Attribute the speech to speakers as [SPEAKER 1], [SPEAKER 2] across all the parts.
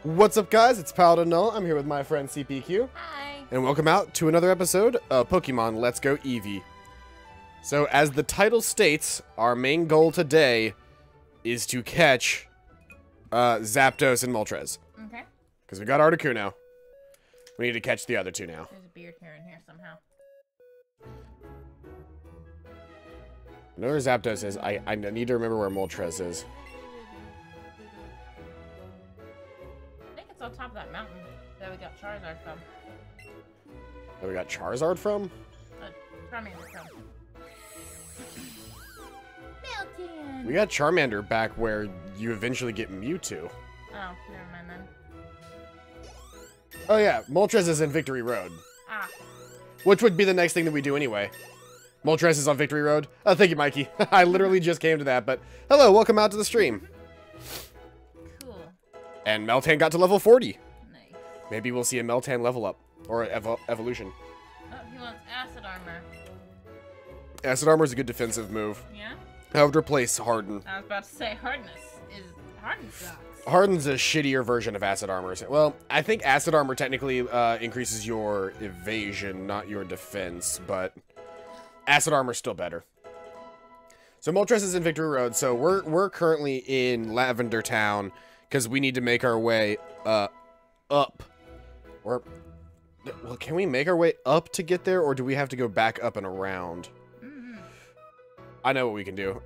[SPEAKER 1] What's up, guys? It's Paladin Null. I'm here with my friend CPQ.
[SPEAKER 2] Hi.
[SPEAKER 1] And welcome out to another episode of Pokemon Let's Go Eevee. So, as the title states, our main goal today is to catch Zapdos and Moltres.
[SPEAKER 2] Okay.
[SPEAKER 1] Because we got Articuno. We need to catch the other two now.
[SPEAKER 2] There's a beard here and here somehow.
[SPEAKER 1] I know where Zapdos is. I need to remember where Moltres is.
[SPEAKER 2] I think it's on top of that mountain that we got Charizard from.
[SPEAKER 1] Where we got Charizard from?
[SPEAKER 2] Charmander from. Melton!
[SPEAKER 1] We got Charmander back where you eventually get Mewtwo.
[SPEAKER 2] Oh, never mind then.
[SPEAKER 1] Oh yeah, Moltres is in Victory Road.
[SPEAKER 2] Ah.
[SPEAKER 1] Which would be the next thing that we do anyway. Moltres is on Victory Road. Oh, thank you, Mikey. I literally just came to that, but hello, welcome out to the stream.
[SPEAKER 2] Cool.
[SPEAKER 1] And Meltan got to level 40.
[SPEAKER 2] Nice.
[SPEAKER 1] Maybe we'll see a Meltan level up. Or evolution.
[SPEAKER 2] Oh, he wants acid armor.
[SPEAKER 1] Acid Armor is a good defensive move.
[SPEAKER 2] Yeah?
[SPEAKER 1] I would replace Harden.
[SPEAKER 2] I was about to say Harden sucks.
[SPEAKER 1] Harden's a shittier version of Acid Armor. Well, I think Acid Armor technically increases your evasion, not your defense, but Acid Armor's still better. So Moltres is in Victory Road, so we're currently in Lavender Town because we need to make our way up. Or, well, can we make our way up to get there, or do we have to go back up and around? I know what we can do.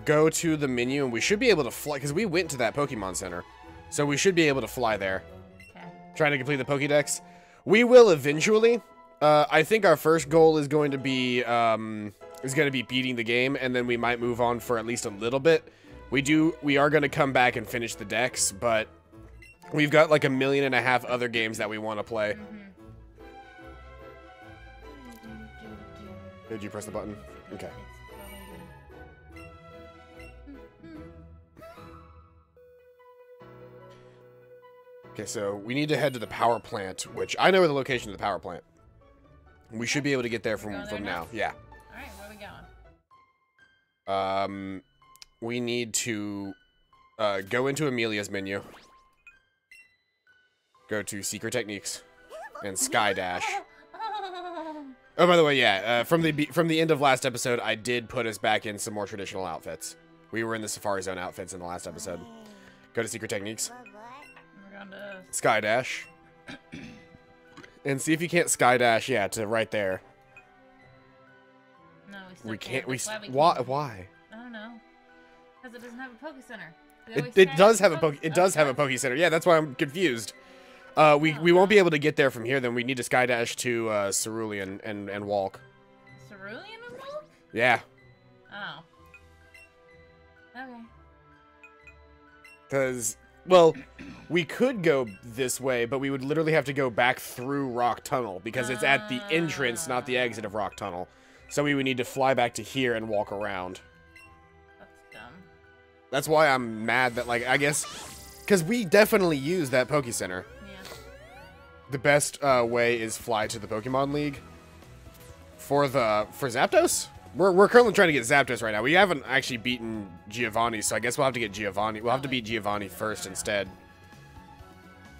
[SPEAKER 1] Go to the menu, and we should be able to fly, because we went to that Pokemon Center. So we should be able to fly there.
[SPEAKER 2] Okay.
[SPEAKER 1] Trying to complete the Pokédex. We will eventually. I think our first goal is going to be beating the game, and then we might move on for at least a little bit. We are going to come back and finish the Dex, but we've got like 1.5 million other games that we want to play. Did you press the button? Okay. Okay, so we need to head to the power plant, which I know where the location of the power plant. We should be able to get there from now. Yeah.
[SPEAKER 2] Alright, where are we going?
[SPEAKER 1] We need to go into Amelia's menu. Go to Secret Techniques and Sky Dash. Oh, by the way, yeah, from the end of last episode, I did put us back in some more traditional outfits. We were in the Safari Zone outfits in the last episode. Go to Secret Techniques.
[SPEAKER 2] We're going to
[SPEAKER 1] Sky Dash. And see if you can't Sky Dash, yeah, to right there.
[SPEAKER 2] No,
[SPEAKER 1] We can't, why?
[SPEAKER 2] I don't know. Because it doesn't have a Poke Center.
[SPEAKER 1] It does have a Poke Center. Yeah, that's why I'm confused. We won't be able to get there from here, then we need to Sky Dash to Cerulean and walk.
[SPEAKER 2] Cerulean and walk?
[SPEAKER 1] Yeah.
[SPEAKER 2] Oh. Okay.
[SPEAKER 1] Because, well, we could go this way, but we would literally have to go back through Rock Tunnel, because it's at the entrance, not the exit of Rock Tunnel. So we would need to fly back to here and walk around.
[SPEAKER 2] That's dumb.
[SPEAKER 1] That's why I'm mad that, like, I guess, because we definitely use that Poke Center.
[SPEAKER 2] Yeah.
[SPEAKER 1] The best way is fly to the Pokemon League. For Zapdos? We're currently trying to get Zapdos right now. We haven't actually beaten Giovanni, so I guess we'll have to get Giovanni. We'll have to beat Giovanni first instead.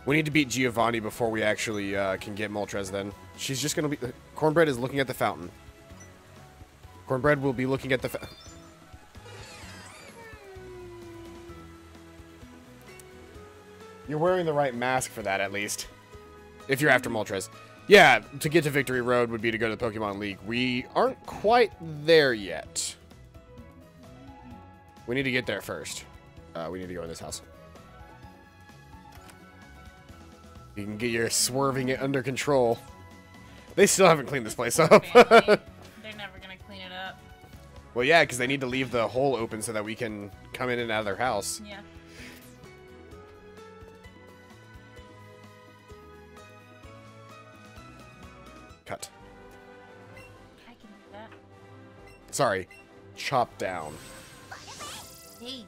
[SPEAKER 1] We need to beat Giovanni before we actually can get Moltres then. She's just going to be... Cornbread is looking at the fountain. Cornbread will be looking at the fountain. You're wearing the right mask for that, at least. If you're after Moltres. Yeah, to get to Victory Road would be to go to the Pokemon League. We aren't quite there yet. We need to get there first. We need to go in this house. You can get your swerving it under control. They still haven't cleaned this place up.
[SPEAKER 2] They're never going to clean it up.
[SPEAKER 1] Well, yeah, because they need to leave the hole open so that we can come in and out of their house.
[SPEAKER 2] Yeah.
[SPEAKER 1] Cut.
[SPEAKER 2] I can do that.
[SPEAKER 1] Sorry. Chop down.
[SPEAKER 2] Hey.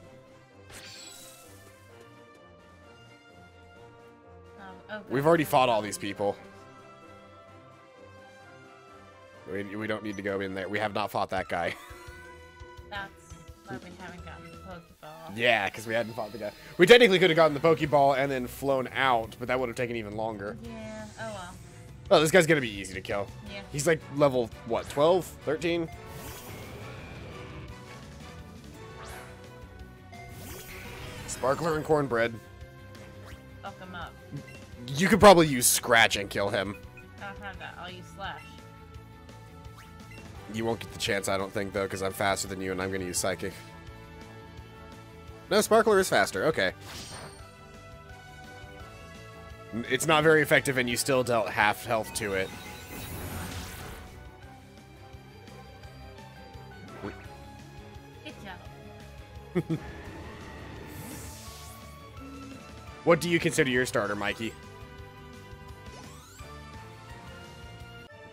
[SPEAKER 2] Oh,
[SPEAKER 1] We've already fought all these people. We don't need to go in there. We have not fought that guy.
[SPEAKER 2] That's why we haven't gotten the Pokeball.
[SPEAKER 1] Yeah, because we hadn't fought the guy. We technically could have gotten the Pokeball and then flown out, but that would have taken even longer.
[SPEAKER 2] Yeah, oh well.
[SPEAKER 1] Oh, this guy's going to be easy to kill.
[SPEAKER 2] Yeah.
[SPEAKER 1] He's like level, what, 12? 13? Sparkler and Cornbread.
[SPEAKER 2] Fuck him up.
[SPEAKER 1] You could probably use Scratch and kill him.
[SPEAKER 2] I don't have that. I'll use Slash.
[SPEAKER 1] You won't get the chance, I don't think, though, because I'm faster than you and I'm going to use Psychic. No, Sparkler is faster. Okay. It's not very effective, and you still dealt half health to it.
[SPEAKER 2] Good job.
[SPEAKER 1] What do you consider your starter, Mikey?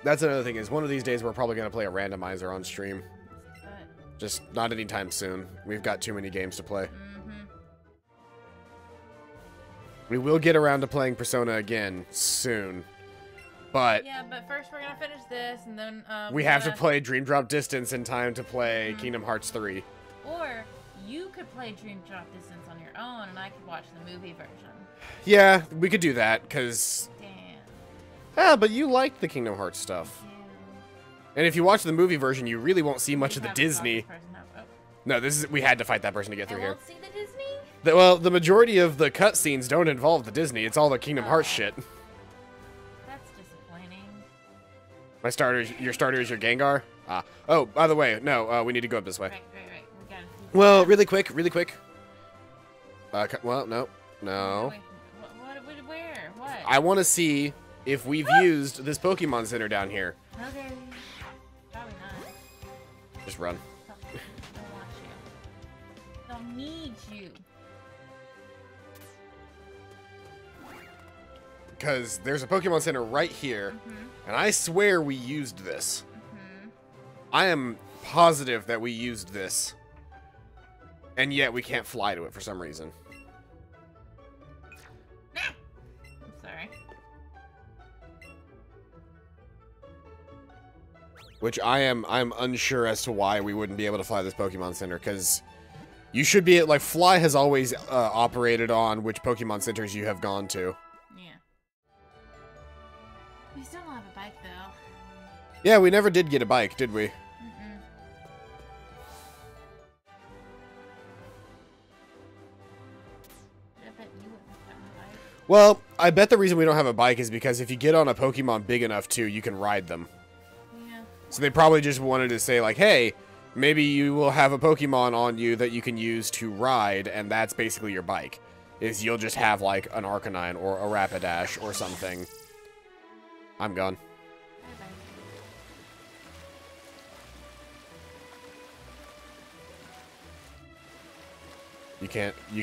[SPEAKER 1] That's another thing, is one of these days we're probably going to play a randomizer on stream. Just not anytime soon. We've got too many games to play. We will get around to playing Persona again soon. But
[SPEAKER 2] yeah, but first we're gonna finish this, and then
[SPEAKER 1] we have to play Dream Drop Distance in time to play Kingdom Hearts 3.
[SPEAKER 2] Or you could play Dream Drop Distance on your own, and I could watch the movie version.
[SPEAKER 1] Yeah, we could do that, because...
[SPEAKER 2] Damn.
[SPEAKER 1] Ah, but you liked the Kingdom Hearts stuff.
[SPEAKER 2] Yeah.
[SPEAKER 1] And if you watch the movie version, you really won't see much of the
[SPEAKER 2] Haven't fought
[SPEAKER 1] Disney.
[SPEAKER 2] this person up. Oh.
[SPEAKER 1] No, this is... We had to fight that person to get
[SPEAKER 2] I
[SPEAKER 1] through here.
[SPEAKER 2] won't see the Disney?
[SPEAKER 1] Well, the majority of the cutscenes don't involve the Disney. It's all the Kingdom Hearts shit.
[SPEAKER 2] That's disappointing.
[SPEAKER 1] My starter, your starter is your Gengar? Ah. Oh, by the way, no, we need to go up this way.
[SPEAKER 2] Right. We gotta do
[SPEAKER 1] Well, really quick. Well, no.
[SPEAKER 2] Wait, where? What?
[SPEAKER 1] I want to see if we've used this Pokemon Center down here.
[SPEAKER 2] Okay. Probably not.
[SPEAKER 1] Just run.
[SPEAKER 2] Don't want you. Don't need you.
[SPEAKER 1] Because there's a Pokemon Center right here, and I swear we used this. I am positive that we used this. And yet we can't fly to it for some reason.
[SPEAKER 2] I'm sorry.
[SPEAKER 1] Which I'm unsure as to why we wouldn't be able to fly this Pokemon Center, because you should be, like, Fly has always operated on which Pokemon Centers you have gone to.
[SPEAKER 2] Yeah. We still don't have a bike, though.
[SPEAKER 1] Yeah, we never did get a bike, did we?
[SPEAKER 2] I bet you wouldn't have gotten a bike.
[SPEAKER 1] Well, I bet the reason we don't have a bike is because if you get on a Pokemon big enough to, you can ride them.
[SPEAKER 2] Yeah.
[SPEAKER 1] So they probably just wanted to say, like, hey, maybe you will have a Pokemon on you that you can use to ride, and that's basically your bike. Is you'll just have, like, an Arcanine or a Rapidash or something. I'm gone.
[SPEAKER 2] Bye-bye.
[SPEAKER 1] You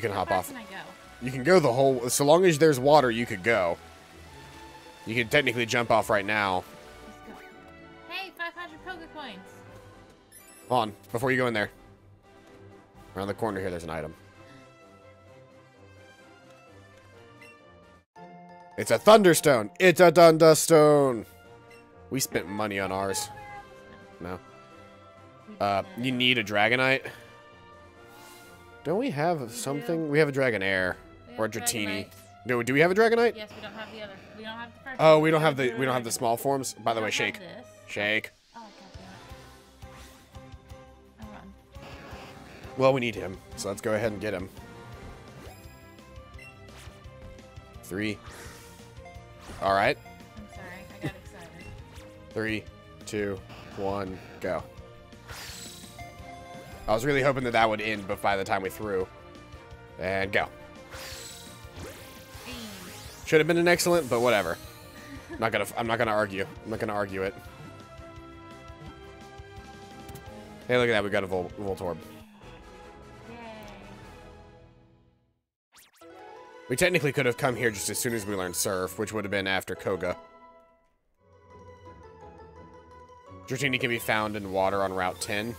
[SPEAKER 1] can hop
[SPEAKER 2] How far
[SPEAKER 1] off.
[SPEAKER 2] can I go?
[SPEAKER 1] You can go the whole, so long as there's water, you could go. You can technically jump off right now.
[SPEAKER 2] Let's go. Hey, 500 Pokecoins.
[SPEAKER 1] Hold on, before you go in there. Around the corner here, there's an item. It's a Thunderstone. It's a Thunderstone. We spent money on ours. No. You need a Dragonite. Don't we have something? We have a Dragonair or a Dratini. No, do we have a Dragonite?
[SPEAKER 2] Yes, we don't have the other. We don't have the first.
[SPEAKER 1] Oh,
[SPEAKER 2] one.
[SPEAKER 1] we don't have the small forms. By the way,
[SPEAKER 2] We don't
[SPEAKER 1] shake.
[SPEAKER 2] have this.
[SPEAKER 1] Shake.
[SPEAKER 2] Oh, God damn it. I'll run.
[SPEAKER 1] Well, we need him, so let's go ahead and get him. 3. All right.
[SPEAKER 2] I'm sorry. I got excited.
[SPEAKER 1] 3, 2, 1, go. I was really hoping that that would end, but by the time we threw. And go.
[SPEAKER 2] Hey.
[SPEAKER 1] Should have been an excellent, but whatever. I'm not gonna argue. I'm not gonna argue it. Hey, look at that. We got a Voltorb.
[SPEAKER 2] Yay.
[SPEAKER 1] We technically could have come here just as soon as we learned Surf, which would have been after Koga. Dratini can be found in water on Route 10.
[SPEAKER 2] Nice.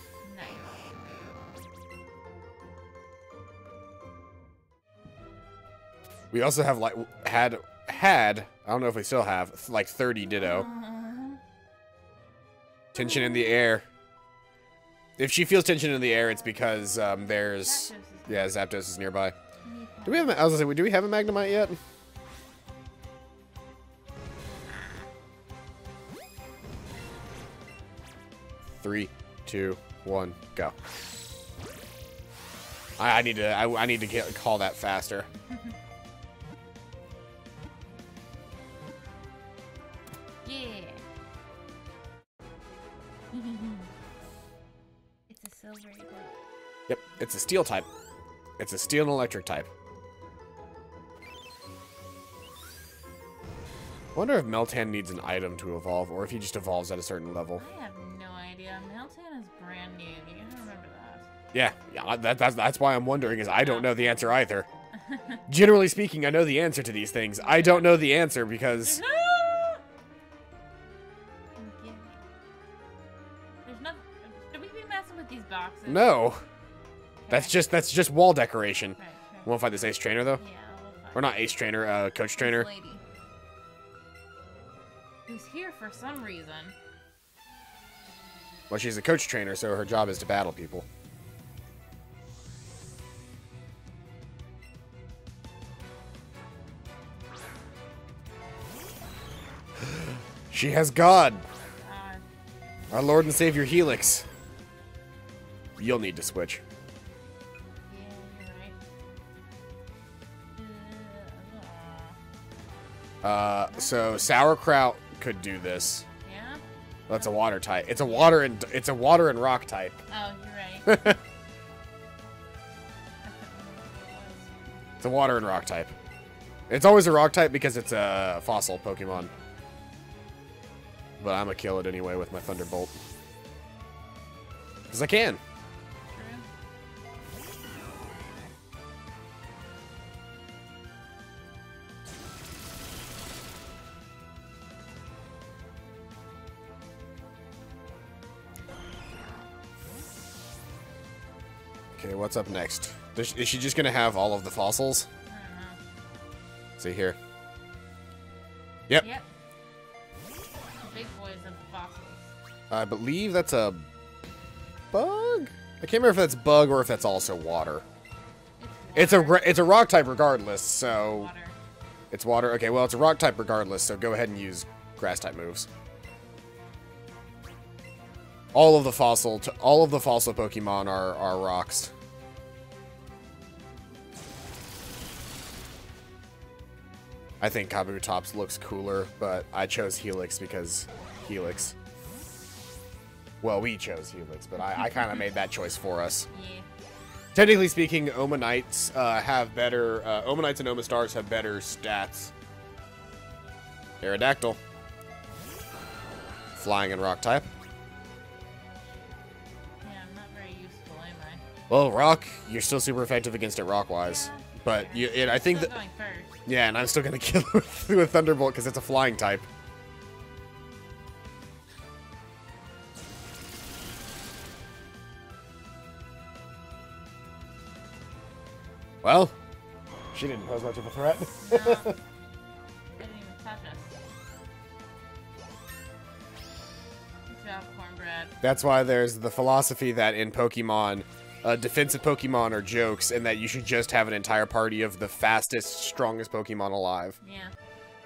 [SPEAKER 1] We also have, like, had, I don't know if we still have, like, 30 Ditto. Tension in the air. If she feels tension in the air, it's because there's...
[SPEAKER 2] Zapdos is-
[SPEAKER 1] Yeah, Zapdos is nearby.
[SPEAKER 2] I need
[SPEAKER 1] Do we have... I was gonna say, do we have a Magnemite yet? Three, two, one, go. I need to call that faster.
[SPEAKER 2] Yeah. It's a silvery blue.
[SPEAKER 1] Yep, it's a steel type. It's a steel and electric type. Wonder if Meltan needs an item to evolve, or if he just evolves at a certain level.
[SPEAKER 2] I have no idea. Meltan is brand new. You gotta remember that.
[SPEAKER 1] Yeah, that's why I'm wondering, is I don't know the answer either. Generally speaking, I know the answer to these things. I don't know the answer because...
[SPEAKER 2] There's nothing. Should we be messing with these boxes?
[SPEAKER 1] No. That's
[SPEAKER 2] Okay.
[SPEAKER 1] just wall decoration.
[SPEAKER 2] Right.
[SPEAKER 1] Wanna fight this Ace Trainer, though?
[SPEAKER 2] Yeah, we'll find
[SPEAKER 1] Or not Ace Trainer, Coach Trainer.
[SPEAKER 2] this lady. Who's here for some reason.
[SPEAKER 1] Well, she's a Coach Trainer, so her job is to battle people. She has God, our Lord and Savior Helix. You'll need to switch.
[SPEAKER 2] Yeah, you're right.
[SPEAKER 1] So Sauerkraut could do this.
[SPEAKER 2] Yeah?
[SPEAKER 1] That's a water type. It's a water and rock type.
[SPEAKER 2] Oh, you're right.
[SPEAKER 1] It's a water and rock type. It's always a rock type because it's a fossil Pokemon. But I'm gonna kill it anyway with my Thunderbolt. Because I can.
[SPEAKER 2] True.
[SPEAKER 1] Okay, what's up next? Is she just gonna have all of the fossils?
[SPEAKER 2] I don't know.
[SPEAKER 1] See here. Yep.
[SPEAKER 2] Yep. The big boys of fossils.
[SPEAKER 1] I believe that's a bug? I can't remember if that's bug or if that's also water. It's a rock type regardless, so...
[SPEAKER 2] Water.
[SPEAKER 1] It's water? Okay, well, it's a rock type regardless, so go ahead and use grass type moves. All of the fossil Pokemon are rocks. I think Kabutops looks cooler, but I chose Helix because Helix. Well, we chose Helix, but I kind of made that choice for us.
[SPEAKER 2] Yeah.
[SPEAKER 1] Technically speaking, Omanites have better... Omanites and Omastars have better stats. Aerodactyl. Flying and rock type.
[SPEAKER 2] Yeah, I'm not very useful, am I?
[SPEAKER 1] Well, rock, you're still super effective against it rock-wise.
[SPEAKER 2] Yeah,
[SPEAKER 1] But I think
[SPEAKER 2] Still
[SPEAKER 1] that...
[SPEAKER 2] going first.
[SPEAKER 1] Yeah, and I'm still going to kill it with Thunderbolt because it's a flying type. Well, she didn't pose much of a threat.
[SPEAKER 2] No. Didn't even touch us. Good job, Cornbread.
[SPEAKER 1] That's why there's the philosophy that in Pokemon, defensive Pokemon are jokes, and that you should just have an entire party of the fastest, strongest Pokemon alive.
[SPEAKER 2] Yeah.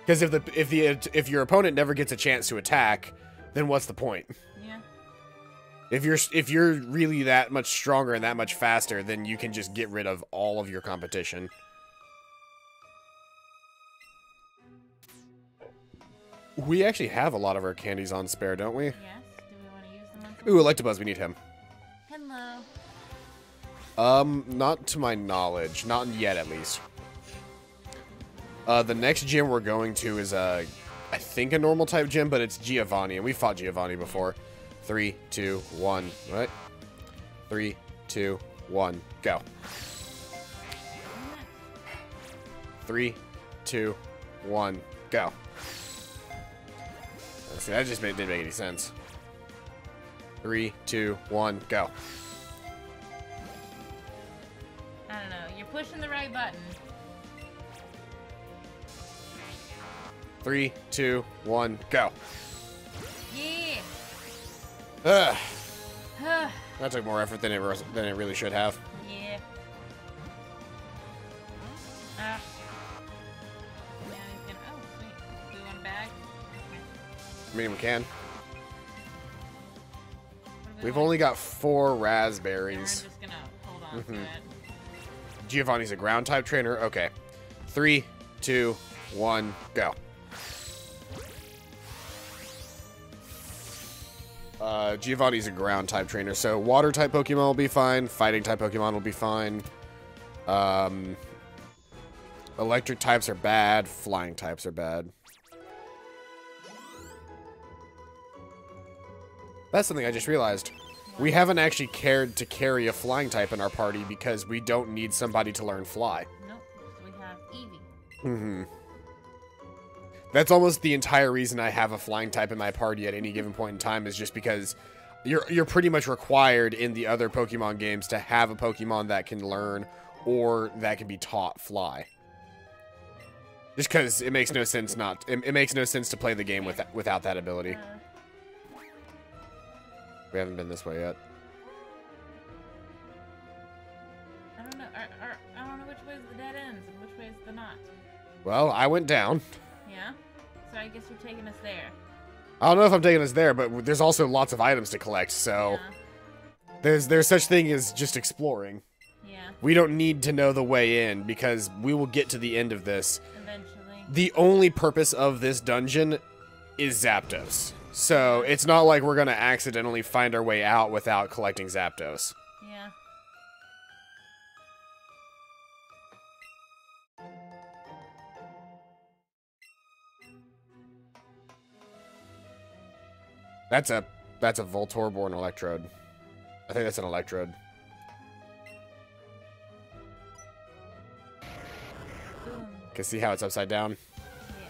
[SPEAKER 1] Because if your opponent never gets a chance to attack, then what's the point?
[SPEAKER 2] Yeah.
[SPEAKER 1] If you're really that much stronger and that much faster, then you can just get rid of all of your competition. We actually have a lot of our candies on spare, don't we?
[SPEAKER 2] Yes. Do we want to use them on something?
[SPEAKER 1] Ooh, Electabuzz, we need him.
[SPEAKER 2] Hello.
[SPEAKER 1] Not to my knowledge. Not yet, at least. The next gym we're going to is, I think a normal type gym, but it's Giovanni, and we fought Giovanni before. 3, 2, 1, right? 3, 2, 1, go. 3, 2, 1, go. See, that just didn't make any sense. 3, 2, 1, go.
[SPEAKER 2] I don't know. You're pushing the right button.
[SPEAKER 1] 3, 2, 1, go.
[SPEAKER 2] Yeah.
[SPEAKER 1] Ugh. That took more effort than it really should have.
[SPEAKER 2] Yeah. Ah. Now he's gonna. Oh, sweet. Do we want a bag?
[SPEAKER 1] I mean, we can.
[SPEAKER 2] What do we
[SPEAKER 1] We've
[SPEAKER 2] want?
[SPEAKER 1] only got 4
[SPEAKER 2] Yeah, we're
[SPEAKER 1] raspberries.
[SPEAKER 2] just gonna hold on to it.
[SPEAKER 1] Giovanni's a ground type trainer. Okay. 3, 2, 1, go. Giovanni's a ground type trainer, so water type Pokemon will be fine. Fighting type Pokemon will be fine. Electric types are bad. Flying types are bad. That's something I just realized. We haven't actually cared to carry a flying type in our party because we don't need somebody to learn fly.
[SPEAKER 2] Nope. So we have Eevee.
[SPEAKER 1] Mm-hmm. That's almost the entire reason I have a flying type in my party at any given point in time, is just because you're pretty much required in the other Pokemon games to have a Pokemon that can learn or that can be taught fly. Just because it makes no sense it makes no sense to play the game without that ability. We haven't been this way yet.
[SPEAKER 2] I don't know. I don't know which way is the dead ends and which way is the not.
[SPEAKER 1] Well, I went down.
[SPEAKER 2] Yeah. So I guess you're taking us there.
[SPEAKER 1] I don't know if I'm taking us there, but there's also lots of items to collect, so
[SPEAKER 2] Yeah.
[SPEAKER 1] there's such thing as just exploring.
[SPEAKER 2] Yeah.
[SPEAKER 1] We don't need to know the way in because we will get to the end of this.
[SPEAKER 2] Eventually.
[SPEAKER 1] The only purpose of this dungeon is Zapdos. So it's not like we're going to accidentally find our way out without collecting Zapdos.
[SPEAKER 2] Yeah.
[SPEAKER 1] That's a Voltorb-born Electrode. I think that's an Electrode.
[SPEAKER 2] Boom.
[SPEAKER 1] Can see how it's upside down?
[SPEAKER 2] Yeah.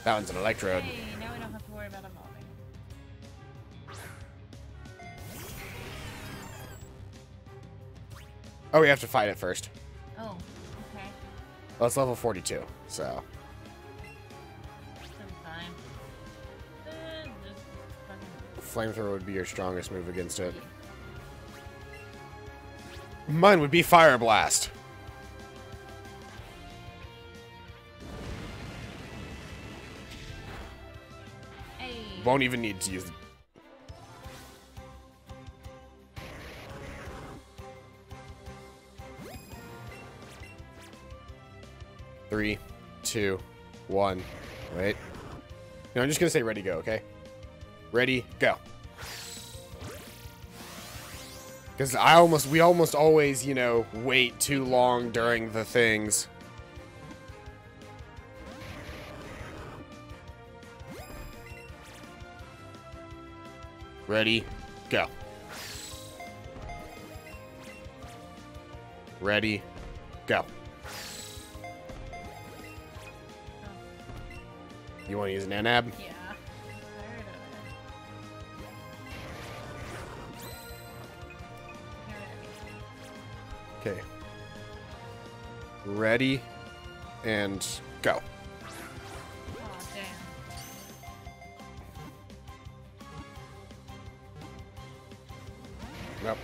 [SPEAKER 1] That one's an Electrode.
[SPEAKER 2] Hey, now we don't have to worry about evolving.
[SPEAKER 1] Oh, we have to fight it first.
[SPEAKER 2] Oh, okay.
[SPEAKER 1] Well, it's level 42, so...
[SPEAKER 2] That's fine. Just fucking...
[SPEAKER 1] Flamethrower would be your strongest move against it. Mine would be Fire Blast.
[SPEAKER 2] Hey.
[SPEAKER 1] Won't even need to use it. Three, 2, 1. Wait. No, I'm just gonna say ready, go, okay? Ready, go. Because we almost always, you know, wait too long during the things. Ready, go. Ready, go. You want to use an Nanab?
[SPEAKER 2] Yeah. Tired of it.
[SPEAKER 1] Okay. Ready, and go.
[SPEAKER 2] Oh, damn.
[SPEAKER 1] Nope.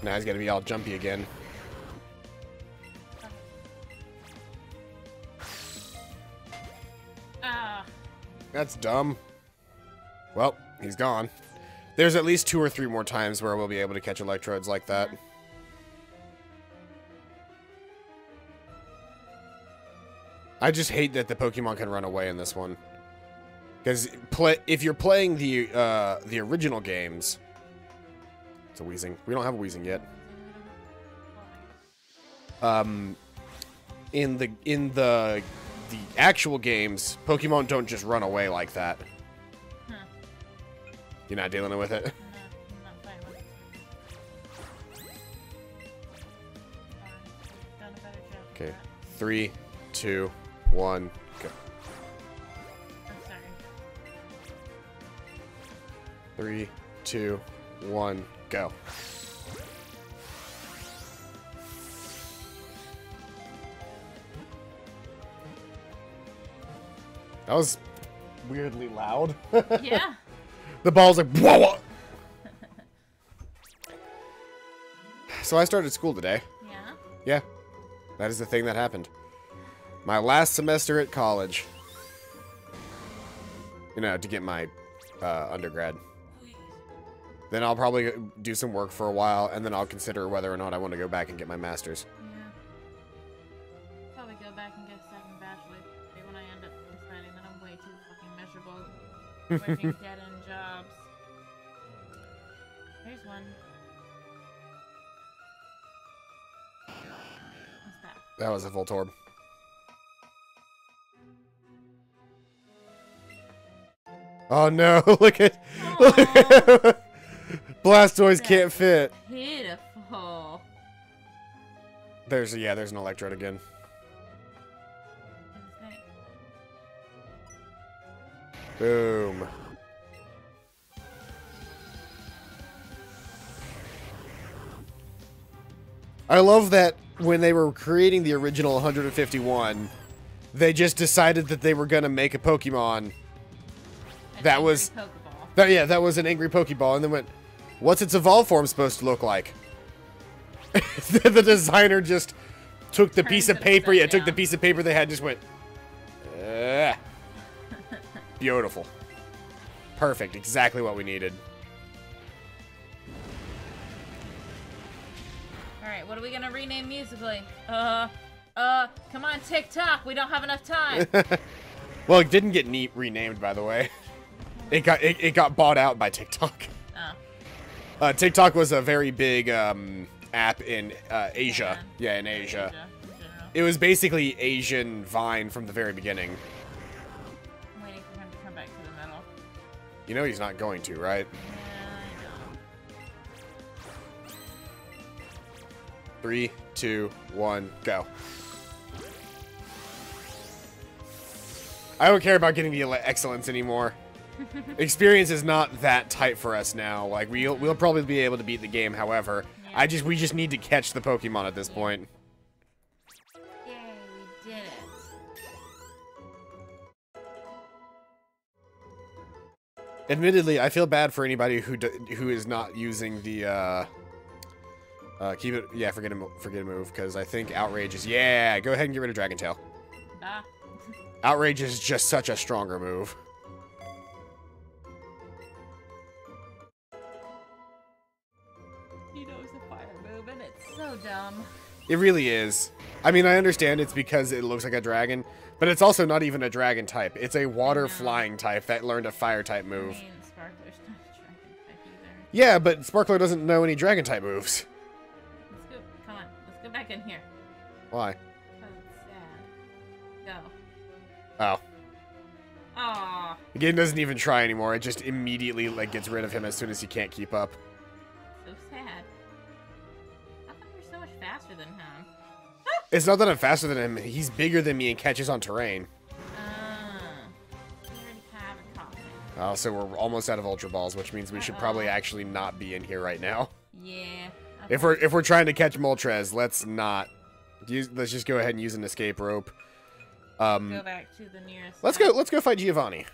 [SPEAKER 1] Now he's gonna be all jumpy again.
[SPEAKER 2] Ah.
[SPEAKER 1] That's dumb. Well, he's gone. There's at least 2 or 3 more times where we'll be able to catch Electrodes like that. I just hate that the Pokemon can run away in this one. Because if you're playing the original games... It's a Weezing. We don't have a Weezing yet. In the actual games, Pokemon don't just run away like that.
[SPEAKER 2] Huh.
[SPEAKER 1] You're not dealing with it?
[SPEAKER 2] I'm not fine with it. Done a better job.
[SPEAKER 1] Okay. 3, 2, 1, go.
[SPEAKER 2] I'm sorry.
[SPEAKER 1] 3, 2, 1, go. That was weirdly loud.
[SPEAKER 2] Yeah.
[SPEAKER 1] The ball's like, whoa. So I started school today.
[SPEAKER 2] Yeah?
[SPEAKER 1] Yeah. That is the thing that happened. My last semester at college. You know, to get my undergrad. Then I'll probably do some work for a while, and then I'll consider whether or not I want to go back and get my master's.
[SPEAKER 2] Yeah. Probably go back and get a second bachelor. Maybe when I end up deciding that I'm way too fucking miserable working dead-end jobs. Here's one. What's that?
[SPEAKER 1] That was a Voltorb. Oh no, look at Blastoise can't fit.
[SPEAKER 2] Pitiful.
[SPEAKER 1] There's an Electrode again. Boom. I love that when they were creating the original 151, they just decided that they were gonna make a Pokemon that was that was an angry Pokeball, and then went, what's its evolved form supposed to look like? The designer just took the piece of paper, took the piece of paper they had, just went, beautiful. Perfect, exactly what we needed.
[SPEAKER 2] Alright, what are we gonna rename musically? Come on, TikTok, we don't have enough time.
[SPEAKER 1] Well, it didn't get renamed, by the way. It got bought out by TikTok.
[SPEAKER 2] Oh.
[SPEAKER 1] TikTok was a very big app in Asia. Yeah, in Asia. It was basically Asian Vine from the very beginning.
[SPEAKER 2] I'm waiting for him to come back to the middle.
[SPEAKER 1] You know he's not going to, right?
[SPEAKER 2] Yeah, I know.
[SPEAKER 1] 3, 2, 1, go. I don't care about getting the excellence anymore. Experience is not that tight for us now. Like we'll probably be able to beat the game. However,
[SPEAKER 2] yeah.
[SPEAKER 1] we just need to catch the Pokemon at this point.
[SPEAKER 2] Yay, we did it.
[SPEAKER 1] Admittedly, I feel bad for anybody who is not using the forget a move, because I think Outrage is go ahead and get rid of Dragon Tail.
[SPEAKER 2] Ah.
[SPEAKER 1] Outrage is just such a stronger move.
[SPEAKER 2] He knows the fire move, and it's so dumb.
[SPEAKER 1] It really is. I mean, I understand it's because it looks like a dragon, but it's also not even a dragon type. It's a water flying type that learned a fire type move.
[SPEAKER 2] I mean, Sparkler's not a dragon type either.
[SPEAKER 1] Yeah, but Sparkler doesn't know any dragon type moves.
[SPEAKER 2] Let's go. Come on, let's go back in here.
[SPEAKER 1] Why?
[SPEAKER 2] Because it's sad. Go.
[SPEAKER 1] Oh.
[SPEAKER 2] Aww.
[SPEAKER 1] The game doesn't even try anymore. It just immediately gets rid of him as soon as he can't keep up.
[SPEAKER 2] So sad. How come you're so much faster than him?
[SPEAKER 1] It's not that I'm faster than him. He's bigger than me and catches on terrain.
[SPEAKER 2] We already have a copy.
[SPEAKER 1] Oh, so we're almost out of Ultra Balls, which means we should probably actually not be in here right now.
[SPEAKER 2] Yeah.
[SPEAKER 1] If we're trying to catch Moltres, let's just go ahead and use an escape rope.
[SPEAKER 2] Go back to the nearest.
[SPEAKER 1] Let's go fight Giovanni.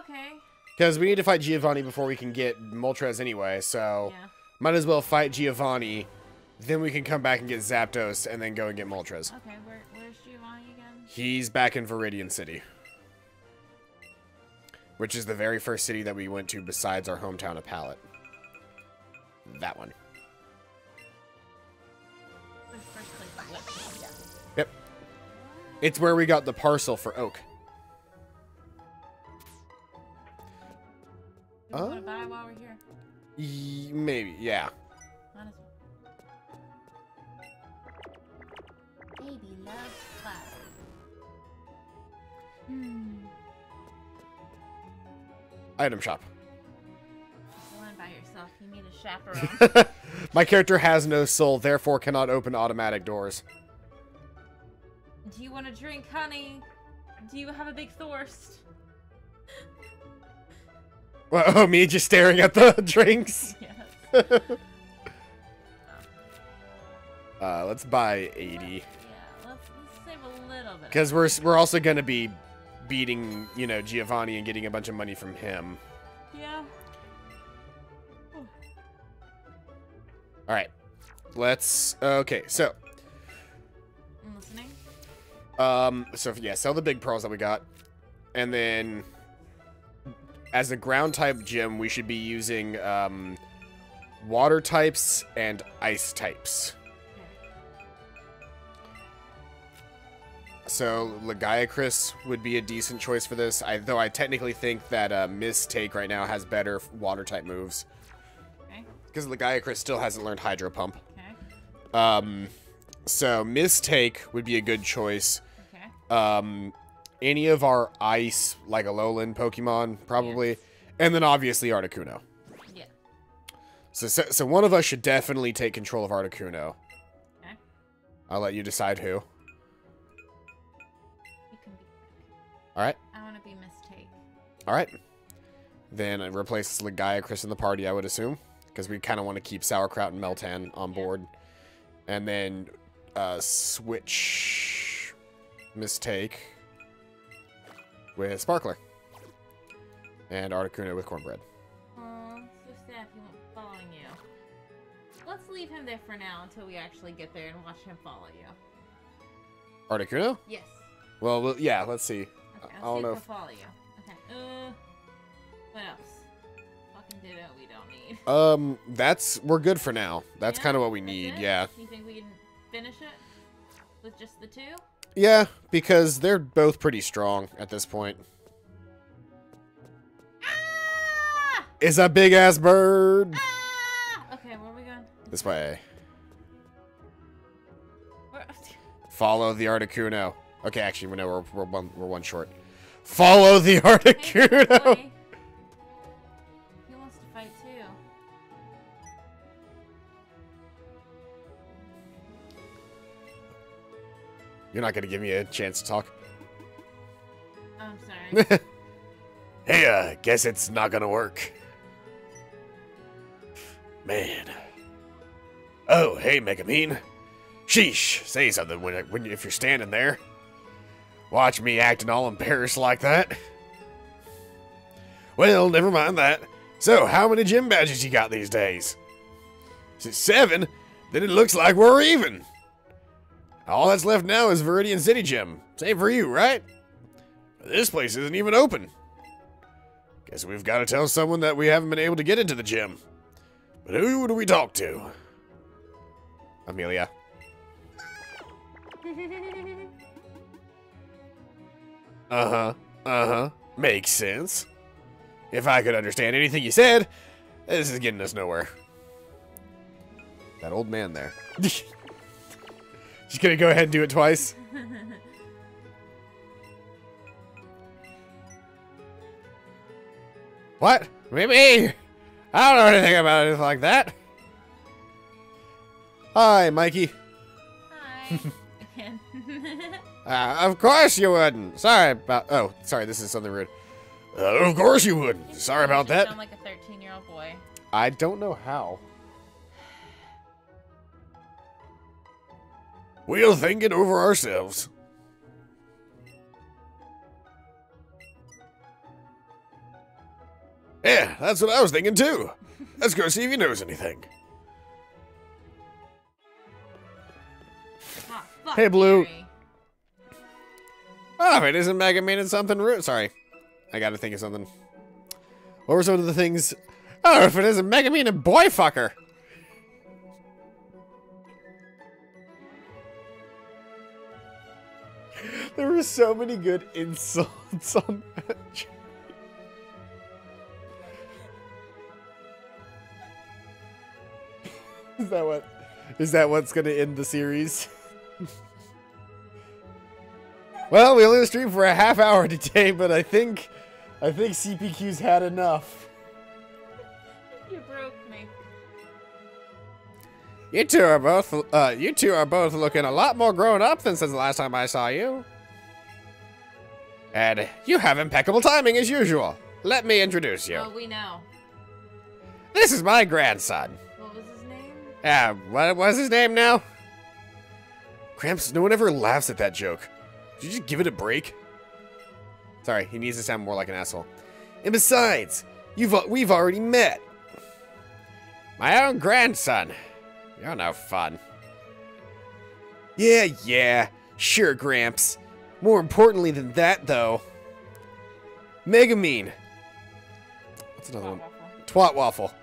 [SPEAKER 2] Okay.
[SPEAKER 1] Because we need to fight Giovanni before we can get Moltres anyway, so might as well fight Giovanni. Then we can come back and get Zapdos, and then go and get Moltres.
[SPEAKER 2] Okay, where's Giovanni again?
[SPEAKER 1] He's back in Viridian City. Which is the very first city that we went to besides our hometown of Pallet. That one. Yep. It's where we got the parcel for Oak.
[SPEAKER 2] Do you want to buy while we're here?
[SPEAKER 1] Maybe, yeah.
[SPEAKER 2] Might as well. Baby loves flowers.
[SPEAKER 1] Item shop.
[SPEAKER 2] Go on by yourself. You need a chaperone.
[SPEAKER 1] My character has no soul, therefore cannot open automatic doors.
[SPEAKER 2] Do you want to drink honey? Do you have a big thirst?
[SPEAKER 1] Well, oh, me just staring at the drinks?
[SPEAKER 2] Yes.
[SPEAKER 1] Let's buy 80.
[SPEAKER 2] Yeah, let's save a little bit.
[SPEAKER 1] Because we're also going to be beating, Giovanni and getting a bunch of money from him.
[SPEAKER 2] Yeah.
[SPEAKER 1] All right. Let's... Okay, so...
[SPEAKER 2] I'm listening.
[SPEAKER 1] So, yeah, sell the big pearls that we got. And then... As a ground-type gym, we should be using, water types and ice types. So, Legiacris would be a decent choice for this, though I technically think that Mistake right now has better water-type moves.
[SPEAKER 2] Okay.
[SPEAKER 1] Because Legiacris still hasn't learned Hydro Pump.
[SPEAKER 2] Okay.
[SPEAKER 1] So, Mistake would be a good choice.
[SPEAKER 2] Okay.
[SPEAKER 1] Any of our ice, like Alolan Pokemon, probably.
[SPEAKER 2] Yes.
[SPEAKER 1] And then obviously Articuno.
[SPEAKER 2] Yeah.
[SPEAKER 1] So one of us should definitely take control of Articuno.
[SPEAKER 2] Okay.
[SPEAKER 1] I'll let you decide who.
[SPEAKER 2] You can be quick.
[SPEAKER 1] Alright.
[SPEAKER 2] I want to be Mistake.
[SPEAKER 1] Alright. Then I replace Legiacris in the party, I would assume. Because we kind of want to keep Sauerkraut and Meltan on board. And then switch Mistake with Sparkler. And Articuno with Cornbread.
[SPEAKER 2] Oh, so sad he won't following you. Let's leave him there for now until we actually get there and watch him follow you.
[SPEAKER 1] Articuno?
[SPEAKER 2] Yes.
[SPEAKER 1] Well, yeah, let's see.
[SPEAKER 2] Okay,
[SPEAKER 1] I don't know
[SPEAKER 2] if he'll follow you. Okay. What else? Fucking Ditto we don't need.
[SPEAKER 1] We're good for now. That's
[SPEAKER 2] Yeah?
[SPEAKER 1] kind of what we
[SPEAKER 2] That's
[SPEAKER 1] need,
[SPEAKER 2] it?
[SPEAKER 1] yeah.
[SPEAKER 2] You think we can finish it with just the two?
[SPEAKER 1] Yeah, because they're both pretty strong at this point.
[SPEAKER 2] Ah!
[SPEAKER 1] It's a big-ass bird!
[SPEAKER 2] Ah! Okay, where are we going?
[SPEAKER 1] This way.
[SPEAKER 2] Where...
[SPEAKER 1] Follow the Articuno. Okay, actually, no, we're one short. Follow the
[SPEAKER 2] Hey,
[SPEAKER 1] Articuno!
[SPEAKER 2] boy. He wants to fight too.
[SPEAKER 1] You're not gonna give me a chance to talk.
[SPEAKER 2] Oh, I'm sorry.
[SPEAKER 1] Hey, guess it's not gonna work. Man. Oh, hey, Megamine. Sheesh, say something if you're standing there. Watch me acting all embarrassed like that. Well, never mind that. So, how many gym badges you got these days? Is it 7? Then it looks like we're even. All that's left now is Viridian City Gym. Same for you, right? This place isn't even open. Guess we've got to tell someone that we haven't been able to get into the gym. But who do we talk to? Amelia. Makes sense. If I could understand anything you said, this is getting us nowhere. That old man there. Just gonna go ahead and do it twice. What? Maybe? I don't know anything about anything like that. Hi, Mikey.
[SPEAKER 2] Hi. Again.
[SPEAKER 1] Of course you wouldn't. Sorry about... Oh, sorry, this is something rude. Of course you wouldn't. Sorry about
[SPEAKER 2] You
[SPEAKER 1] that.
[SPEAKER 2] sound like a 13-year-old boy.
[SPEAKER 1] I don't know how. We'll think it over ourselves. Yeah, that's what I was thinking too. Let's go see if he knows anything.
[SPEAKER 2] Ah, fuck
[SPEAKER 1] Hey, Blue.
[SPEAKER 2] Gary.
[SPEAKER 1] Oh, if it isn't Mega Man, it's something rude. Sorry. I gotta think of something. What were some of the things? Oh, if it isn't Mega Man and Boy Fucker. There were so many good insults on that. Is that what's gonna end the series? Well, we only streamed for a half hour today, but I think CPQ's had enough.
[SPEAKER 2] You broke me.
[SPEAKER 1] You two are both looking a lot more grown up than since the last time I saw you. And you have impeccable timing as usual. Let me introduce you.
[SPEAKER 2] Oh, we know.
[SPEAKER 1] This is my grandson.
[SPEAKER 2] What was his name?
[SPEAKER 1] What was his name now? Cramps, no one ever laughs at that joke. Did you just give it a break? Sorry, he needs to sound more like an asshole. And besides, we've already met. My own grandson. You're no fun. Yeah. Sure, Gramps. More importantly than that, though. Megamine. What's another one? Twat Waffle.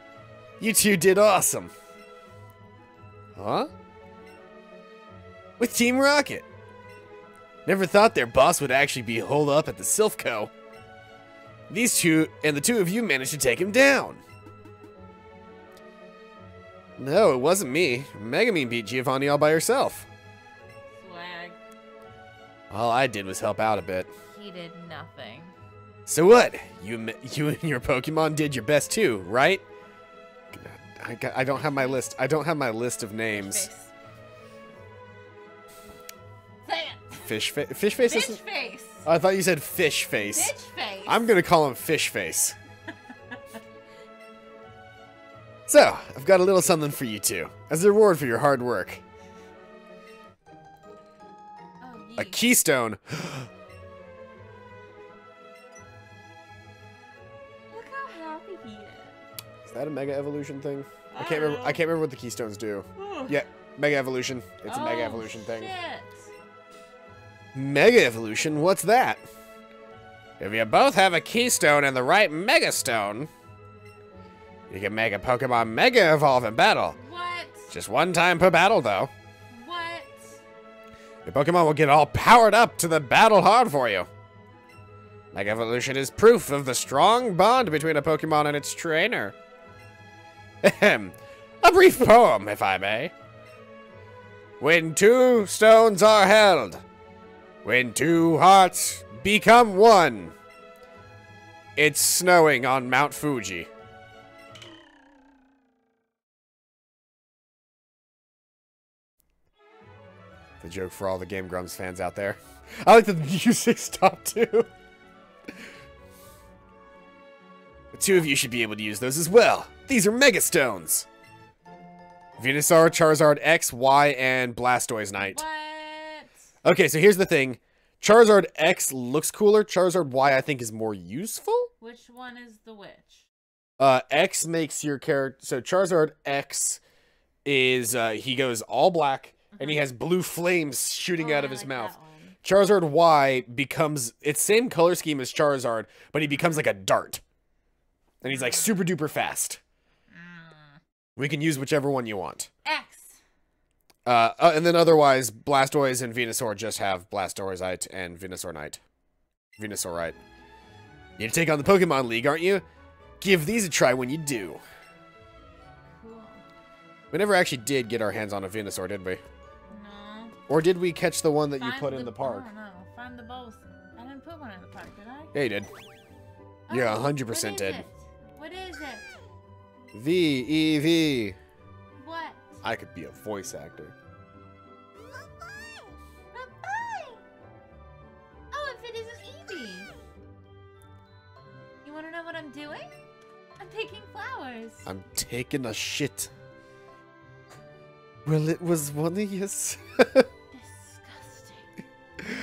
[SPEAKER 1] You two did awesome. Huh? With Team Rocket. Never thought their boss would actually be holed up at the Silphco. These two, and the two of you managed to take him down. No, it wasn't me. Megamine beat Giovanni all by herself.
[SPEAKER 2] Swag.
[SPEAKER 1] All I did was help out a bit.
[SPEAKER 2] He did nothing.
[SPEAKER 1] So what? You and your Pokemon did your best too, right? I don't have my list. I don't have my list of names.
[SPEAKER 2] Say it.
[SPEAKER 1] Fish face.
[SPEAKER 2] Fish face.
[SPEAKER 1] Oh, I thought you said fish face.
[SPEAKER 2] Fish face.
[SPEAKER 1] I'm gonna call him Fish Face. So, I've got a little something for you two, as a reward for your hard work.
[SPEAKER 2] Oh,
[SPEAKER 1] A keystone.
[SPEAKER 2] Look how happy he is.
[SPEAKER 1] Is that a Mega Evolution thing? I can't remember what the keystones do. Yeah, Mega Evolution. It's a Mega Evolution thing.
[SPEAKER 2] Shit.
[SPEAKER 1] Mega Evolution? What's that? If you both have a keystone and the right Mega Stone, you can make a Pokemon Mega Evolve in battle.
[SPEAKER 2] What?
[SPEAKER 1] Just one time per battle, though.
[SPEAKER 2] What?
[SPEAKER 1] Your Pokemon will get all powered up to the battle hard for you. Mega Evolution is proof of the strong bond between a Pokemon and its trainer. Ahem. A brief poem, if I may. When two stones are held, when two hearts become one, it's snowing on Mount Fuji. The joke for all the Game Grumps fans out there. I like that the music stopped too. The two of you should be able to use those as well. These are Mega Stones. Venusaur, Charizard X, Y, and Blastoise Knight.
[SPEAKER 2] What?
[SPEAKER 1] Okay, so here's the thing. Charizard X looks cooler. Charizard Y, I think, is more useful.
[SPEAKER 2] Which one is the which?
[SPEAKER 1] X makes your character... So Charizard X is... he goes all black, and he has blue flames shooting out of his mouth. Charizard Y becomes... It's same color scheme as Charizard, but he becomes like a dart. And he's like super duper fast. We can use whichever one you want.
[SPEAKER 2] X.
[SPEAKER 1] And then otherwise, Blastoise and Venusaur just have Blastoise and Venusaurite. Venusaurite. You take on the Pokemon League, aren't you? Give these a try when you do.
[SPEAKER 2] Cool.
[SPEAKER 1] We never actually did get our hands on a Venusaur, did we?
[SPEAKER 2] No.
[SPEAKER 1] Or did we catch the one that you put in the park?
[SPEAKER 2] I don't know. Find the both. I didn't put one in the park, did I?
[SPEAKER 1] Yeah, you did. Yeah, 100% did.
[SPEAKER 2] What is it?
[SPEAKER 1] Eevee.
[SPEAKER 2] What?
[SPEAKER 1] I could be a voice actor.
[SPEAKER 2] Oh, if it is an Eevee. You want to know what I'm doing? I'm picking flowers.
[SPEAKER 1] I'm taking a shit. Well, it was one of yours.
[SPEAKER 2] Disgusting.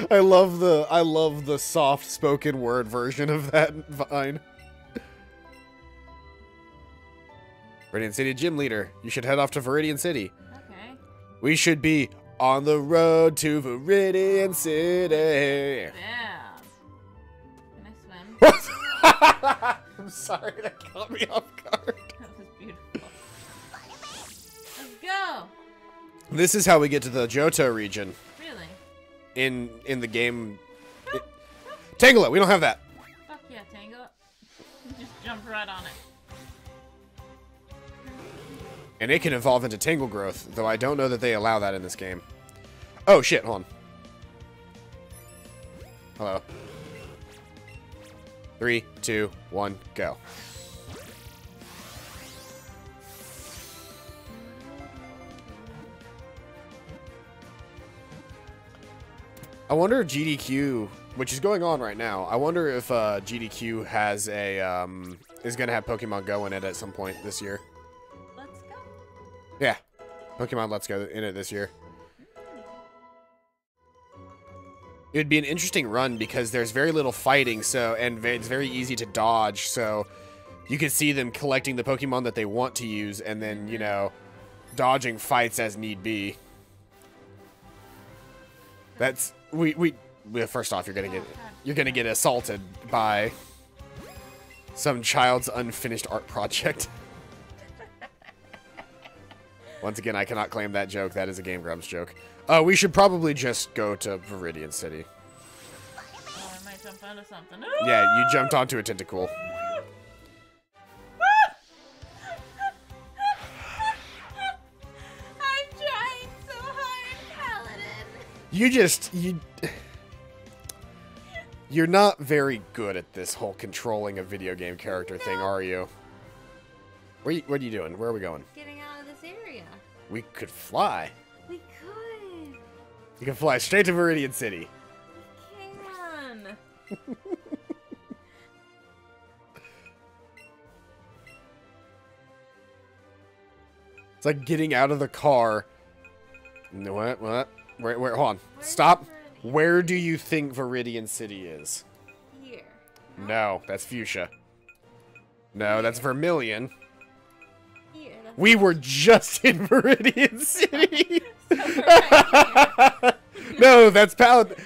[SPEAKER 1] I love the soft spoken word version of that vine. Viridian City Gym Leader, you should head off to Viridian City.
[SPEAKER 2] Okay.
[SPEAKER 1] We should be on the road to Viridian City.
[SPEAKER 2] Yeah. Can I swim?
[SPEAKER 1] I'm sorry, that caught me off guard.
[SPEAKER 2] That was beautiful. Let's go.
[SPEAKER 1] This is how we get to the Johto region.
[SPEAKER 2] Really?
[SPEAKER 1] In the game. Tangela, we don't have that.
[SPEAKER 2] Fuck yeah, Tango. Just jump right on it.
[SPEAKER 1] And it can evolve into Tangle Growth, though I don't know that they allow that in this game. Oh shit, hold on. Hello. 3, 2, 1, go. I wonder if GDQ, which is going on right now, I wonder if GDQ has a, is going to have Pokemon Go in it at some point this year.
[SPEAKER 2] Let's go.
[SPEAKER 1] Yeah. Pokemon Let's Go in it this year. It would be an interesting run because there's very little fighting, so and it's very easy to dodge, so you could see them collecting the Pokemon that they want to use and then, you know, dodging fights as need be. That's first off, you're gonna get assaulted by some child's unfinished art project. Once again, I cannot claim that joke. That is a Game Grumps joke. We should probably just go to Viridian City.
[SPEAKER 2] Oh, I might jump onto something.
[SPEAKER 1] Yeah, you jumped onto a tentacle.
[SPEAKER 2] I'm trying so hard, Paladin.
[SPEAKER 1] You're not very good at this whole controlling a video game character thing, are you? What are you doing? Where are we going?
[SPEAKER 2] Getting out of this area.
[SPEAKER 1] We could fly.
[SPEAKER 2] We could.
[SPEAKER 1] You can fly straight to Viridian City.
[SPEAKER 2] We can.
[SPEAKER 1] It's like getting out of the car. What? Where, hold on. Stop. Where do you think Viridian City is?
[SPEAKER 2] Here.
[SPEAKER 1] No, that's Fuchsia. No, that's Vermilion.
[SPEAKER 2] Here.
[SPEAKER 1] We were just in Viridian City. No, that's Paladin.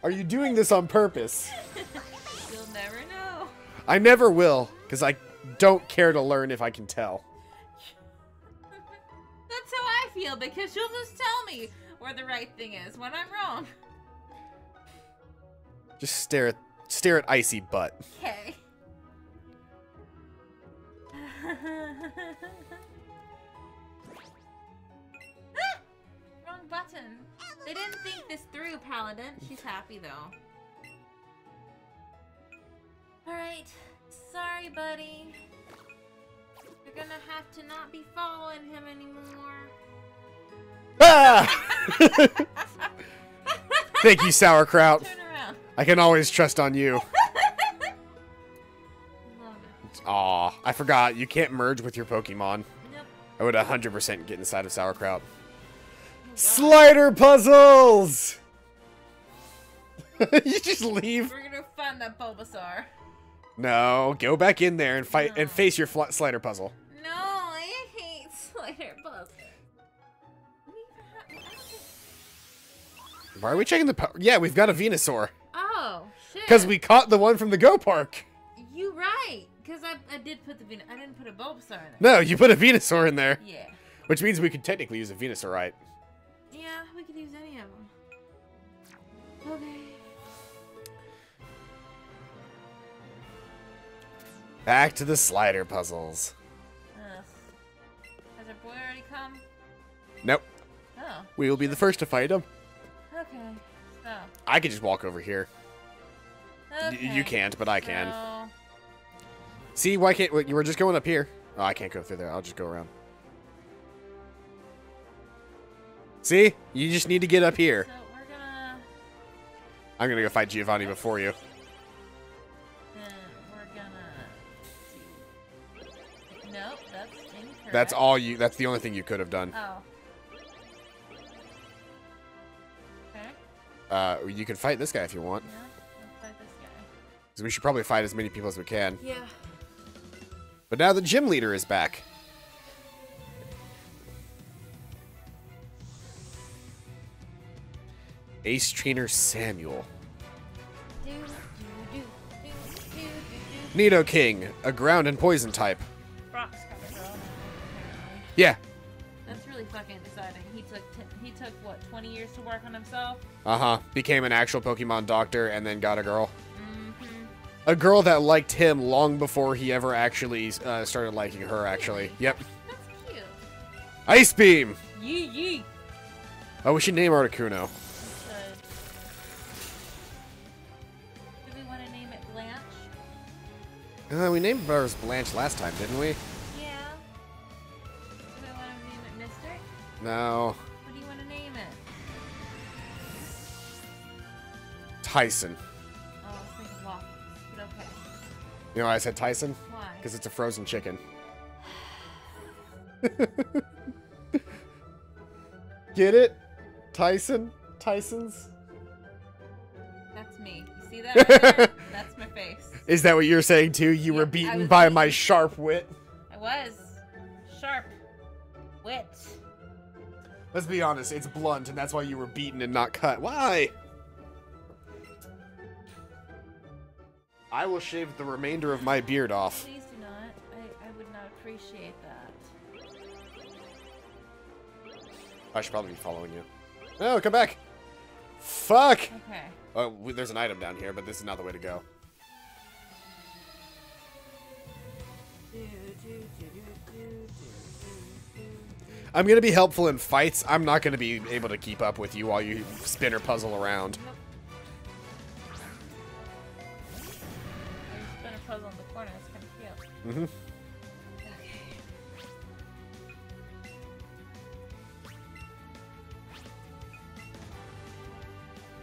[SPEAKER 1] Are you doing this on purpose?
[SPEAKER 2] You'll never know.
[SPEAKER 1] I never will, because I don't care to learn if I can tell.
[SPEAKER 2] That's how I feel, because you'll just tell me where the right thing is when I'm wrong.
[SPEAKER 1] Just stare at icy butt.
[SPEAKER 2] Okay. Wrong button. They didn't think this through, Paladin. She's happy though. Alright. Sorry, buddy. You're gonna have to not be following him anymore.
[SPEAKER 1] Ah! Thank you, Sauerkraut.
[SPEAKER 2] Turn around.
[SPEAKER 1] I can always trust on you.
[SPEAKER 2] Love it.
[SPEAKER 1] Aw, I forgot. You can't merge with your Pokemon.
[SPEAKER 2] Nope.
[SPEAKER 1] I would 100% get inside of Sauerkraut. Slider puzzles! You just leave.
[SPEAKER 2] We're gonna find that Bulbasaur.
[SPEAKER 1] No, go back in there and fight and face your slider puzzle.
[SPEAKER 2] No, I hate slider puzzles.
[SPEAKER 1] Why are we checking the Yeah, we've got a Venusaur.
[SPEAKER 2] Oh, shit.
[SPEAKER 1] Because we caught the one from the Go Park.
[SPEAKER 2] You right. Because I did put the I didn't put a Bulbasaur in there.
[SPEAKER 1] No, you put a Venusaur in there.
[SPEAKER 2] Yeah.
[SPEAKER 1] Which means we could technically use a Venusaur, right?
[SPEAKER 2] Yeah, we could use any of them. Okay.
[SPEAKER 1] Back to the slider puzzles.
[SPEAKER 2] Ugh. Has our boy already come?
[SPEAKER 1] Nope.
[SPEAKER 2] Oh.
[SPEAKER 1] We will be the first to fight him.
[SPEAKER 2] Okay. So.
[SPEAKER 1] I could just walk over here.
[SPEAKER 2] Okay.
[SPEAKER 1] You can't, but I can.
[SPEAKER 2] So...
[SPEAKER 1] See, why can't you were just going up here? Oh, I can't go through there. I'll just go around. See? You just need to get up here.
[SPEAKER 2] So we're gonna...
[SPEAKER 1] I'm gonna go fight Giovanni before you.
[SPEAKER 2] Then we're gonna... Nope, that's incorrect.
[SPEAKER 1] That's all you... That's the only thing you could have done.
[SPEAKER 2] Oh. Okay.
[SPEAKER 1] You can fight this guy if you want.
[SPEAKER 2] Yeah, let's fight this guy.
[SPEAKER 1] Because we should probably fight as many people as we can.
[SPEAKER 2] Yeah.
[SPEAKER 1] But now the gym leader is back. Ace Trainer Samuel. Nidoking, a ground and poison type.
[SPEAKER 2] Brock's kind of girl now, apparently.
[SPEAKER 1] Yeah.
[SPEAKER 2] That's really fucking exciting. He took what, 20 years to work on himself?
[SPEAKER 1] Uh-huh. Became an actual Pokemon doctor and then got a girl.
[SPEAKER 2] Mm-hmm.
[SPEAKER 1] A girl that liked him long before he ever actually started liking her, actually. Yep.
[SPEAKER 2] That's cute.
[SPEAKER 1] Ice Beam!
[SPEAKER 2] Yee yee.
[SPEAKER 1] Oh, we should name Articuno.
[SPEAKER 2] Do we want to name it Blanche?
[SPEAKER 1] We named ours Blanche last time, didn't we?
[SPEAKER 2] Yeah. Do we want to name it Mystic?
[SPEAKER 1] No.
[SPEAKER 2] What do you want to name it?
[SPEAKER 1] Tyson.
[SPEAKER 2] Oh, I was thinking waffles, but okay.
[SPEAKER 1] You know why I said Tyson?
[SPEAKER 2] Why?
[SPEAKER 1] Because it's a frozen chicken. Get it? Tyson? Tyson's?
[SPEAKER 2] That's me. You see that right there? That's my face.
[SPEAKER 1] Is that what you're saying too? You were
[SPEAKER 2] I
[SPEAKER 1] beaten
[SPEAKER 2] was
[SPEAKER 1] by
[SPEAKER 2] beaten.
[SPEAKER 1] my sharp wit?
[SPEAKER 2] I was. Sharp. Wit.
[SPEAKER 1] Let's be honest, it's blunt, and that's why you were beaten and not cut. Why? I will shave the remainder of my beard off.
[SPEAKER 2] Please do not. I would not appreciate that.
[SPEAKER 1] I should probably be following you. No, come back. Fuck!
[SPEAKER 2] Okay.
[SPEAKER 1] Oh, there's an item down here, but this is not the way to go. I'm gonna be helpful in fights. I'm not gonna be able to keep up with you while you spin or puzzle around.
[SPEAKER 2] Nope. Spin a puzzle in the corner. That's kind of cute.
[SPEAKER 1] Mm-hmm.
[SPEAKER 2] Okay.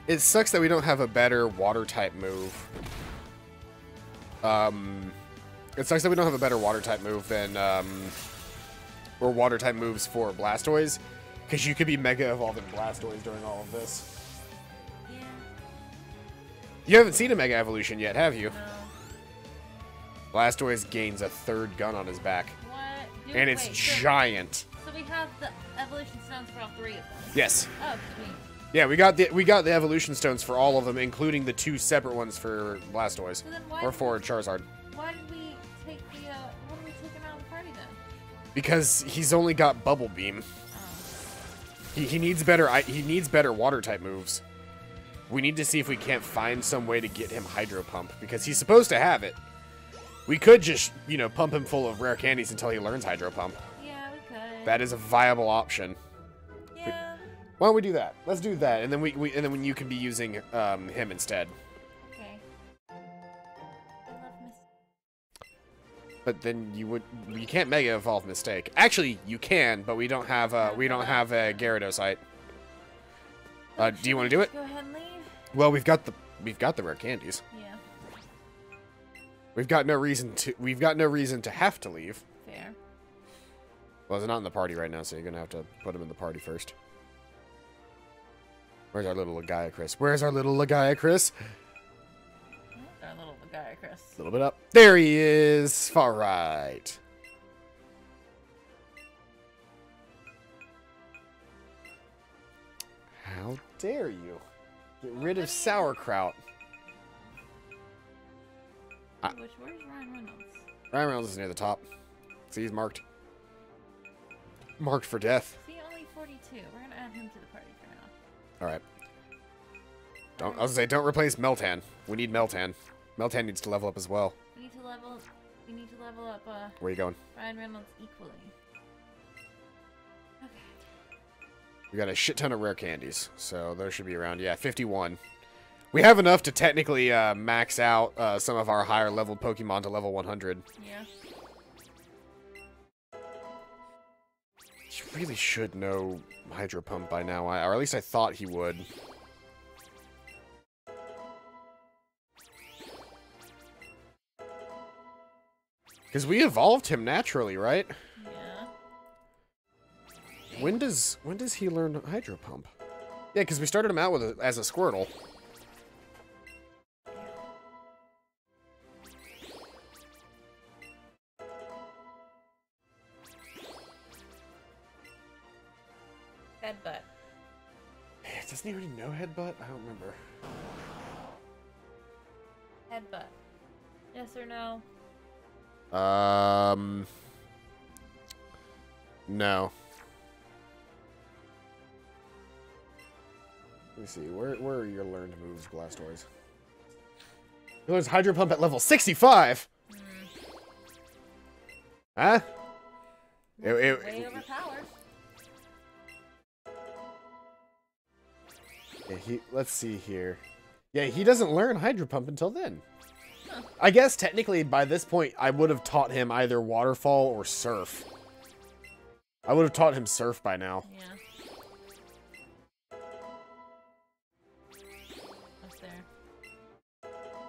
[SPEAKER 1] It sucks that we don't have a better water type move. It sucks that we don't have a better water type move than or water type moves for Blastoise, because you could be Mega Evolving Blastoise during all of this.
[SPEAKER 2] Yeah.
[SPEAKER 1] You haven't seen a Mega Evolution yet, have you?
[SPEAKER 2] No.
[SPEAKER 1] Blastoise gains a third gun on his back,
[SPEAKER 2] What?
[SPEAKER 1] and it's giant.
[SPEAKER 2] So we have the evolution stones for all three of them.
[SPEAKER 1] Yes.
[SPEAKER 2] Oh, sweet.
[SPEAKER 1] Yeah, we got the evolution stones for all of them, including the 2 separate ones for Blastoise,
[SPEAKER 2] So then why
[SPEAKER 1] or for Charizard.
[SPEAKER 2] Why did we take the? Why did we take him out of the party then?
[SPEAKER 1] Because he's only got Bubble Beam.
[SPEAKER 2] Oh.
[SPEAKER 1] He needs better water type moves. We need to see if we can't find some way to get him Hydro Pump, because he's supposed to have it. We could just, you know, pump him full of rare candies until he learns Hydro Pump.
[SPEAKER 2] Yeah, we could.
[SPEAKER 1] That is a viable option.
[SPEAKER 2] Yeah.
[SPEAKER 1] Why don't we do that? Let's do that, and then when you can be using him instead.
[SPEAKER 2] Okay. I love Miss.
[SPEAKER 1] But then you can't Mega Evolve Mistake. Actually, you can, but we don't have a Gyarados height. Do you want to do it?
[SPEAKER 2] Go ahead and leave.
[SPEAKER 1] Well, we've got the rare candies.
[SPEAKER 2] Yeah.
[SPEAKER 1] We've got no reason to have to leave.
[SPEAKER 2] Fair.
[SPEAKER 1] Well, it's not in the party right now, so you're gonna have to put him in the party first. Where's our little Lagiacrus? Where's our little Lagiacrus?
[SPEAKER 2] Our little guy, Chris.
[SPEAKER 1] A little bit up. There he is. Far right. How dare you? Get rid of sauerkraut.
[SPEAKER 2] Where's Ryan Reynolds?
[SPEAKER 1] Ryan Reynolds is near the top. See, he's marked. Marked for death.
[SPEAKER 2] See, only 42. We're gonna add him to the party for now.
[SPEAKER 1] All right. I was gonna say, don't replace Meltan. We need Meltan. Meltan needs to level up as well.
[SPEAKER 2] We need to level up.
[SPEAKER 1] Where are you going?
[SPEAKER 2] Ryan Reynolds equally. Okay.
[SPEAKER 1] We got a shit ton of rare candies, so those should be around. Yeah, 51. We have enough to technically max out some of our higher leveled Pokemon to level 100.
[SPEAKER 2] Yeah.
[SPEAKER 1] He really should know Hydro Pump by now, or at least I thought he would. Because we evolved him naturally, right?
[SPEAKER 2] Yeah.
[SPEAKER 1] When does he learn Hydro Pump? Yeah, because we started him out with as a Squirtle.
[SPEAKER 2] Headbutt.
[SPEAKER 1] Doesn't he already know Headbutt? I don't remember.
[SPEAKER 2] Headbutt. Yes or no?
[SPEAKER 1] No. Let me see. Where are your learned moves, Blastoise? He learns Hydro Pump at level 65. Huh?
[SPEAKER 2] Way overpowered.
[SPEAKER 1] Yeah, let's see here. Yeah, he doesn't learn Hydro Pump until then.
[SPEAKER 2] Huh.
[SPEAKER 1] I guess technically by this point I would have taught him either Waterfall or Surf. I would have taught him Surf by now.
[SPEAKER 2] Yeah. What's there?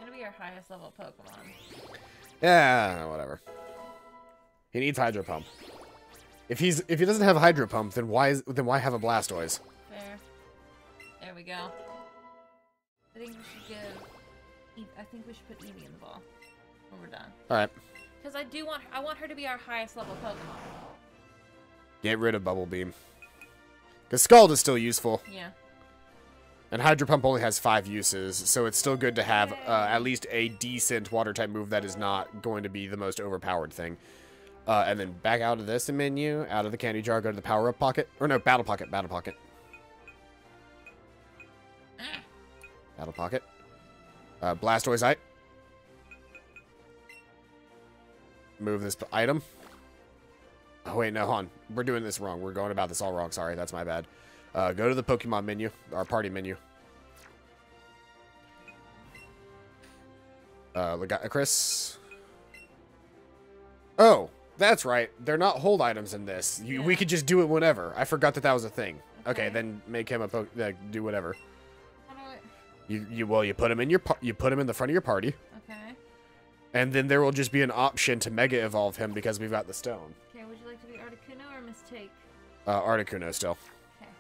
[SPEAKER 2] Gonna be our highest level Pokemon.
[SPEAKER 1] Yeah, whatever. He needs Hydro Pump. If he doesn't have Hydro Pump, then why have a Blastoise?
[SPEAKER 2] Fair. There we go. I think we should we should put Eevee in the ball when we're done.
[SPEAKER 1] All right.
[SPEAKER 2] Because I want her to be our highest level Pokemon.
[SPEAKER 1] Get rid of Bubble Beam. Because Scald is still useful.
[SPEAKER 2] Yeah.
[SPEAKER 1] And Hydro Pump only has 5 uses, so it's still good to have at least a decent water-type move that is not going to be the most overpowered thing. And then back out of this menu, out of the candy jar, go to the power-up pocket. Or no, battle pocket, battle pocket. Battle pocket. Blastoise. Move this item. Oh, wait, no, hold on. We're doing this wrong. We're going about this all wrong. Sorry, that's my bad. Go to the Pokemon menu, our party menu. Chris. Oh, that's right. They're not hold items in this. We could just do it whenever. I forgot that was a thing. Okay, then make him do whatever.
[SPEAKER 2] How do I...
[SPEAKER 1] You put him in the front of your party.
[SPEAKER 2] Okay.
[SPEAKER 1] And then there will just be an option to Mega Evolve him because we've got the stone.
[SPEAKER 2] Okay, would you like to be Articuno or Mistake?
[SPEAKER 1] Articuno still.
[SPEAKER 2] Okay.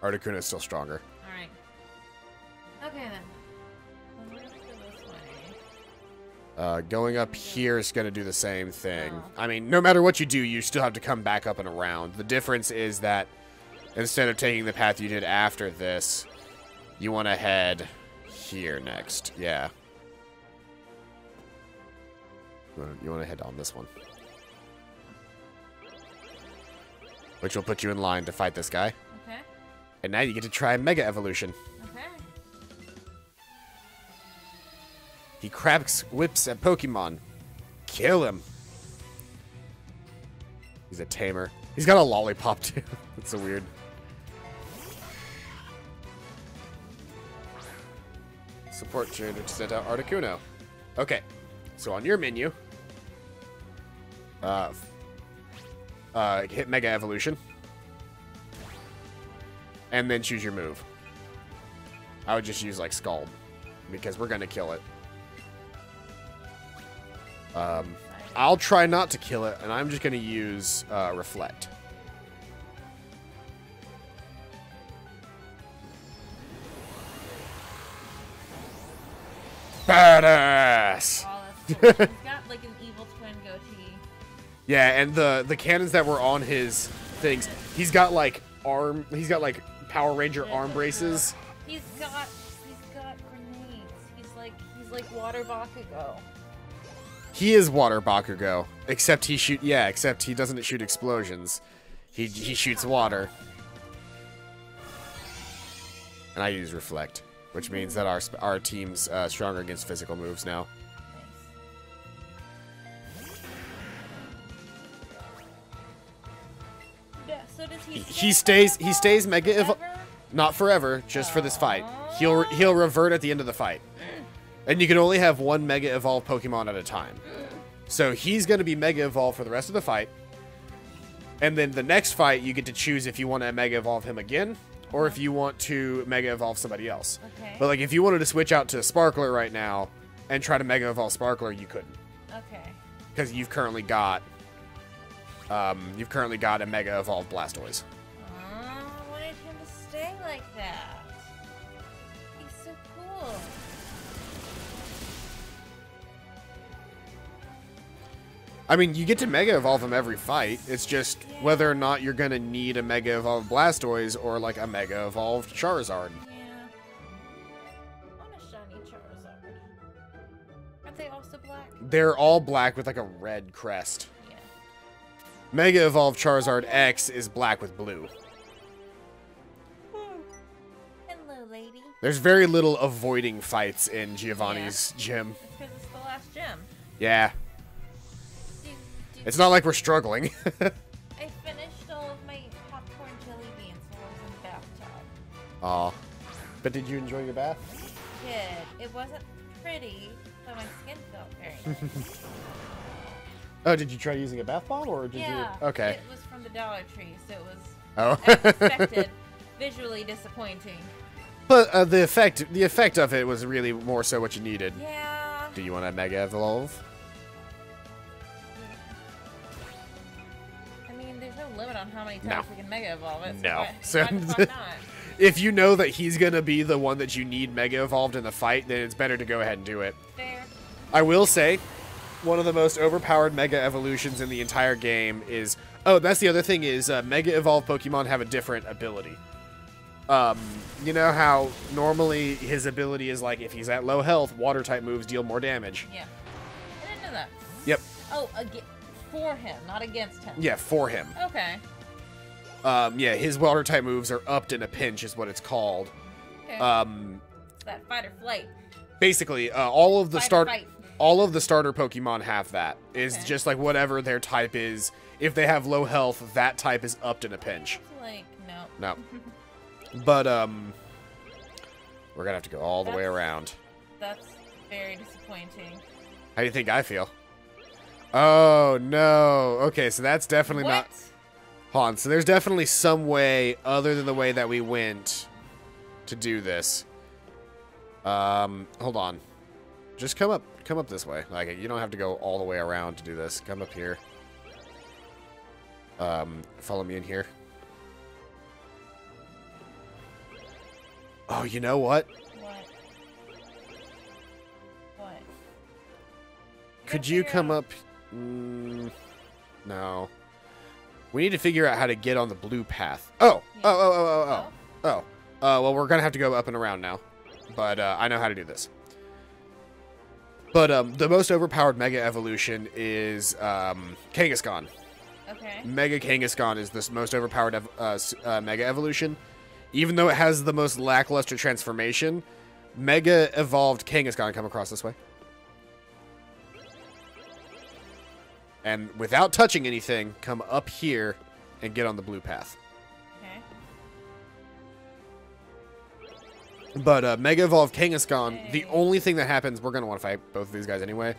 [SPEAKER 1] Articuno is still stronger.
[SPEAKER 2] Alright. Okay then. I'm gonna go this way.
[SPEAKER 1] Going up here is going to do the same thing.
[SPEAKER 2] Oh.
[SPEAKER 1] I mean, no matter what you do, you still have to come back up and around. The difference is that instead of taking the path you did after this, you want to head here next. Yeah. You want to head on this one. Which will put you in line to fight this guy.
[SPEAKER 2] Okay.
[SPEAKER 1] And now you get to try Mega Evolution.
[SPEAKER 2] Okay.
[SPEAKER 1] He cracks whips at Pokemon. Kill him. He's a tamer. He's got a lollipop too. That's so weird. Support trainer to send out Articuno. Okay. So on your menu, hit Mega Evolution. And then choose your move. I would just use like Scald. Because we're gonna kill it. I'll try not to kill it, and I'm just gonna use Reflect. Badass!
[SPEAKER 2] Oh, that's cool. He's got like an evil twin goatee.
[SPEAKER 1] Yeah, and the cannons that were on his things, he's got like Power Ranger arm braces.
[SPEAKER 2] He's got grenades. He's like Water Bakugo.
[SPEAKER 1] He is Water Bakugo, except except he doesn't shoot explosions. He shoots water. And I use Reflect, which means that our team's stronger against physical moves now.
[SPEAKER 2] Yeah, so does
[SPEAKER 1] He stays Mega Evolve. Not forever, just for this fight. He'll revert at the end of the fight. And you can only have one Mega Evolve Pokemon at a time. So he's going to be Mega Evolve for the rest of the fight. And then the next fight, you get to choose if you want to Mega Evolve him again, or if you want to Mega Evolve somebody else.
[SPEAKER 2] Okay.
[SPEAKER 1] But like, if you wanted to switch out to Sparkler right now and try to Mega Evolve Sparkler, you couldn't.
[SPEAKER 2] Okay.
[SPEAKER 1] Because you've currently got a Mega Evolve Blastoise.
[SPEAKER 2] I wanted him to stay like that. He's so cool.
[SPEAKER 1] I mean, you get to Mega Evolve him every fight. It's just whether or not you're going to need a Mega Evolved Blastoise or, like, a Mega Evolved Charizard.
[SPEAKER 2] Yeah. I want a shiny Charizard. Aren't they also black?
[SPEAKER 1] They're all black with, like, a red crest.
[SPEAKER 2] Yeah.
[SPEAKER 1] Mega Evolved Charizard X is black with blue.
[SPEAKER 2] Hello, lady.
[SPEAKER 1] There's very little avoiding fights in Giovanni's gym.
[SPEAKER 2] It's because it's the last gym.
[SPEAKER 1] Yeah. It's not like we're struggling.
[SPEAKER 2] I finished all of my popcorn jelly beans while I was in the bathtub.
[SPEAKER 1] Aw. But did you enjoy your bath?
[SPEAKER 2] I did. It wasn't pretty, but my skin felt very nice.
[SPEAKER 1] Oh, did you try using a bath bomb, or did you? Okay.
[SPEAKER 2] It was from the Dollar Tree, so it was,
[SPEAKER 1] Oh.
[SPEAKER 2] as expected, visually disappointing.
[SPEAKER 1] But the effect of it was really more so what you needed.
[SPEAKER 2] Yeah.
[SPEAKER 1] Do you want a Mega Evolve?
[SPEAKER 2] I mean, there's no limit on how many times we can Mega Evolve it.
[SPEAKER 1] No.
[SPEAKER 2] So why the fuck not?
[SPEAKER 1] If you know that he's gonna be the one that you need Mega Evolved in the fight, then it's better to go ahead and do it.
[SPEAKER 2] Fair.
[SPEAKER 1] I will say, one of the most overpowered Mega Evolutions in the entire game is... Oh, that's the other thing is Mega Evolved Pokemon have a different ability. You know how normally his ability is like, if he's at low health, Water-type moves deal more damage?
[SPEAKER 2] Yeah. I didn't know that.
[SPEAKER 1] Yep.
[SPEAKER 2] Oh, for him, not against him.
[SPEAKER 1] Yeah, for him.
[SPEAKER 2] Okay.
[SPEAKER 1] Yeah, his Water-type moves are upped in a pinch is what it's called.
[SPEAKER 2] Okay. It's that fight or flight.
[SPEAKER 1] Basically, all of the
[SPEAKER 2] Fight.
[SPEAKER 1] all of the starter Pokemon have that. It's
[SPEAKER 2] Okay.
[SPEAKER 1] just like whatever their type is. If they have low health, that type is upped in a pinch.
[SPEAKER 2] It's like, no.
[SPEAKER 1] No. But, we're gonna have to go all the way around.
[SPEAKER 2] That's very disappointing.
[SPEAKER 1] How do you think I feel? Oh, no. Okay, so that's definitely not... Hold on, so there's definitely some way other than the way that we went to do this. Hold on. Just come up this way. Like, you don't have to go all the way around to do this. Come up here. Follow me in here. Oh, you know what?
[SPEAKER 2] What? What?
[SPEAKER 1] Could you come up? No. We need to figure out how to get on the blue path. Oh!
[SPEAKER 2] Yeah.
[SPEAKER 1] Oh. Well, we're gonna have to go up and around now. But, I know how to do this. But, the most overpowered Mega Evolution is, Kangaskhan.
[SPEAKER 2] Okay.
[SPEAKER 1] Mega Kangaskhan is the most overpowered Mega Evolution. Even though it has the most lackluster transformation, Mega Evolved Kangaskhan come across this way. And without touching anything, come up here and get on the blue path.
[SPEAKER 2] Okay.
[SPEAKER 1] But Mega Evolved Kangaskhan, the only thing that happens, we're going to want to fight both of these guys anyway.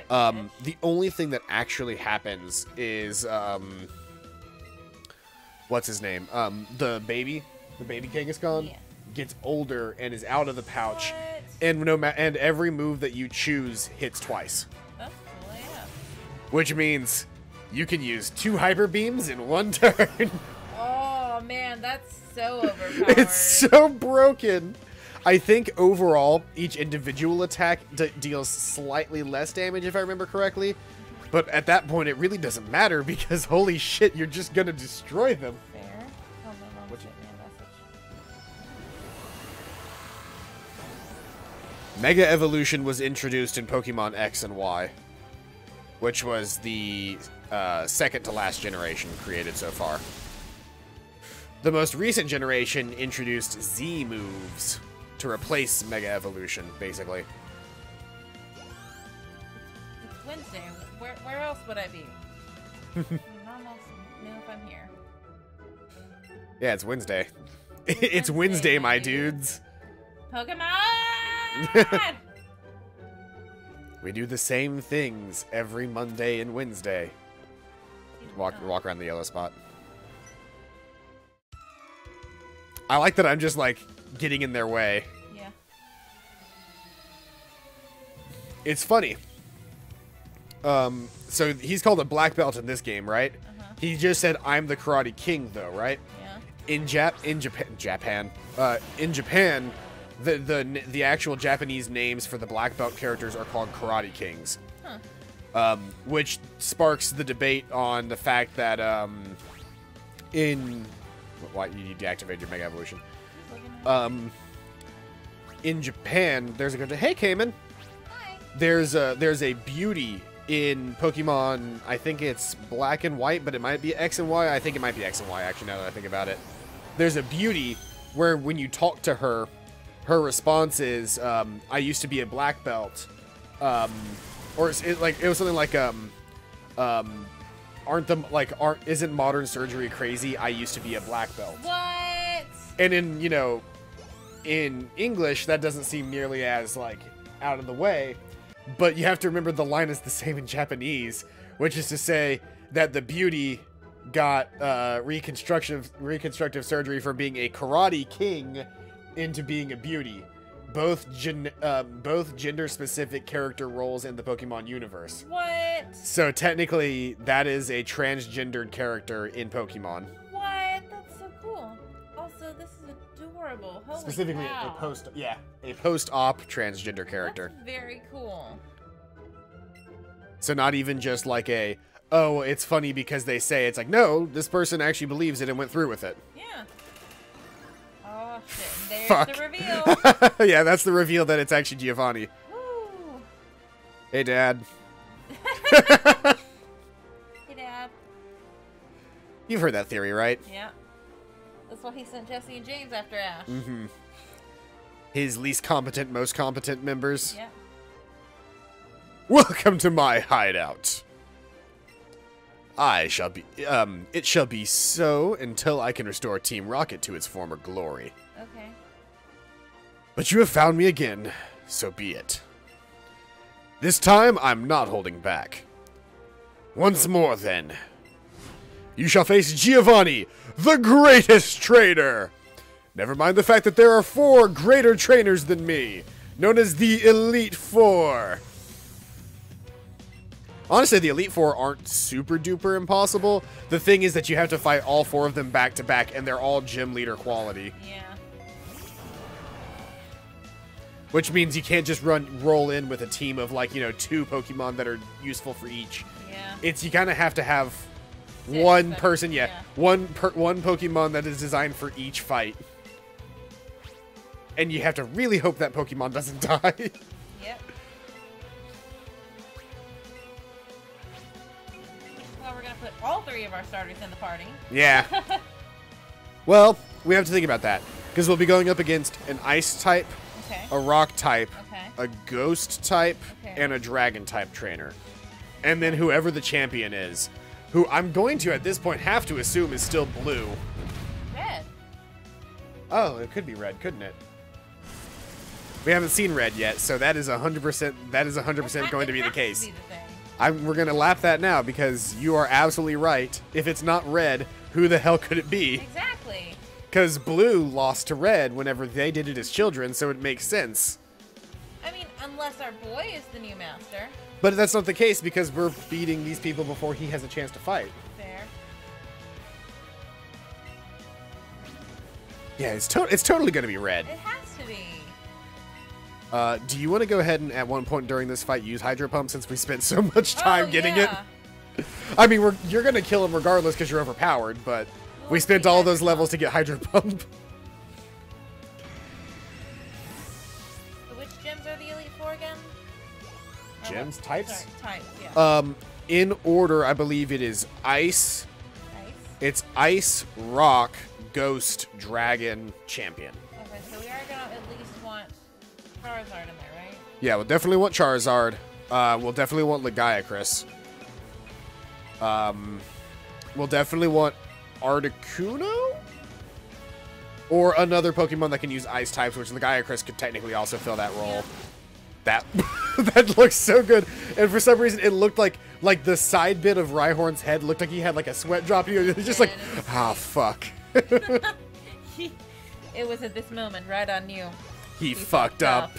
[SPEAKER 1] The only thing that actually happens is, what's his name? The baby Kangaskhan gets older and is out of the pouch.
[SPEAKER 2] What?
[SPEAKER 1] And every move that you choose hits twice.
[SPEAKER 2] That's cool, yeah.
[SPEAKER 1] Which means you can use 2 Hyper Beams in 1 turn.
[SPEAKER 2] Oh, man, that's so overpowered.
[SPEAKER 1] It's so broken. I think overall, each individual attack deals slightly less damage, if I remember correctly. But at that point, it really doesn't matter because holy shit, you're just gonna destroy them.
[SPEAKER 2] Fair. Oh, my mom sent me a message.
[SPEAKER 1] Mega Evolution was introduced in Pokemon X and Y, which was the second to last generation created so far. The most recent generation introduced Z moves to replace Mega Evolution, basically.
[SPEAKER 2] It's Wednesday. Where else would I be? Mom else knew if I'm here.
[SPEAKER 1] Yeah, it's Wednesday. It's Wednesday, my dudes.
[SPEAKER 2] Pokemon!
[SPEAKER 1] We do the same things every Monday and Wednesday. Walk around the yellow spot. I like that I'm just, like, getting in their way.
[SPEAKER 2] Yeah.
[SPEAKER 1] It's funny. So he's called a black belt in this game, right?
[SPEAKER 2] Uh-huh.
[SPEAKER 1] He just said, I'm the Karate King, though, right?
[SPEAKER 2] Yeah.
[SPEAKER 1] In Japan, the actual Japanese names for the black belt characters are called Karate Kings.
[SPEAKER 2] Huh.
[SPEAKER 1] Which sparks the debate on the fact that, why you need to activate your Mega Evolution. In Japan, there's a hey Cayman.
[SPEAKER 2] Hi.
[SPEAKER 1] There's a beauty in Pokemon. I think it's Black and White, but it might be X and Y. I think it might be X and Y. Actually, now that I think about it, there's a beauty where when you talk to her, her response is, "I used to be a black belt," or it was something like, isn't modern surgery crazy? I used to be a black belt.
[SPEAKER 2] What?
[SPEAKER 1] And in English, that doesn't seem nearly as, like, out of the way. But you have to remember the line is the same in Japanese, which is to say that the beauty got reconstructive surgery from being a karate king into being a beauty. Both gender-specific character roles in the Pokemon universe.
[SPEAKER 2] What?
[SPEAKER 1] So technically, that is a transgendered character in Pokemon.
[SPEAKER 2] What? That's so cool. Also, this is adorable. Holy
[SPEAKER 1] Specifically,
[SPEAKER 2] cow.
[SPEAKER 1] a post-op transgender character.
[SPEAKER 2] That's very cool.
[SPEAKER 1] So not even just like a, oh, it's funny because they say. It's like, no, this person actually believes it and went through with it.
[SPEAKER 2] Yeah. Oh, shit. There's
[SPEAKER 1] Fuck.
[SPEAKER 2] the reveal.
[SPEAKER 1] Yeah, that's the reveal that it's actually Giovanni.
[SPEAKER 2] Woo.
[SPEAKER 1] Hey, Dad.
[SPEAKER 2] Hey, Dad.
[SPEAKER 1] You've heard that theory, right?
[SPEAKER 2] Yeah. That's why he sent Jesse and James after Ash.
[SPEAKER 1] Mm-hmm. His least competent, most competent members.
[SPEAKER 2] Yeah.
[SPEAKER 1] Welcome to my hideout. It shall be so until I can restore Team Rocket to its former glory.
[SPEAKER 2] Okay.
[SPEAKER 1] But you have found me again, so be it. This time, I'm not holding back. Once more, then. You shall face Giovanni, the greatest trainer! Never mind the fact that there are 4 greater trainers than me, known as the Elite Four. Honestly, the Elite Four aren't super duper impossible. The thing is that you have to fight all 4 of them back to back, and they're all gym leader quality.
[SPEAKER 2] Yeah.
[SPEAKER 1] Which means you can't just roll in with a team of, like, 2 Pokemon that are useful for each.
[SPEAKER 2] Yeah.
[SPEAKER 1] You kind of have to have
[SPEAKER 2] Six,
[SPEAKER 1] one
[SPEAKER 2] but-
[SPEAKER 1] person,
[SPEAKER 2] yeah.
[SPEAKER 1] one Pokemon that is designed for each fight. And you have to really hope that Pokemon doesn't die.
[SPEAKER 2] Yep. Well, we're gonna put all 3 of our starters in the party.
[SPEAKER 1] Yeah. Well, we have to think about that. Because we'll be going up against an Ice type,
[SPEAKER 2] Okay.
[SPEAKER 1] a Rock type,
[SPEAKER 2] Okay.
[SPEAKER 1] a Ghost type,
[SPEAKER 2] Okay.
[SPEAKER 1] and a Dragon type trainer. And then whoever the champion is, who I'm going to, at this point, have to assume is still blue.
[SPEAKER 2] Red.
[SPEAKER 1] Oh, it could be red, couldn't it? We haven't seen red yet, so that is 100%. That is 100% going to be the case.
[SPEAKER 2] It has to be the thing.
[SPEAKER 1] We're gonna lap that now because you are absolutely right. If it's not red, who the hell could it be?
[SPEAKER 2] Exactly.
[SPEAKER 1] Because blue lost to red whenever they did it as children, so it makes sense.
[SPEAKER 2] I mean, unless our boy is the new master.
[SPEAKER 1] But that's not the case because we're beating these people before he has a chance to fight.
[SPEAKER 2] Fair.
[SPEAKER 1] Yeah, it's totally gonna be red.
[SPEAKER 2] It has to be.
[SPEAKER 1] Do you want to go ahead and at one point during this fight use Hydro Pump since we spent so much time getting it? I mean, you're gonna kill him regardless because you're overpowered, but we spent all those levels to get Hydro Pump.
[SPEAKER 2] Which gyms are the Elite Four again? Or
[SPEAKER 1] Gyms?
[SPEAKER 2] what?
[SPEAKER 1] Types?
[SPEAKER 2] Sorry, types, yeah.
[SPEAKER 1] In order, I believe it is Ice.
[SPEAKER 2] Nice.
[SPEAKER 1] It's Ice, Rock, Ghost, Dragon, Champion.
[SPEAKER 2] Okay, so we are gonna at least want Charizard in there, right?
[SPEAKER 1] Yeah, we'll definitely want Charizard. We'll definitely want Legiacris. We'll definitely want Articuno? Or another Pokemon that can use Ice types, which Legiacris could technically also fill that role.
[SPEAKER 2] Yeah.
[SPEAKER 1] That that looks so good. And for some reason, it looked like the side bit of Rhyhorn's head looked like he had like a sweat drop. He was just like, ah, fuck.
[SPEAKER 2] It was at this moment, right on you.
[SPEAKER 1] He fucked up.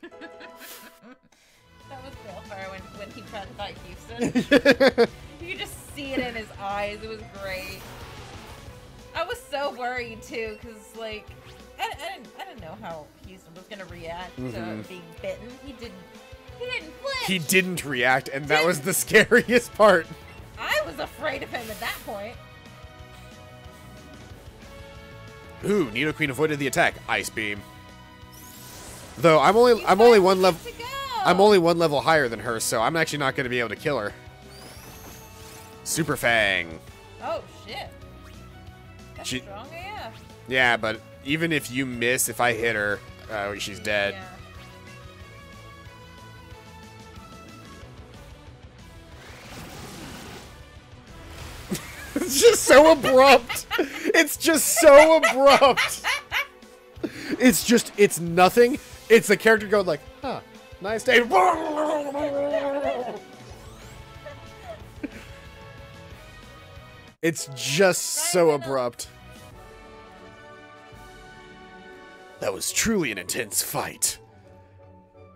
[SPEAKER 2] That was real far when he tried to fight Houston. You could just see it in his eyes. It was great. I was so worried too, cause like I didn't know how Houston was gonna react to being bitten. He didn't flinch.
[SPEAKER 1] He didn't react, and that was the scariest part.
[SPEAKER 2] I was afraid of him at that point.
[SPEAKER 1] Ooh, Nidoqueen avoided the attack. Ice Beam. Though I'm only one level. I'm only one level higher than her, so I'm actually not going to be able to kill her. Super Fang.
[SPEAKER 2] Oh shit. That's
[SPEAKER 1] She-
[SPEAKER 2] strong AF.
[SPEAKER 1] Yeah, but even if you miss, if I hit her, she's dead.
[SPEAKER 2] Yeah.
[SPEAKER 1] It's just so abrupt. It's just so abrupt. It's nothing. It's the character going like, huh, nice day. It's just so abrupt. That was truly an intense fight.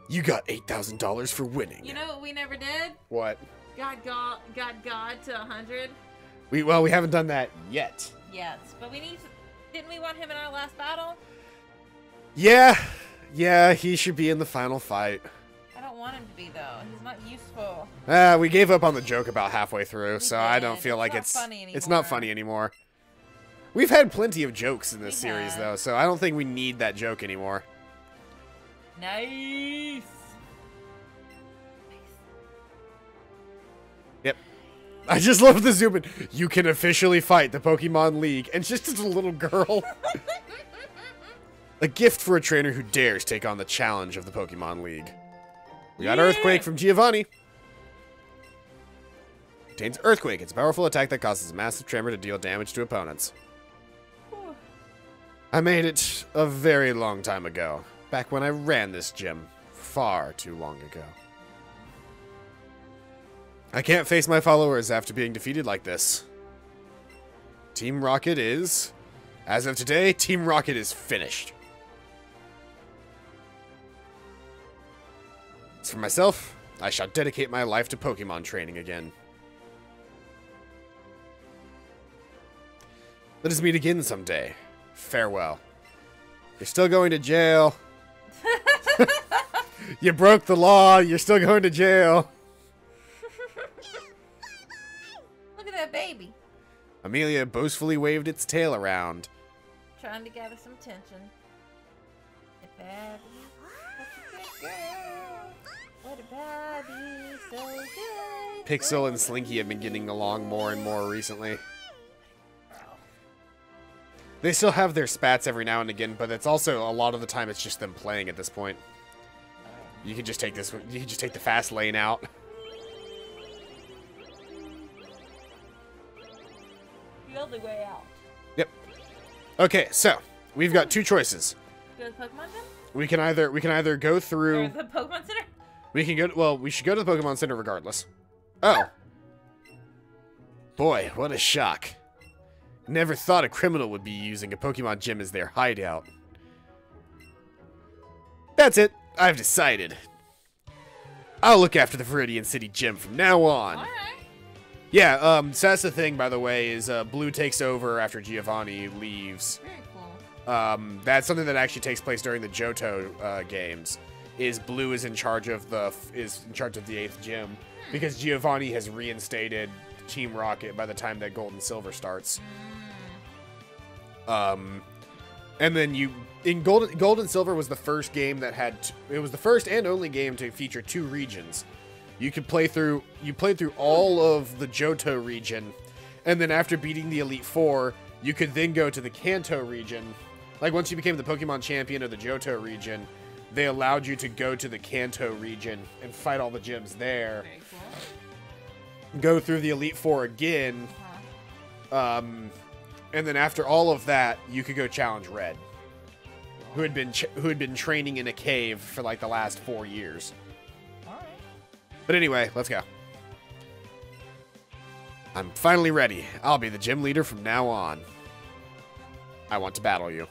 [SPEAKER 1] You got $8,000 for winning.
[SPEAKER 2] You know what we never did?
[SPEAKER 1] What?
[SPEAKER 2] Got God to 100.
[SPEAKER 1] We haven't done that yet.
[SPEAKER 2] Yes, but we need to, didn't we want him in our last battle?
[SPEAKER 1] Yeah, he should be in the final fight.
[SPEAKER 2] I don't want him to be, though. He's not useful.
[SPEAKER 1] We gave up on the joke about halfway through, so I don't feel like it's not funny anymore. We've had plenty of jokes in this series, though, so I don't think we need that joke anymore.
[SPEAKER 2] Nice.
[SPEAKER 1] Yep. I just love the zoom in. You can officially fight the Pokemon League, and it's just a little girl. A gift for a trainer who dares take on the challenge of the Pokemon League. We got Earthquake from Giovanni. Contains Earthquake. It's a powerful attack that causes a massive tremor to deal damage to opponents. I made it a very long time ago. Back when I ran this gym. Far too long ago. I can't face my followers after being defeated like this. Team Rocket is... As of today, Team Rocket is finished. As for myself, I shall dedicate my life to Pokemon training again. Let us meet again someday. Farewell. You're still going to jail. You broke the law. You're still going to jail.
[SPEAKER 2] Look at that baby.
[SPEAKER 1] Amelia boastfully waved its tail around.
[SPEAKER 2] Trying to gather some attention. The baby, such a good girl. What a baby, so good.
[SPEAKER 1] Pixel and Slinky have been getting along more and more recently. They still have their spats every now and again, but it's also a lot of the time it's just them playing at this point. You can just take this. You can just take the fast lane out.
[SPEAKER 2] The only way out.
[SPEAKER 1] Yep. Okay, so we've got two choices.
[SPEAKER 2] Go to the Pokemon Center?
[SPEAKER 1] We can either go through.
[SPEAKER 2] Or the Pokemon Center?
[SPEAKER 1] We can go. Well, we should go to the Pokemon Center regardless. Oh. Boy, what a shock. Never thought a criminal would be using a Pokemon gym as their hideout. That's it. I've decided. I'll look after the Viridian City gym from now on.
[SPEAKER 2] Alright.
[SPEAKER 1] Yeah, so that's the thing, by the way, is Blue takes over after Giovanni leaves.
[SPEAKER 2] Very cool.
[SPEAKER 1] That's something that actually takes place during the Johto games. Is Blue is in charge of the 8th gym because Giovanni has reinstated Team Rocket by the time that Gold and Silver starts. And then in Gold and Silver was the first game that had it was the first and only game to feature 2 regions. You played through all of the Johto region, and then after beating the Elite Four, you could then go to the Kanto region. Like once you became the Pokemon champion of the Johto region, they allowed you to go to the Kanto region and fight all the gyms there.
[SPEAKER 2] Very cool.
[SPEAKER 1] Go through the Elite Four again. And then after all of that, you could go challenge Red, who had been training in a cave for like the last 4 years.
[SPEAKER 2] All right.
[SPEAKER 1] But anyway, let's go. I'm finally ready. I'll be the gym leader from now on. I want to battle you.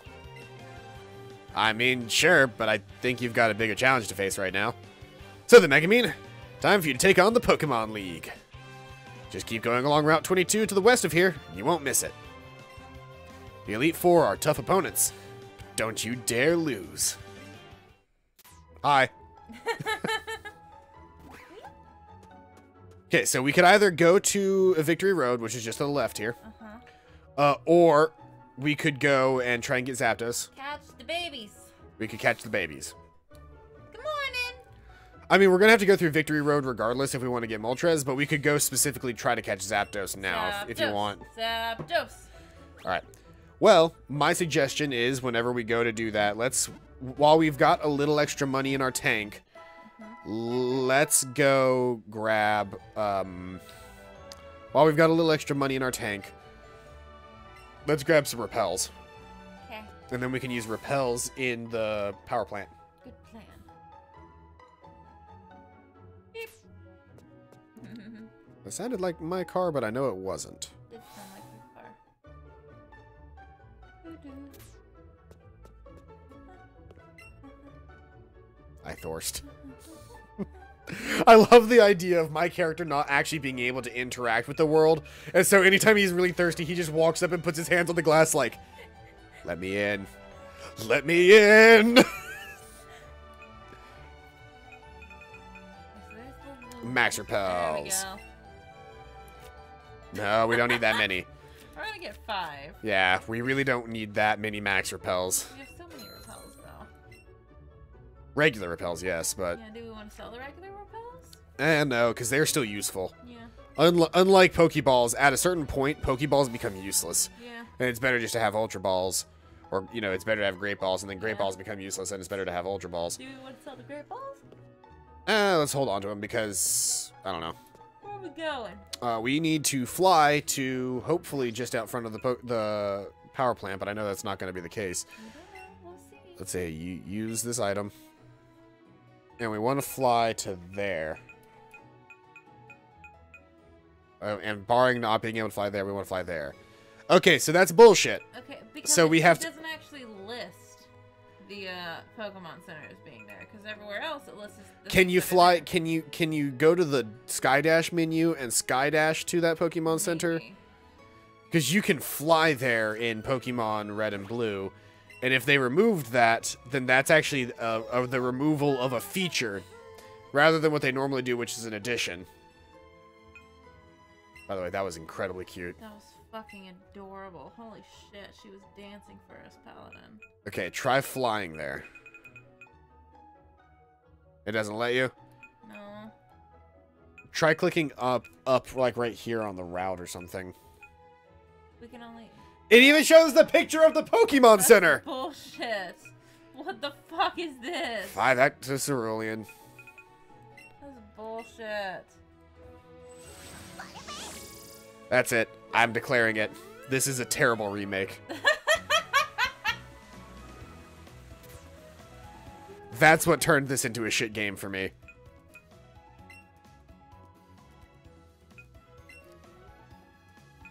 [SPEAKER 1] I mean, sure, but I think you've got a bigger challenge to face right now. So then, Megamine, time for you to take on the Pokemon League. Just keep going along Route 22 to the west of here, and you won't miss it. The Elite Four are tough opponents, but don't you dare lose. Hi. Okay, so we could either go to a Victory Road, which is just to the left here, or we could go and try and get Zapdos.
[SPEAKER 2] Catch the babies.
[SPEAKER 1] We could catch the babies.
[SPEAKER 2] Good morning.
[SPEAKER 1] I mean, we're going to have to go through Victory Road regardless if we want to get Moltres, but we could go specifically try to catch Zapdos now if you want.
[SPEAKER 2] Zapdos.
[SPEAKER 1] All right. Well, my suggestion is whenever we go to do that, while we've got a little extra money in our tank, let's go grab, while we've got a little extra money in our tank, let's grab some repels.
[SPEAKER 2] Okay.
[SPEAKER 1] And then we can use repels in the power plant.
[SPEAKER 2] Good plan. Beep.
[SPEAKER 1] It sounded like my car, but I know it wasn't.
[SPEAKER 2] Did sound like your car.
[SPEAKER 1] I thirst. I love the idea of my character not actually being able to interact with the world. And so anytime he's really thirsty, he just walks up and puts his hands on the glass like, let me in. Let me in. Max
[SPEAKER 2] There we
[SPEAKER 1] repels.
[SPEAKER 2] go.
[SPEAKER 1] No, we don't need that many.
[SPEAKER 2] We're gonna get 5.
[SPEAKER 1] Yeah, we really don't need that many max repels.
[SPEAKER 2] We have so many repels, though.
[SPEAKER 1] Regular repels, yes, but...
[SPEAKER 2] Yeah, do we want to sell the regular repels?
[SPEAKER 1] No, because they're still useful.
[SPEAKER 2] Yeah.
[SPEAKER 1] Unlike Pokeballs, at a certain point, Pokeballs become useless.
[SPEAKER 2] Yeah.
[SPEAKER 1] And it's better just to have Ultra Balls. Or, you know, it's better to have Great Balls, and then Great Balls become useless, and it's better to have Ultra Balls.
[SPEAKER 2] Do we want to sell the great balls?
[SPEAKER 1] Let's hold on to them, because... I don't know.
[SPEAKER 2] Where are we going?
[SPEAKER 1] We need to fly to, hopefully, just out front of the power plant, but I know that's not going to be the case.
[SPEAKER 2] I don't know. We'll see.
[SPEAKER 1] Let's say you use this item. And we want to fly to there. And barring not being able to fly there, we want to fly there. Okay, so that's bullshit.
[SPEAKER 2] Okay, because
[SPEAKER 1] So we have
[SPEAKER 2] it doesn't actually list the Pokemon Center as being there, because everywhere else it lists.
[SPEAKER 1] Can you fly? Can you go to the Skydash menu and Skydash to that Pokemon Center? Because you can fly there in Pokemon Red and Blue, and if they removed that, then that's actually the removal of a feature, rather than what they normally do, which is an addition. By the way, that was incredibly cute.
[SPEAKER 2] That was fucking adorable. Holy shit, she was dancing for us, Paladin.
[SPEAKER 1] Okay, try flying there. It doesn't let you?
[SPEAKER 2] No.
[SPEAKER 1] Try clicking up, like right here on the route or something.
[SPEAKER 2] We can only...
[SPEAKER 1] It even shows the picture of the Pokemon
[SPEAKER 2] That's
[SPEAKER 1] Center!
[SPEAKER 2] bullshit. What the fuck is this?
[SPEAKER 1] That's a Cerulean.
[SPEAKER 2] That's bullshit.
[SPEAKER 1] That's it. I'm declaring it. This is a terrible remake. That's what turned this into a shit game for me.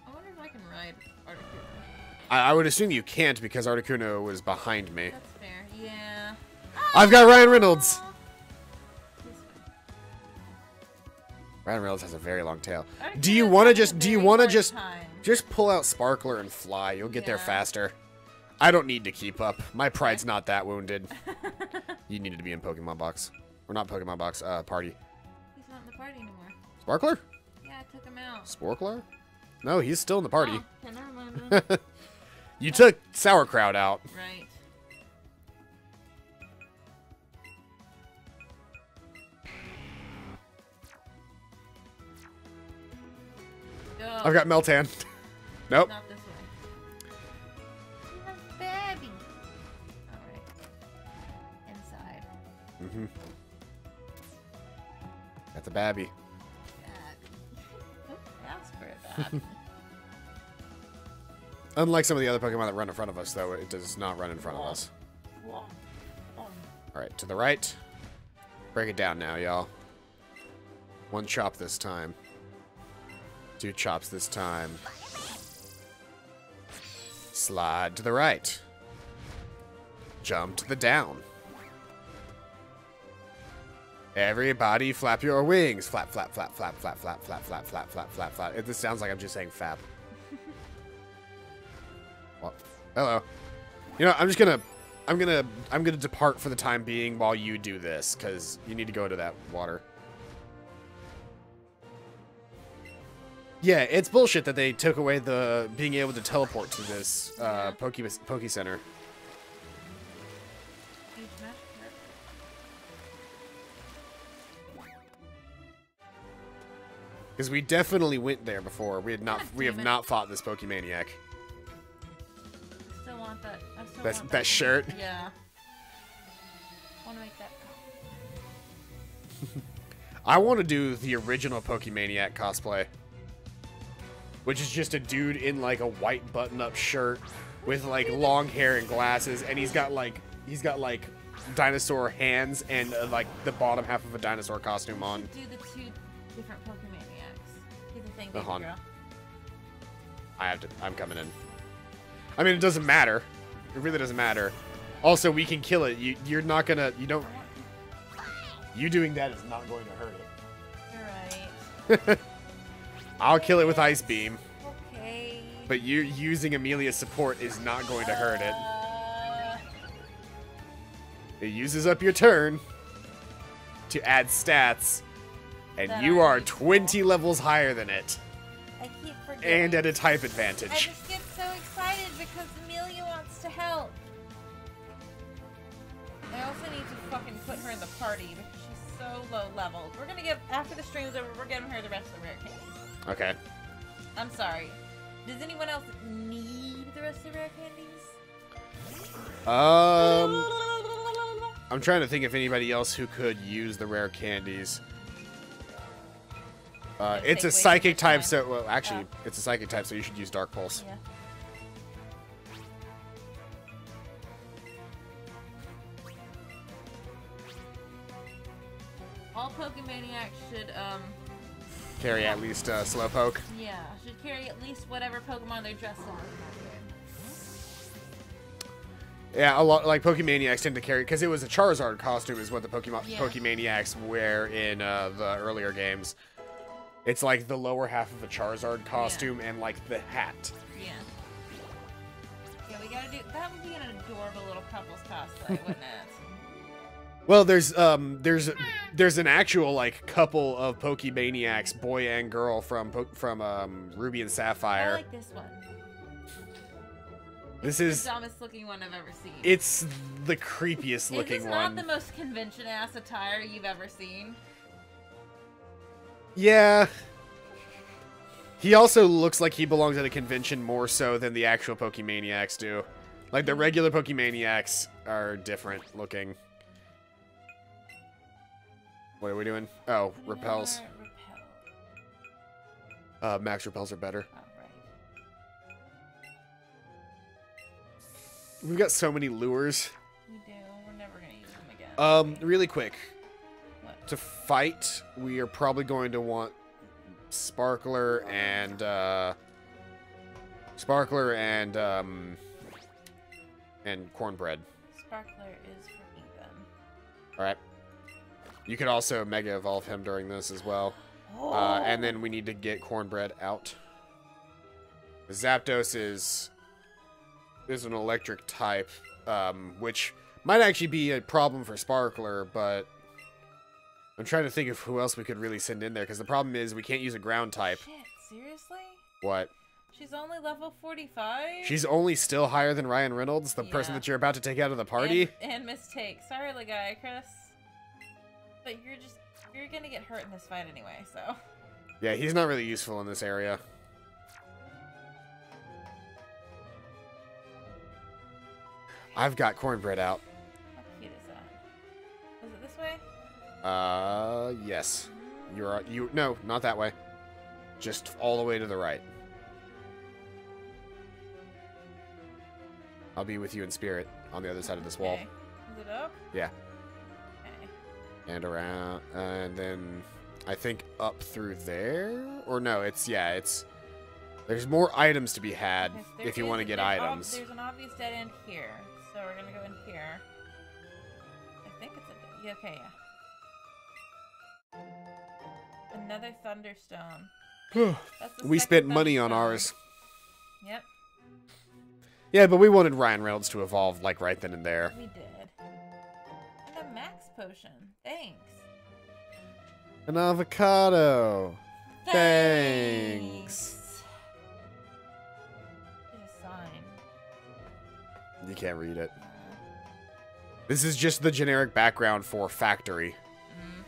[SPEAKER 2] I wonder if I can ride Articuno.
[SPEAKER 1] I would assume you can't because Articuno was behind me.
[SPEAKER 2] That's fair. Yeah.
[SPEAKER 1] I've got Ryan Reynolds!
[SPEAKER 2] This way.
[SPEAKER 1] Ryan Reynolds has a very long tail.
[SPEAKER 2] Articuno's
[SPEAKER 1] Do you want to
[SPEAKER 2] having
[SPEAKER 1] just,
[SPEAKER 2] a
[SPEAKER 1] do you
[SPEAKER 2] very
[SPEAKER 1] want to
[SPEAKER 2] hard
[SPEAKER 1] just,
[SPEAKER 2] time.
[SPEAKER 1] just pull out Sparkler and fly? You'll get there
[SPEAKER 2] Yeah.
[SPEAKER 1] faster. I don't need to keep up. My pride's not that wounded. You needed to be in Pokemon Box. Or not Pokemon Box, Party.
[SPEAKER 2] He's not in the party anymore.
[SPEAKER 1] Sparkler?
[SPEAKER 2] Yeah, I took him out.
[SPEAKER 1] Sporkler? No, he's still in the party.
[SPEAKER 2] Oh, okay, never mind then.
[SPEAKER 1] You took Sauerkraut out.
[SPEAKER 2] Right. Go.
[SPEAKER 1] I've got Meltan. Nope.
[SPEAKER 2] Not this way. Baby. Alright. Inside.
[SPEAKER 1] Mm-hmm. That's a babby.
[SPEAKER 2] Baby. Ask for it, baby.
[SPEAKER 1] Unlike some of the other Pokemon that run in front of us, though, it does not run in front of us. Alright, to the right. Break it down now, y'all. One chop this time. Two chops this time. Slide to the right. Jump to the down. Everybody flap your wings. Flap, flap, flap, flap, flap, flap, flap, flap, flap, flap, flap, flap. This sounds like I'm just saying fap. Well, hello. You know, I'm gonna depart for the time being while you do this, because you need to go into that water. Yeah, it's bullshit that they took away the being able to teleport to this Poke Center.
[SPEAKER 2] Huge map.
[SPEAKER 1] Because we definitely went there before. We have
[SPEAKER 2] God damn it.
[SPEAKER 1] not fought this Pokemaniac.
[SPEAKER 2] I still want that. I still
[SPEAKER 1] That's
[SPEAKER 2] want
[SPEAKER 1] that shirt.
[SPEAKER 2] Yeah. I want to make that.
[SPEAKER 1] I want to do the original Pokemaniac cosplay, which is just a dude in like a white button-up shirt with like long hair and glasses, and he's got like dinosaur hands and like the bottom half of a dinosaur costume on.
[SPEAKER 2] Do the two different Pokemaniacs. Do the thing, baby
[SPEAKER 1] Hold on.
[SPEAKER 2] girl.
[SPEAKER 1] I'm coming in. I mean, it doesn't matter. It really doesn't matter. Also, we can kill it. You're not gonna. You don't. You doing that is not going to hurt
[SPEAKER 2] You're right.
[SPEAKER 1] it. I'll kill it with Ice Beam,
[SPEAKER 2] Okay.
[SPEAKER 1] but you using Amelia's support is not going to hurt it. It uses up your turn to add stats, And
[SPEAKER 2] that
[SPEAKER 1] you
[SPEAKER 2] are
[SPEAKER 1] are
[SPEAKER 2] useful.
[SPEAKER 1] 20 levels higher than it.
[SPEAKER 2] I keep forgetting.
[SPEAKER 1] And at a type
[SPEAKER 2] I
[SPEAKER 1] advantage.
[SPEAKER 2] just get so excited because Amelia wants to help. I also need to fucking put her in the party because she's so low level. We're gonna give, after the stream's over, we're giving her the rest of the rare candies.
[SPEAKER 1] Okay.
[SPEAKER 2] I'm sorry. Does anyone else need the rest of the rare candies?
[SPEAKER 1] I'm trying to think if anybody else who could use the rare candies. It's a psychic type, so well, actually, it's a psychic type, so you should use Dark Pulse.
[SPEAKER 2] Yeah. All Pokemaniacs should
[SPEAKER 1] Carry at least Slowpoke.
[SPEAKER 2] yeah, should carry at least whatever Pokemon they're dressed as.
[SPEAKER 1] Yeah, a lot like Pokemaniacs tend to carry because it was a Charizard costume is what the
[SPEAKER 2] Yeah.
[SPEAKER 1] Pokemaniacs wear in the earlier games. It's like the lower half of a Charizard costume and like the hat.
[SPEAKER 2] Yeah. Yeah, we gotta do that. Would be an adorable little couple's cosplay, wouldn't it?
[SPEAKER 1] Well, there's an actual like couple of Pokemaniacs, boy and girl from Ruby and
[SPEAKER 2] I
[SPEAKER 1] Sapphire.
[SPEAKER 2] like this one.
[SPEAKER 1] This
[SPEAKER 2] It's
[SPEAKER 1] is
[SPEAKER 2] the dumbest looking one I've ever seen.
[SPEAKER 1] it's the creepiest
[SPEAKER 2] Is
[SPEAKER 1] looking
[SPEAKER 2] this not
[SPEAKER 1] one.
[SPEAKER 2] the most convention ass attire you've ever seen?
[SPEAKER 1] Yeah. He also looks like he belongs at a convention more so than the actual Pokemaniacs do. Like the regular Pokemaniacs are different looking. What are we doing? Oh, repels.
[SPEAKER 2] Repel.
[SPEAKER 1] Max repels are better.
[SPEAKER 2] Oh, right.
[SPEAKER 1] We've got so many lures.
[SPEAKER 2] We do. We're never gonna use them again.
[SPEAKER 1] Really quick.
[SPEAKER 2] What?
[SPEAKER 1] To fight, we are probably going to want Sparkler and Cornbread.
[SPEAKER 2] Sparkler is for Ethan.
[SPEAKER 1] All right. You could also Mega Evolve him during this as well.
[SPEAKER 2] Oh.
[SPEAKER 1] And then we need to get Cornbread out. Zapdos is an electric type, which might actually be a problem for Sparkler, but I'm trying to think of who else we could really send in there, because the problem is we can't use a ground type.
[SPEAKER 2] Shit, seriously?
[SPEAKER 1] What?
[SPEAKER 2] She's only level 45?
[SPEAKER 1] She's only still higher than Ryan Reynolds, the person
[SPEAKER 2] Yeah.
[SPEAKER 1] that you're about to take out of the party?
[SPEAKER 2] And mistake. Sorry, Legai, Chris. But you're gonna get hurt in this fight anyway, so.
[SPEAKER 1] Yeah, he's not really useful in this area. I've got Cornbread out.
[SPEAKER 2] How cute is that? Was it this way?
[SPEAKER 1] Yes. No, not that way. Just all the way to the right. I'll be with you in spirit on the other side of this wall.
[SPEAKER 2] Okay. Is it up?
[SPEAKER 1] Yeah.
[SPEAKER 2] Okay.
[SPEAKER 1] And around, and then I think up through there? Or no, there's more items to be had
[SPEAKER 2] Okay, so
[SPEAKER 1] if you want to get items.
[SPEAKER 2] There's an obvious dead end here, so we're gonna go in here. I think it's yeah, okay, yeah. Another Thunderstone. That's the
[SPEAKER 1] We
[SPEAKER 2] second
[SPEAKER 1] spent money on
[SPEAKER 2] Thunderstone.
[SPEAKER 1] ours.
[SPEAKER 2] Yep,
[SPEAKER 1] Yeah, but we wanted Ryan Reynolds to evolve like right then and there.
[SPEAKER 2] we did. And a max potion. Thanks.
[SPEAKER 1] An avocado. Thanks.
[SPEAKER 2] Thanks. Here's a sign.
[SPEAKER 1] You can't read it. This is just the generic background for factory.
[SPEAKER 2] Mm.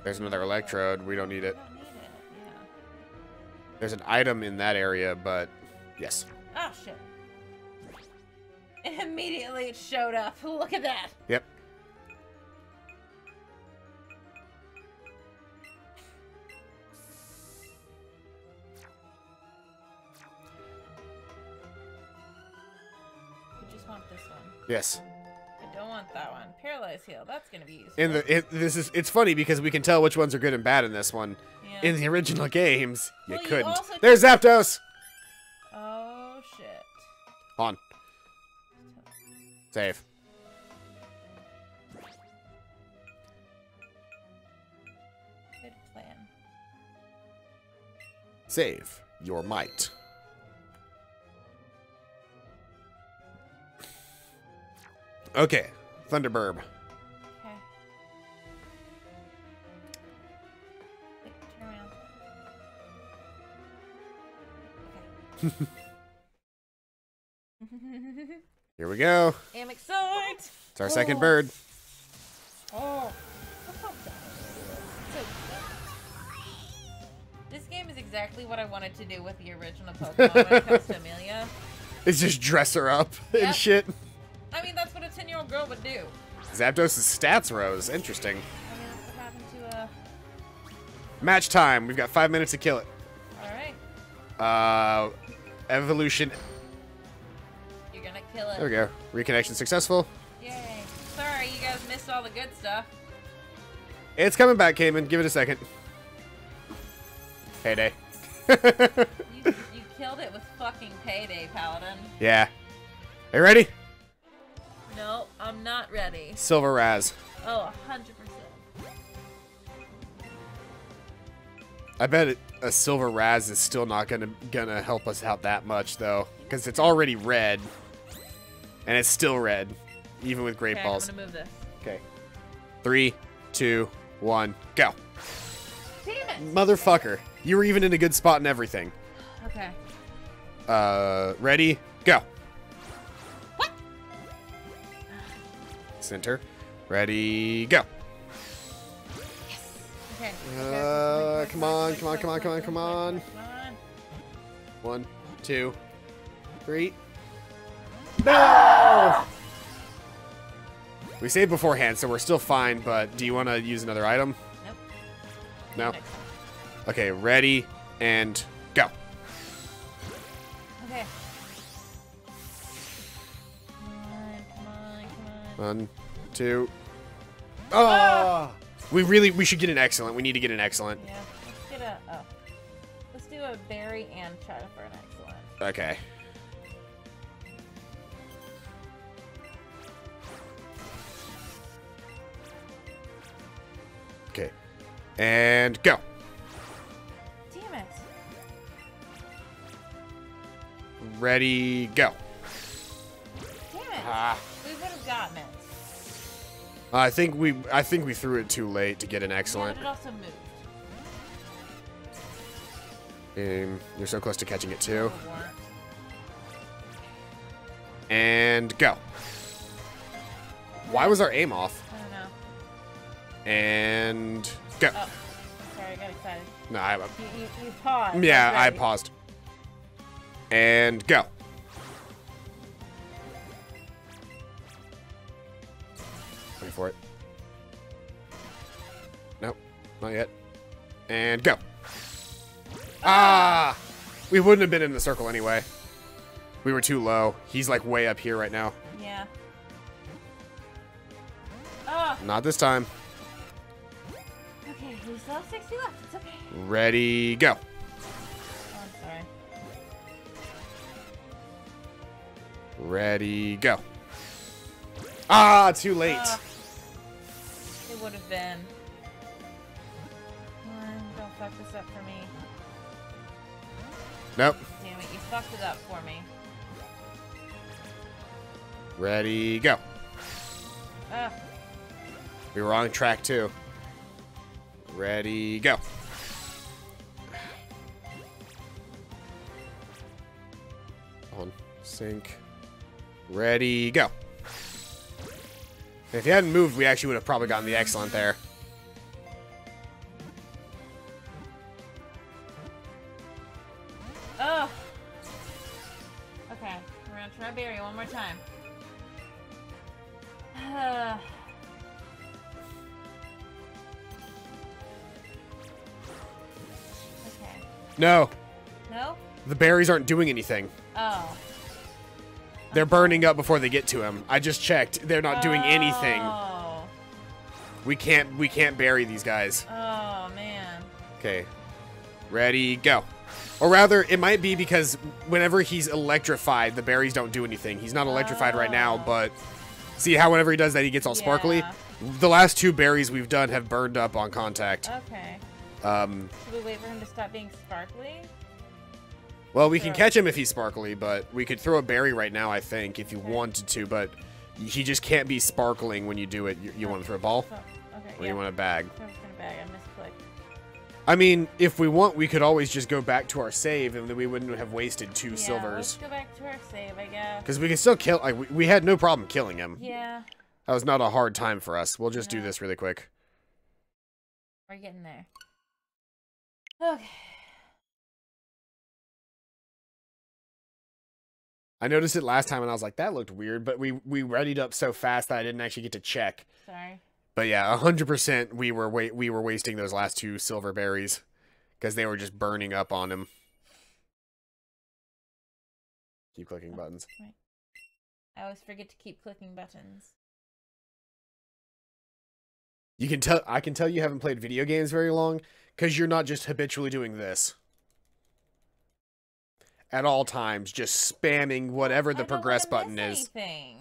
[SPEAKER 1] There's another electrode. We don't need it.
[SPEAKER 2] I don't need it, yeah.
[SPEAKER 1] There's an item in that area, but yes.
[SPEAKER 2] Oh, shit. And immediately it showed up. Look at that.
[SPEAKER 1] Yep.
[SPEAKER 2] We just want this one.
[SPEAKER 1] Yes.
[SPEAKER 2] I don't want that one. Paralyze heal. That's gonna be useful.
[SPEAKER 1] It's funny because we can tell which ones are good and bad in this one.
[SPEAKER 2] Yeah.
[SPEAKER 1] In the original games, you
[SPEAKER 2] Well, you
[SPEAKER 1] couldn't.
[SPEAKER 2] also
[SPEAKER 1] There's Zapdos.
[SPEAKER 2] Oh shit.
[SPEAKER 1] On. Save.
[SPEAKER 2] Good plan.
[SPEAKER 1] Save your might. Okay, Thunderburb.
[SPEAKER 2] Okay.
[SPEAKER 1] Here we go.
[SPEAKER 2] I'm excited.
[SPEAKER 1] It's our second bird.
[SPEAKER 2] Oh. This game is exactly what I wanted to do with the original Pokemon when it comes to Amelia.
[SPEAKER 1] It's just dress her up
[SPEAKER 2] Yep.
[SPEAKER 1] and shit.
[SPEAKER 2] I mean, that's what a 10-year-old girl would do.
[SPEAKER 1] Zapdos' stats rose. Interesting.
[SPEAKER 2] I mean, that's what happened to,
[SPEAKER 1] Match time. We've got 5 minutes to kill it.
[SPEAKER 2] Alright.
[SPEAKER 1] Evolution.
[SPEAKER 2] You're gonna kill it.
[SPEAKER 1] There we go. Reconnection successful.
[SPEAKER 2] Yay. Sorry, you guys missed all the good stuff.
[SPEAKER 1] It's coming back, Cayman. Give it a second. Payday.
[SPEAKER 2] You killed it with fucking Payday, Paladin.
[SPEAKER 1] Yeah. Are you ready?
[SPEAKER 2] No, I'm not ready.
[SPEAKER 1] Silver Raz.
[SPEAKER 2] Oh, 100%.
[SPEAKER 1] I bet a Silver Raz is still not gonna help us out that much though, because it's already red, and it's still red, even with Great Balls.
[SPEAKER 2] I'm gonna move this.
[SPEAKER 1] Okay. 3, 2, 1, go.
[SPEAKER 2] Damn it!
[SPEAKER 1] Motherfucker. You were even in a good spot and everything.
[SPEAKER 2] Okay.
[SPEAKER 1] Ready? Go.
[SPEAKER 2] What?
[SPEAKER 1] Center. Ready? Go.
[SPEAKER 2] Okay.
[SPEAKER 1] Come on, come on, come on, come on, come on. 1, 2, 3. No! We saved beforehand, so we're still fine, but do you want to use another item?
[SPEAKER 2] Nope.
[SPEAKER 1] No? Okay, ready, and go.
[SPEAKER 2] Okay. Come on, come on, come on.
[SPEAKER 1] 1, 2. Oh! We should get an excellent. We need to get an excellent.
[SPEAKER 2] Yeah, let's get a, let's do a berry and try for an excellent.
[SPEAKER 1] Okay. Okay. And go.
[SPEAKER 2] Damn it.
[SPEAKER 1] Ready, go.
[SPEAKER 2] Damn it.
[SPEAKER 1] Ah.
[SPEAKER 2] We would have gotten it.
[SPEAKER 1] I think we threw it too late to get an
[SPEAKER 2] Yeah,
[SPEAKER 1] excellent.
[SPEAKER 2] but it also moved.
[SPEAKER 1] You're so close to catching it too.
[SPEAKER 2] It weren't.
[SPEAKER 1] And go. Why was our aim off?
[SPEAKER 2] I don't know.
[SPEAKER 1] And go.
[SPEAKER 2] Oh, sorry, I got excited.
[SPEAKER 1] No,
[SPEAKER 2] You paused.
[SPEAKER 1] yeah, I
[SPEAKER 2] Ready.
[SPEAKER 1] paused. And go. Wait for it. Nope, not yet. And go. Ah! We wouldn't have been in the circle anyway. We were too low. He's like way up here right now.
[SPEAKER 2] Yeah. Oh.
[SPEAKER 1] Not this time.
[SPEAKER 2] Okay, we still have 60 left. It's okay.
[SPEAKER 1] Ready, go.
[SPEAKER 2] Oh, I'm sorry.
[SPEAKER 1] Ready, go. Ah, too late.
[SPEAKER 2] It would have been. Come on, don't fuck this up for me.
[SPEAKER 1] Nope.
[SPEAKER 2] Damn it, you fucked it up for me.
[SPEAKER 1] Ready, go.
[SPEAKER 2] Ah.
[SPEAKER 1] We were on track too. Ready, go. On sync. Ready, go. If you hadn't moved, we actually would have probably gotten the excellent there.
[SPEAKER 2] Oh. Okay, we're gonna try berry one more time. Okay.
[SPEAKER 1] No,
[SPEAKER 2] No?
[SPEAKER 1] the berries aren't doing anything.
[SPEAKER 2] Oh.
[SPEAKER 1] They're burning up before they get to him. I just checked. They're not doing anything.
[SPEAKER 2] Oh.
[SPEAKER 1] We can't bury these guys.
[SPEAKER 2] Oh, man.
[SPEAKER 1] Okay. Ready, go. Or rather, it might be because whenever he's electrified, the berries don't do anything. He's not electrified right now, but see how whenever he does that, he gets all sparkly?
[SPEAKER 2] Yeah.
[SPEAKER 1] The last 2 berries we've done have burned up on contact.
[SPEAKER 2] Okay.
[SPEAKER 1] Um,
[SPEAKER 2] Should we wait for him to stop being sparkly?
[SPEAKER 1] well, we can catch him if he's sparkly, but we could throw a berry right now, I think, if you wanted to, but he just can't be sparkling when you do it. You want to throw a ball?
[SPEAKER 2] Oh, okay.
[SPEAKER 1] Or you want a bag?
[SPEAKER 2] I'm just gonna bag. I misclicked.
[SPEAKER 1] I mean, if we want, we could always just go back to our save, and then we wouldn't have wasted 2 silvers.
[SPEAKER 2] Let's go back to our save, I guess.
[SPEAKER 1] Because we can still kill... Like, we had no problem killing him.
[SPEAKER 2] Yeah.
[SPEAKER 1] That was not a hard time for us. We'll just do this really quick.
[SPEAKER 2] We're getting there. Okay.
[SPEAKER 1] I noticed it last time, and I was like, that looked weird, but we readied up so fast that I didn't actually get to check.
[SPEAKER 2] Sorry.
[SPEAKER 1] But yeah, 100% we were wasting those last 2 silver berries because they were just burning up on him. Keep clicking buttons.
[SPEAKER 2] Right. I always forget to keep clicking buttons.
[SPEAKER 1] You can tell. I can tell you haven't played video games very long because you're not just habitually doing this at all times, just spamming whatever the progress button is.
[SPEAKER 2] Anything.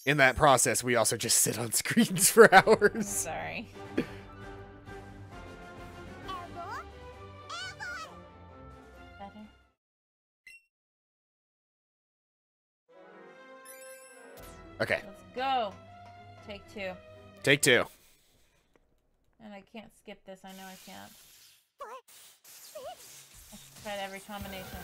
[SPEAKER 1] In that process, we also just sit on screens for hours.
[SPEAKER 2] Sorry. Better.
[SPEAKER 1] Okay.
[SPEAKER 2] Let's go. Take 2.
[SPEAKER 1] Take 2.
[SPEAKER 2] And I can't skip this. I know I can't. I've tried every combination.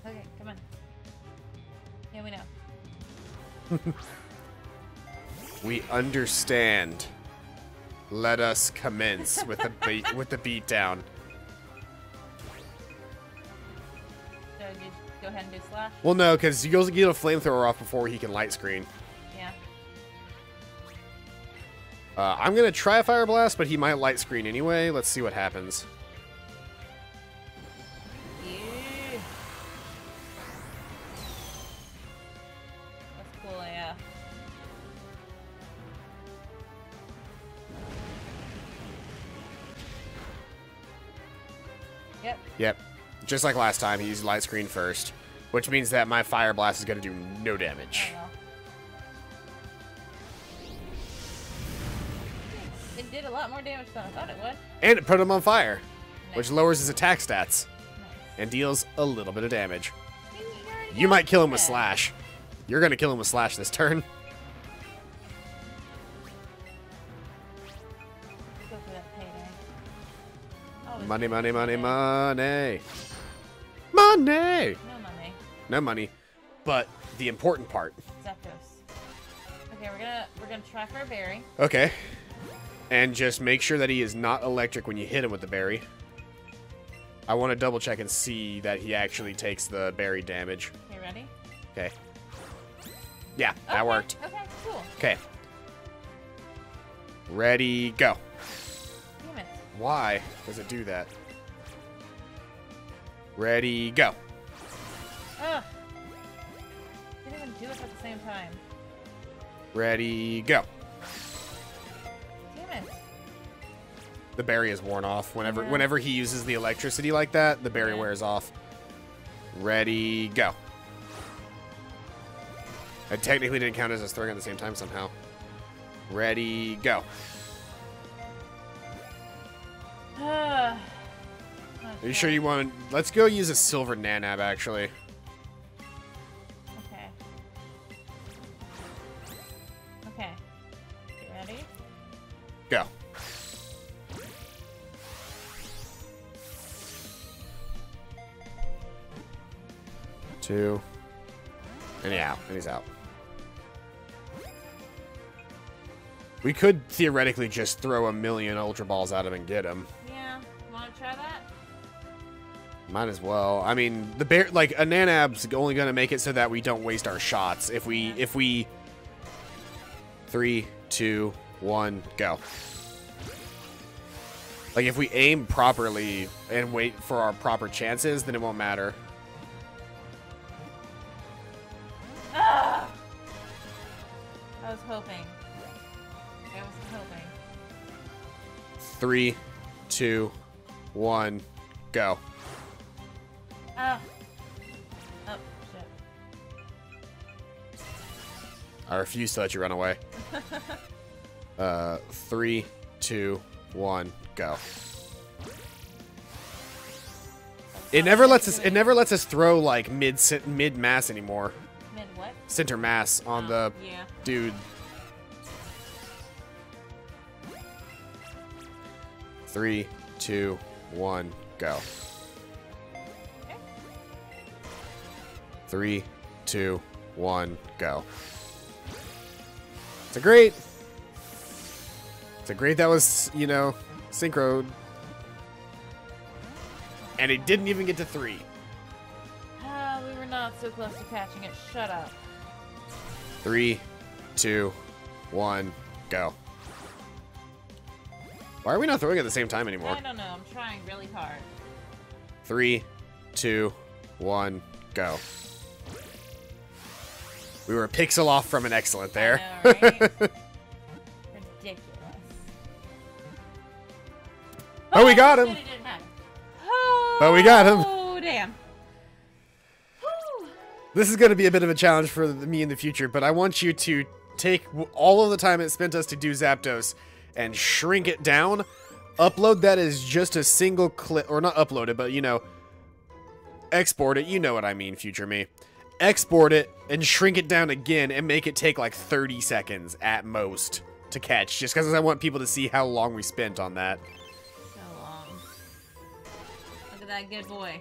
[SPEAKER 2] Okay, come on. Yeah, we know.
[SPEAKER 1] We understand. Let us commence with the beat down.
[SPEAKER 2] So you go ahead and do slash?
[SPEAKER 1] Well, no, because you'll get a flamethrower off before he can light screen.
[SPEAKER 2] Yeah.
[SPEAKER 1] I'm gonna try a fire blast, but he might light screen anyway. Let's see what happens.
[SPEAKER 2] Yeah. That's cool, yeah. Yep.
[SPEAKER 1] Yep. Just like last time, he used light screen first, which means that my fire blast is gonna do no damage.
[SPEAKER 2] Oh, well. It did a lot more damage than I thought it would.
[SPEAKER 1] And it put him on fire,
[SPEAKER 2] Nice.
[SPEAKER 1] which lowers his attack stats
[SPEAKER 2] Nice.
[SPEAKER 1] and deals a little bit of damage.
[SPEAKER 2] already
[SPEAKER 1] You
[SPEAKER 2] got
[SPEAKER 1] might kill him with
[SPEAKER 2] that.
[SPEAKER 1] slash. You're gonna kill him with slash this turn.
[SPEAKER 2] Go for that payday. Always
[SPEAKER 1] Money,
[SPEAKER 2] go
[SPEAKER 1] money,
[SPEAKER 2] for
[SPEAKER 1] money,
[SPEAKER 2] payday.
[SPEAKER 1] money. Money!
[SPEAKER 2] No money.
[SPEAKER 1] No money. But the important part.
[SPEAKER 2] Zapdos. Okay, we're gonna try for a berry.
[SPEAKER 1] Okay. And just make sure that he is not electric when you hit him with the berry. I want to double check and see that he actually takes the berry damage.
[SPEAKER 2] Okay, ready?
[SPEAKER 1] Okay. Yeah, that
[SPEAKER 2] Okay,
[SPEAKER 1] worked.
[SPEAKER 2] Okay, cool.
[SPEAKER 1] Okay. Ready, go.
[SPEAKER 2] Damn it.
[SPEAKER 1] Why does it do that? Ready, go.
[SPEAKER 2] Ugh. Didn't even do it at the same time.
[SPEAKER 1] Ready, go.
[SPEAKER 2] Damn it.
[SPEAKER 1] The berry is worn off.
[SPEAKER 2] Yeah.
[SPEAKER 1] Whenever he uses the electricity like that, the berry
[SPEAKER 2] Yeah.
[SPEAKER 1] wears off. Ready, go. I technically didn't count as us throwing at the same time somehow. Ready, go.
[SPEAKER 2] Are
[SPEAKER 1] Are you sure you want to... Let's go use a silver nanab, actually.
[SPEAKER 2] Okay. Okay. You ready?
[SPEAKER 1] Go. Two. And yeah, and he's out. We could theoretically just throw a million Ultra Balls at him and get him.
[SPEAKER 2] Yeah. Wanna try that?
[SPEAKER 1] Might as well. I mean, the bear, like, a nanab's only gonna make it so that we don't waste our shots. If we 3, 2, 1, go. Like, if we aim properly and wait for our proper chances, then it won't matter.
[SPEAKER 2] Ah! I was hoping.
[SPEAKER 1] 3, 2, 1, go.
[SPEAKER 2] Ah. Oh, shit.
[SPEAKER 1] I refuse to let you run away. 3, 2, 1, go. It never lets us throw like mid mass anymore.
[SPEAKER 2] Mid
[SPEAKER 1] center mass on the
[SPEAKER 2] Yeah.
[SPEAKER 1] dude. 3, 2, 1, go.
[SPEAKER 2] Okay.
[SPEAKER 1] 3, 2, 1, go. It's a great. It's a great that was, you know, synchroed. And it didn't even get to 3.
[SPEAKER 2] Ah, we were not so close to catching it. Shut up.
[SPEAKER 1] 3, 2, 1, go. Why are we not throwing at the same time anymore?
[SPEAKER 2] I don't know. I'm trying really hard.
[SPEAKER 1] 3, 2, 1, go. We were a pixel off from an excellent there.
[SPEAKER 2] I know, right? Ridiculous.
[SPEAKER 1] Oh, we got him.
[SPEAKER 2] Shit, it didn't matter. Oh,
[SPEAKER 1] But we got him.
[SPEAKER 2] Oh, damn. Whew.
[SPEAKER 1] This is going to be a bit of a challenge for me in the future, but I want you to take all of the time it spent us to do Zapdos and shrink it down. Upload that as just a single clip, or not upload it, but, you know, export it. You know what I mean, future me. Export it and shrink it down again and make it take like 30 seconds at most to catch, just because I want people to see how long we spent on that.
[SPEAKER 2] So long. Look at that good boy.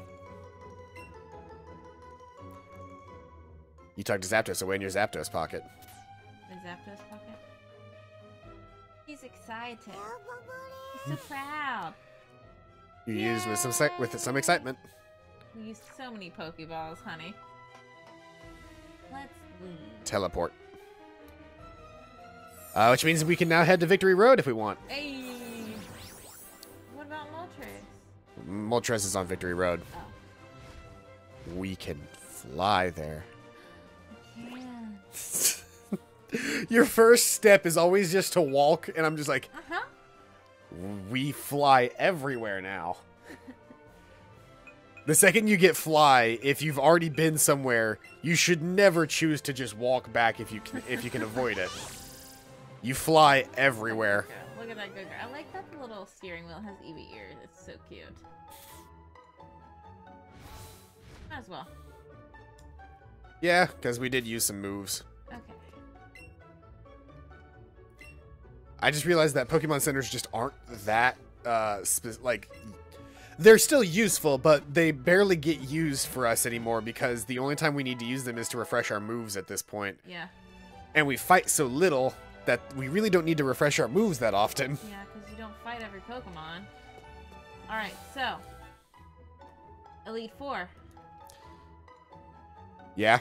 [SPEAKER 1] You talked to Zapdos away in your Zapdos pocket.
[SPEAKER 2] The Zapdos pocket. He's excited. He's so proud.
[SPEAKER 1] You used with some excitement.
[SPEAKER 2] We used so many Pokeballs, honey. Let's leave.
[SPEAKER 1] Teleport. Which means we can now head to Victory Road if we want.
[SPEAKER 2] Hey! What about Moltres?
[SPEAKER 1] Moltres is on Victory Road.
[SPEAKER 2] Oh.
[SPEAKER 1] We can fly there.
[SPEAKER 2] Yeah.
[SPEAKER 1] Your first step is always just to walk, and I'm just like,
[SPEAKER 2] Uh-huh.
[SPEAKER 1] we fly everywhere now. The second you get fly, if you've already been somewhere, you should never choose to just walk back if you can avoid it. You fly everywhere.
[SPEAKER 2] Look at that good girl. I like that the little steering wheel has Eevee ears. It's so cute. Might as well.
[SPEAKER 1] Yeah, because we did use some moves.
[SPEAKER 2] Okay.
[SPEAKER 1] I just realized that Pokemon Centers just aren't that, like... They're still useful, but they barely get used for us anymore because the only time we need to use them is to refresh our moves at this point.
[SPEAKER 2] Yeah.
[SPEAKER 1] And we fight so little that we really don't need to refresh our moves that often.
[SPEAKER 2] Yeah, because you don't fight every Pokemon. Alright, so. Elite Four.
[SPEAKER 1] Yeah.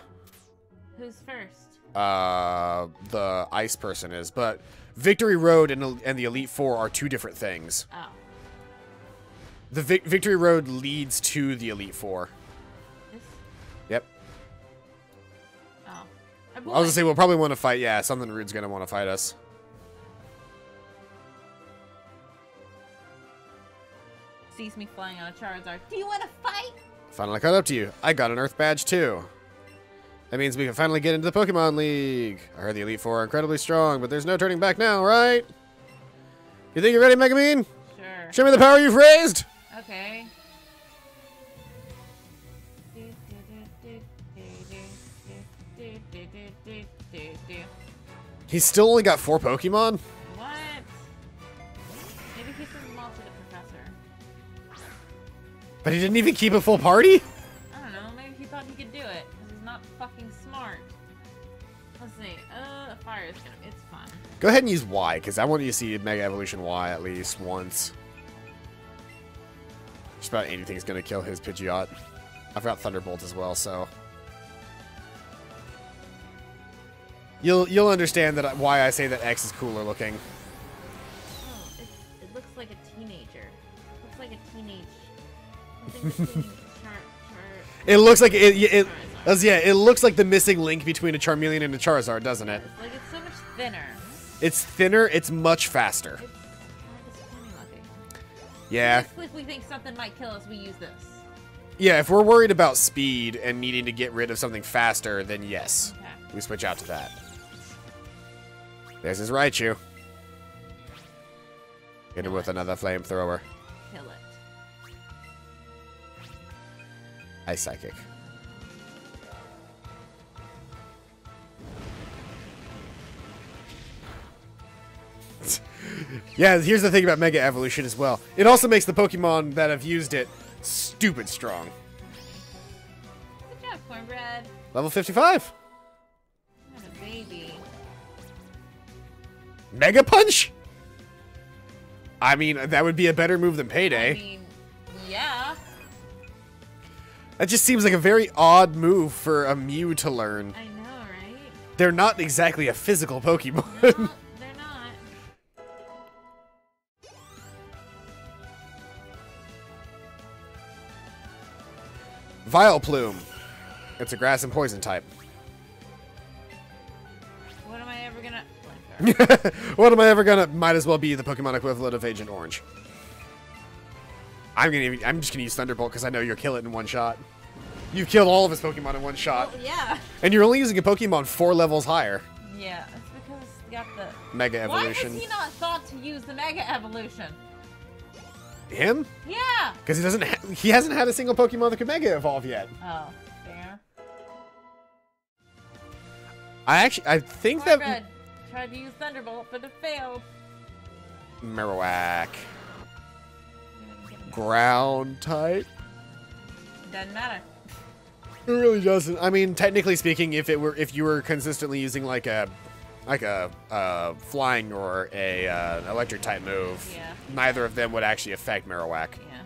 [SPEAKER 2] Who's first?
[SPEAKER 1] The ice person is, but Victory Road and the Elite Four are two different things.
[SPEAKER 2] Oh.
[SPEAKER 1] The Victory Road leads to the Elite Four.
[SPEAKER 2] This?
[SPEAKER 1] Yep.
[SPEAKER 2] Oh.
[SPEAKER 1] I was gonna say we'll probably want to fight. Yeah, something rude's gonna want to fight us.
[SPEAKER 2] Sees me flying on a Charizard. Do you want to fight?
[SPEAKER 1] Finally caught up to you. I got an Earth badge too. That means we can finally get into the Pokemon League. I heard the Elite Four are incredibly strong, but there's no turning back now, right? You think you're ready, Megamine?
[SPEAKER 2] Sure.
[SPEAKER 1] Show me the power you've raised!
[SPEAKER 2] Okay.
[SPEAKER 1] He's still only got 4 Pokemon?
[SPEAKER 2] What? Maybe he sent them all to the professor.
[SPEAKER 1] But he didn't even keep a full party?
[SPEAKER 2] I don't know. Maybe he thought he could do it because he's not fucking smart. Let's see. Fire is gonna. It's fun.
[SPEAKER 1] Go ahead and use Y, because I want you to see Mega Evolution Y at least once. Just about anything's gonna kill his Pidgeot. I've got Thunderbolt as well, so you'll understand that why I say that X is cooler looking.
[SPEAKER 2] Oh, it looks like a teenager. Looks like a teenage. Something between
[SPEAKER 1] It looks like it looks like the missing link between a Charmeleon and a Charizard, doesn't it?
[SPEAKER 2] Like it's so much thinner.
[SPEAKER 1] It's thinner. It's much faster.
[SPEAKER 2] It's funny looking.
[SPEAKER 1] Yeah.
[SPEAKER 2] Basically, if we think something might kill us, we use this.
[SPEAKER 1] Yeah. If we're worried about speed and needing to get rid of something faster, then yes,
[SPEAKER 2] Okay.
[SPEAKER 1] we switch out to that. There's his Raichu. Hit him with another flamethrower.
[SPEAKER 2] Kill it.
[SPEAKER 1] Ice Psychic. Yeah, here's the thing about Mega Evolution as well. It also makes the Pokemon that have used it stupid strong.
[SPEAKER 2] Good job, Cornbread.
[SPEAKER 1] Level 55.
[SPEAKER 2] What a baby.
[SPEAKER 1] Mega Punch? I mean, that would be a better move than Payday.
[SPEAKER 2] I mean, yeah.
[SPEAKER 1] That just seems like a very odd move for a Mew to learn.
[SPEAKER 2] I know, right?
[SPEAKER 1] They're not exactly a physical Pokemon.
[SPEAKER 2] No, they're not.
[SPEAKER 1] Vileplume. It's a grass and poison type.
[SPEAKER 2] What am I ever gonna...
[SPEAKER 1] What am I ever gonna... Might as well be the Pokemon equivalent of Agent Orange. I'm just gonna use Thunderbolt because I know you'll kill it in one shot. You've killed all of his Pokemon in one shot.
[SPEAKER 2] Well, yeah.
[SPEAKER 1] And you're only using a Pokemon 4 levels higher.
[SPEAKER 2] Yeah, it's because he got the...
[SPEAKER 1] Mega Evolution.
[SPEAKER 2] Why has he not thought to use the Mega Evolution?
[SPEAKER 1] Him?
[SPEAKER 2] Yeah!
[SPEAKER 1] Because he hasn't had a single Pokemon that could Mega Evolve yet.
[SPEAKER 2] Oh, fair.
[SPEAKER 1] I think that...
[SPEAKER 2] Tried to use Thunderbolt, but it failed.
[SPEAKER 1] Marowak. Ground type?
[SPEAKER 2] Doesn't matter.
[SPEAKER 1] It really doesn't. I mean, technically speaking, if you were consistently using like a flying or a electric type move,
[SPEAKER 2] Yeah.
[SPEAKER 1] neither of them would actually affect Marowak.
[SPEAKER 2] Yeah.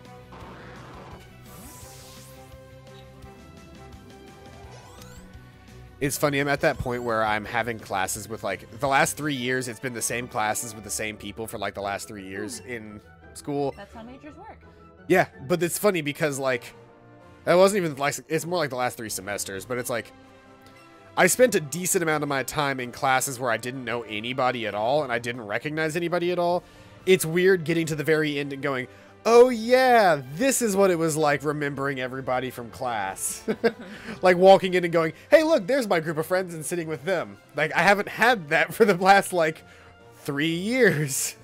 [SPEAKER 1] It's funny, I'm at that point where I'm having classes with, like, the last 3 years, it's been the same classes with the same people for, like, the last 3 years in school.
[SPEAKER 2] That's how majors work.
[SPEAKER 1] Yeah, but it's funny because, like, that wasn't even, like, it's more like the last 3 semesters, but it's like, I spent a decent amount of my time in classes where I didn't know anybody at all, and I didn't recognize anybody at all. It's weird getting to the very end and going, oh yeah, this is what it was like remembering everybody from class. Like walking in and going, hey look, there's my group of friends and sitting with them. Like I haven't had that for the last like 3 years.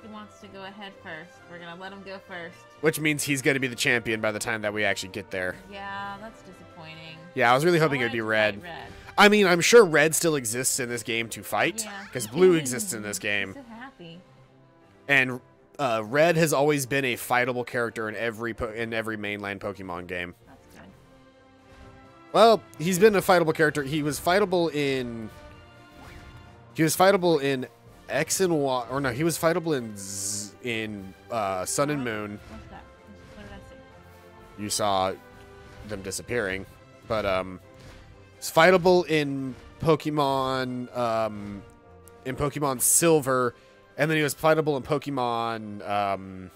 [SPEAKER 2] He wants to go ahead first. We're gonna let him go first.
[SPEAKER 1] Which means he's gonna be the champion by the time that we actually get there.
[SPEAKER 2] Yeah, that's disappointing.
[SPEAKER 1] Yeah, I was really hoping it would be Red.
[SPEAKER 2] Red.
[SPEAKER 1] I mean, I'm sure Red still exists in this game to fight,
[SPEAKER 2] Yeah.
[SPEAKER 1] because Blue exists in this game.
[SPEAKER 2] I'm so happy.
[SPEAKER 1] And Red has always been a fightable character in every mainline Pokemon game.
[SPEAKER 2] That's good.
[SPEAKER 1] Well, he's been a fightable character. He was fightable in X and Y, or no, he was fightable in Sun and Moon.
[SPEAKER 2] What's that? What did I see?
[SPEAKER 1] You saw them disappearing, but it's fightable in Pokemon Silver. And then he was fightable in Pokemon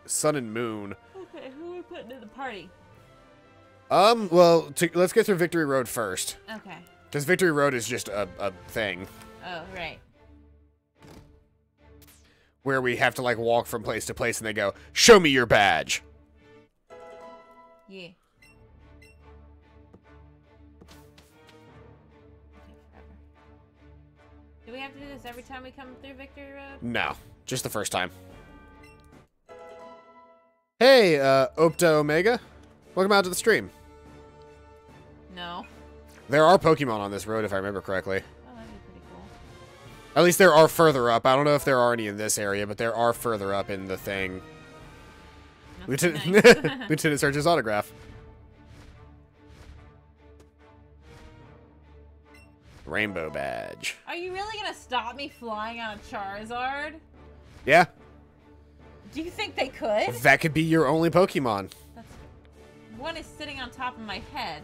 [SPEAKER 1] Sun and Moon.
[SPEAKER 2] Okay, who are we putting in the party?
[SPEAKER 1] Well, let's go through Victory Road first.
[SPEAKER 2] Okay.
[SPEAKER 1] Because Victory Road is just a thing.
[SPEAKER 2] Oh, right.
[SPEAKER 1] Where we have to, like, walk from place to place and they go, show me your badge.
[SPEAKER 2] Yeah. Do we have to do this every time we come through Victory Road?
[SPEAKER 1] No, just the first time. Hey, Opta Omega. Welcome out to the stream.
[SPEAKER 2] No.
[SPEAKER 1] There are Pokemon on this road, if I remember correctly.
[SPEAKER 2] Oh, that'd be pretty cool.
[SPEAKER 1] At least there are further up. I don't know if there are any in this area, but there are further up in the thing.
[SPEAKER 2] Nothing
[SPEAKER 1] Lieutenant,
[SPEAKER 2] nice.
[SPEAKER 1] Lieutenant Surge's autograph. Rainbow badge.
[SPEAKER 2] Are you really gonna stop me flying on a Charizard?
[SPEAKER 1] Yeah,
[SPEAKER 2] Do you think they could?
[SPEAKER 1] that could be your only Pokemon.
[SPEAKER 2] That's... One is sitting on top of my head.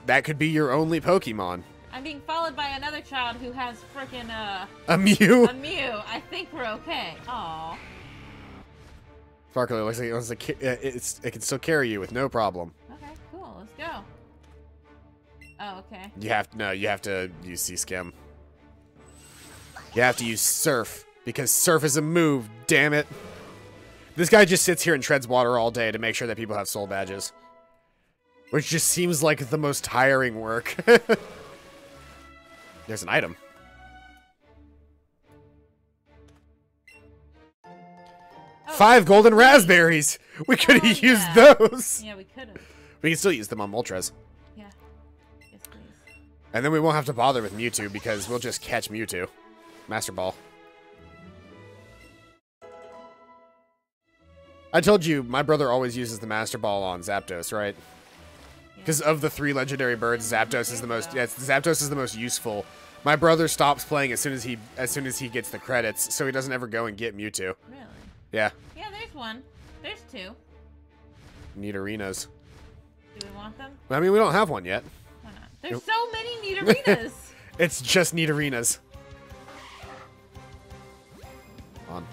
[SPEAKER 1] That could be your only Pokemon.
[SPEAKER 2] I'm being followed by another child who has frickin'
[SPEAKER 1] A Mew?
[SPEAKER 2] a Mew. I think we're okay. Aw.
[SPEAKER 1] Sparkler looks like it can still carry you with no problem.
[SPEAKER 2] Okay, cool. Let's go. Oh, okay.
[SPEAKER 1] You have to use Sea-Skim. You have to use Surf, because Surf is a move, damn it. This guy just sits here and treads water all day to make sure that people have soul badges. Which just seems like the most tiring work. There's an item.
[SPEAKER 2] Oh,
[SPEAKER 1] 5 golden raspberries! We could have
[SPEAKER 2] Oh,
[SPEAKER 1] used
[SPEAKER 2] yeah.
[SPEAKER 1] those!
[SPEAKER 2] Yeah, we could have.
[SPEAKER 1] We can still use them on Moltres.
[SPEAKER 2] Yeah. Yes, please.
[SPEAKER 1] And then we won't have to bother with Mewtwo because we'll just catch Mewtwo. Master Ball. I told you, my brother always uses the Master Ball on Zapdos, right? Because of the 3 legendary birds, Zapdos is the most. Yes, Zapdos is the most useful. My brother stops playing as soon as he gets the credits, so he doesn't ever go and get Mewtwo.
[SPEAKER 2] Really?
[SPEAKER 1] Yeah.
[SPEAKER 2] Yeah, there's one. There's 2.
[SPEAKER 1] Nidorinos.
[SPEAKER 2] Do we want them?
[SPEAKER 1] I mean, we don't have one yet.
[SPEAKER 2] Why not? There's so many Nidorinas.
[SPEAKER 1] It's just Nidorinas. Come on.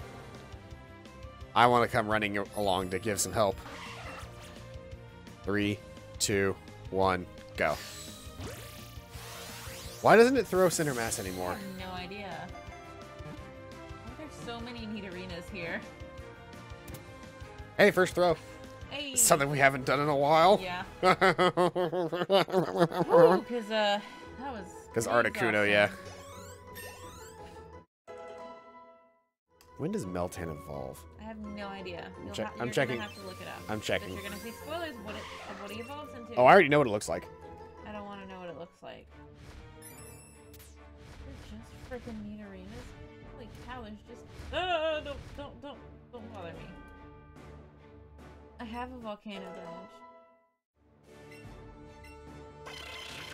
[SPEAKER 1] I want to come running along to give some help. 3, 2, 1, go. Why doesn't it throw Center Mass
[SPEAKER 2] I
[SPEAKER 1] anymore?
[SPEAKER 2] have no idea. Why are there so many Nidorinas here?
[SPEAKER 1] Hey, first throw.
[SPEAKER 2] Hey.
[SPEAKER 1] Something we haven't done in a while.
[SPEAKER 2] Yeah. Because that was.
[SPEAKER 1] Because Articuno,
[SPEAKER 2] awesome.
[SPEAKER 1] yeah. When does Meltan evolve?
[SPEAKER 2] I have no idea.
[SPEAKER 1] I'm
[SPEAKER 2] You're
[SPEAKER 1] checking.
[SPEAKER 2] gonna have to look it up.
[SPEAKER 1] I'm checking.
[SPEAKER 2] But you're gonna see spoilers of what he evolves into.
[SPEAKER 1] Oh, I already know what it looks like.
[SPEAKER 2] I don't want to know what it looks like. They're just freaking Nidorinas. Holy cow! There's just. Don't bother me. I have a volcano badge.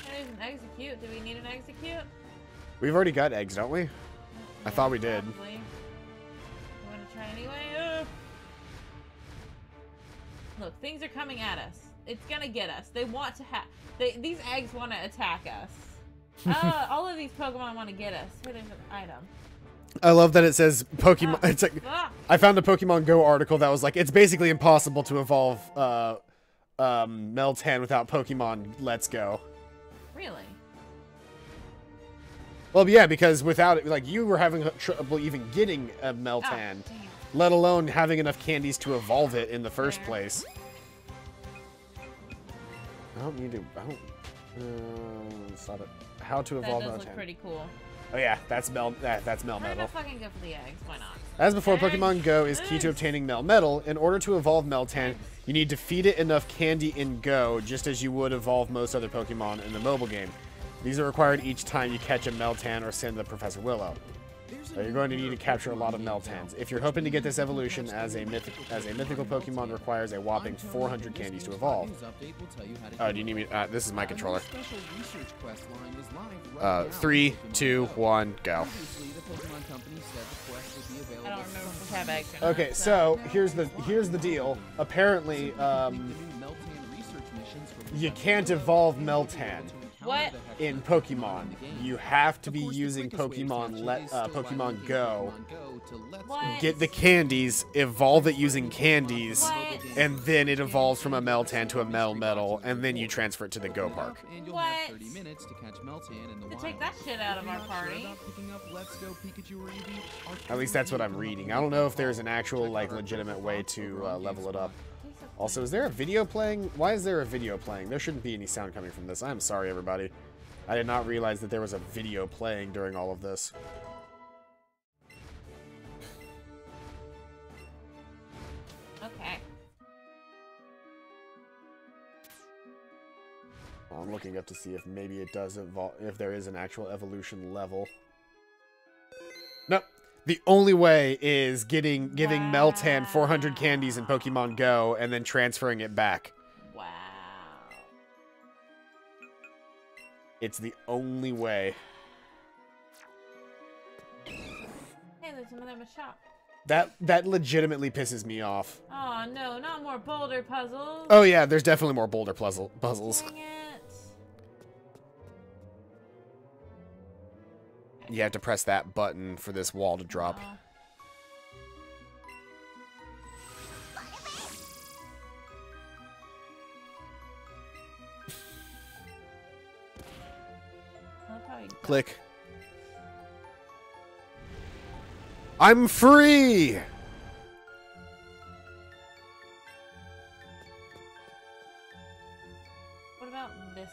[SPEAKER 2] There's an execute. Do we need an execute?
[SPEAKER 1] We've already got eggs, don't we? I thought we did.
[SPEAKER 2] Probably. You want to try anyway? Look, things are coming at us. It's gonna get us. They want to have. These eggs want to attack us. All of these Pokemon want to get us. Here, there's an item.
[SPEAKER 1] I love that it says Pokemon. It's like I found a Pokemon Go article that was like it's basically impossible to evolve Meltan without Pokemon Let's Go.
[SPEAKER 2] Really?
[SPEAKER 1] Well, yeah, because without it, like you were having trouble even getting a Meltan, let alone having enough candies to evolve it in the first place. I don't need to. I don't. Stop it. How to evolve Meltan?
[SPEAKER 2] That does look pretty cool.
[SPEAKER 1] Oh yeah, that's that's Melmetal.
[SPEAKER 2] Why not fucking go for the eggs? Why not?
[SPEAKER 1] As before,
[SPEAKER 2] Eggs.
[SPEAKER 1] Pokemon Go is key to obtaining Melmetal. In order to evolve Meltan, you need to feed it enough candy in Go, just as you would evolve most other Pokemon in the mobile game. These are required each time you catch a Meltan or send the Professor Willow. So you're going to need to capture a lot of Meltans. If you're hoping to get this evolution as a mythical Pokemon requires a whopping 400 candies to evolve. Oh, do you need me? This is my controller. 3, 2, 1, go.
[SPEAKER 2] I don't remember if we have eggs or not.
[SPEAKER 1] Okay, so here's the deal. Apparently, you can't evolve Meltan.
[SPEAKER 2] What?
[SPEAKER 1] In Pokemon, you have to be using Pokemon Go.
[SPEAKER 2] What?
[SPEAKER 1] Get the candies, evolve it using candies,
[SPEAKER 2] What?
[SPEAKER 1] and then it evolves from a Meltan to a Melmetal, and then you transfer it to the Go Park.
[SPEAKER 2] What? To take that shit out of our party.
[SPEAKER 1] At least that's what I'm reading. I don't know if there's an actual, like, legitimate way to level it up. Also, is there a video playing? Why is there a video playing? There shouldn't be any sound coming from this. I'm sorry, everybody. I did not realize that there was a video playing during all of this.
[SPEAKER 2] Okay.
[SPEAKER 1] I'm looking up to see if maybe it does evolve, if there is an actual evolution level. Nope. The only way is giving Meltan 400 candies in Pokemon Go and then transferring it back.
[SPEAKER 2] Wow.
[SPEAKER 1] It's the only way.
[SPEAKER 2] Hey, there's another shop.
[SPEAKER 1] That legitimately pisses me off.
[SPEAKER 2] Oh no, not more boulder puzzles.
[SPEAKER 1] Oh yeah, there's definitely more boulder puzzles.
[SPEAKER 2] Dang it.
[SPEAKER 1] You have to press that button for this wall to drop. Click. I'm free!
[SPEAKER 2] What about this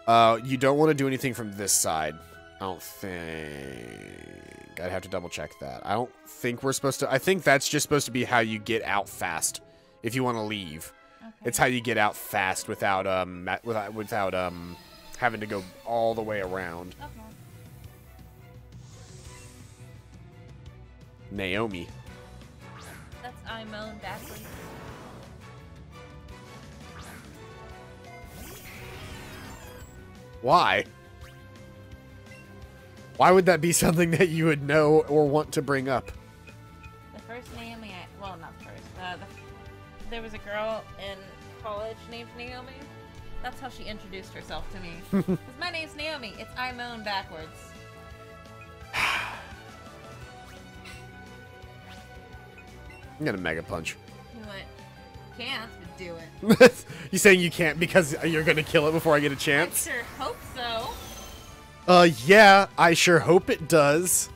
[SPEAKER 2] one?
[SPEAKER 1] You don't want to do anything from this side. I don't think... I'd have to double check that. I don't think we're supposed to... I think that's just supposed to be how you get out fast if you want to leave. Okay. It's how you get out fast without having to go all the way around.
[SPEAKER 2] Okay.
[SPEAKER 1] Naomi.
[SPEAKER 2] That's I moan backwards.
[SPEAKER 1] Why? Why would that be something that you would know or want to bring up?
[SPEAKER 2] The first Naomi, well, not the first. There was a girl in college named Naomi. That's how she introduced herself to me. 'Cause my name's Naomi. It's I moan backwards.
[SPEAKER 1] I'm gonna Mega Punch.
[SPEAKER 2] You went, can't, but do it.
[SPEAKER 1] You saying you can't because you're gonna kill it before I get a
[SPEAKER 2] I
[SPEAKER 1] chance?
[SPEAKER 2] sure hope so.
[SPEAKER 1] Yeah, I sure hope it does.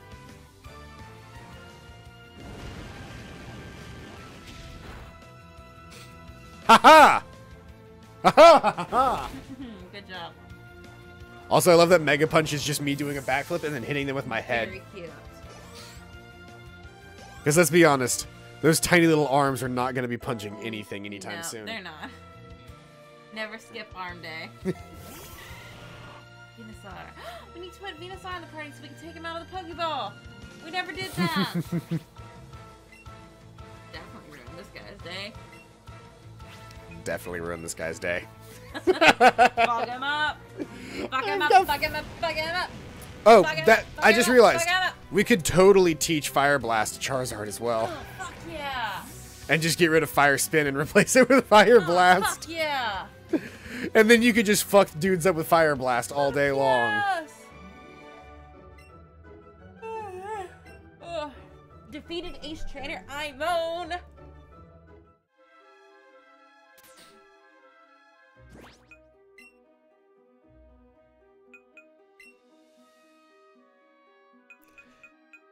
[SPEAKER 1] Ha-ha! Ha-ha! Ha-ha!
[SPEAKER 2] Good job.
[SPEAKER 1] Also, I love that Mega Punch is just me doing a backflip and then hitting them with my head.
[SPEAKER 2] Very cute.
[SPEAKER 1] Because let's be honest, those tiny little arms are not going to be punching anything anytime
[SPEAKER 2] No,
[SPEAKER 1] soon.
[SPEAKER 2] they're not. Never skip arm day. Venusaur. We need to put Venusaur in the party so we can take him out of the Pokeball. We never did that. Definitely ruined this guy's day.
[SPEAKER 1] Definitely ruined this guy's day.
[SPEAKER 2] Fog him up. Fuck him up. Fuck him up. Fuck him up.
[SPEAKER 1] Oh,
[SPEAKER 2] Fuck him
[SPEAKER 1] that
[SPEAKER 2] up, fuck
[SPEAKER 1] I
[SPEAKER 2] him
[SPEAKER 1] just
[SPEAKER 2] up,
[SPEAKER 1] realized
[SPEAKER 2] fuck him up.
[SPEAKER 1] we could totally teach Fire Blast to Charizard as well,
[SPEAKER 2] Oh, fuck yeah.
[SPEAKER 1] and just get rid of Fire Spin and replace it with Fire
[SPEAKER 2] Oh,
[SPEAKER 1] Blast,
[SPEAKER 2] fuck yeah.
[SPEAKER 1] and then you could just fuck dudes up with Fire Blast all day long.
[SPEAKER 2] Yes. Ugh. Defeated Ace Trainer, I moan.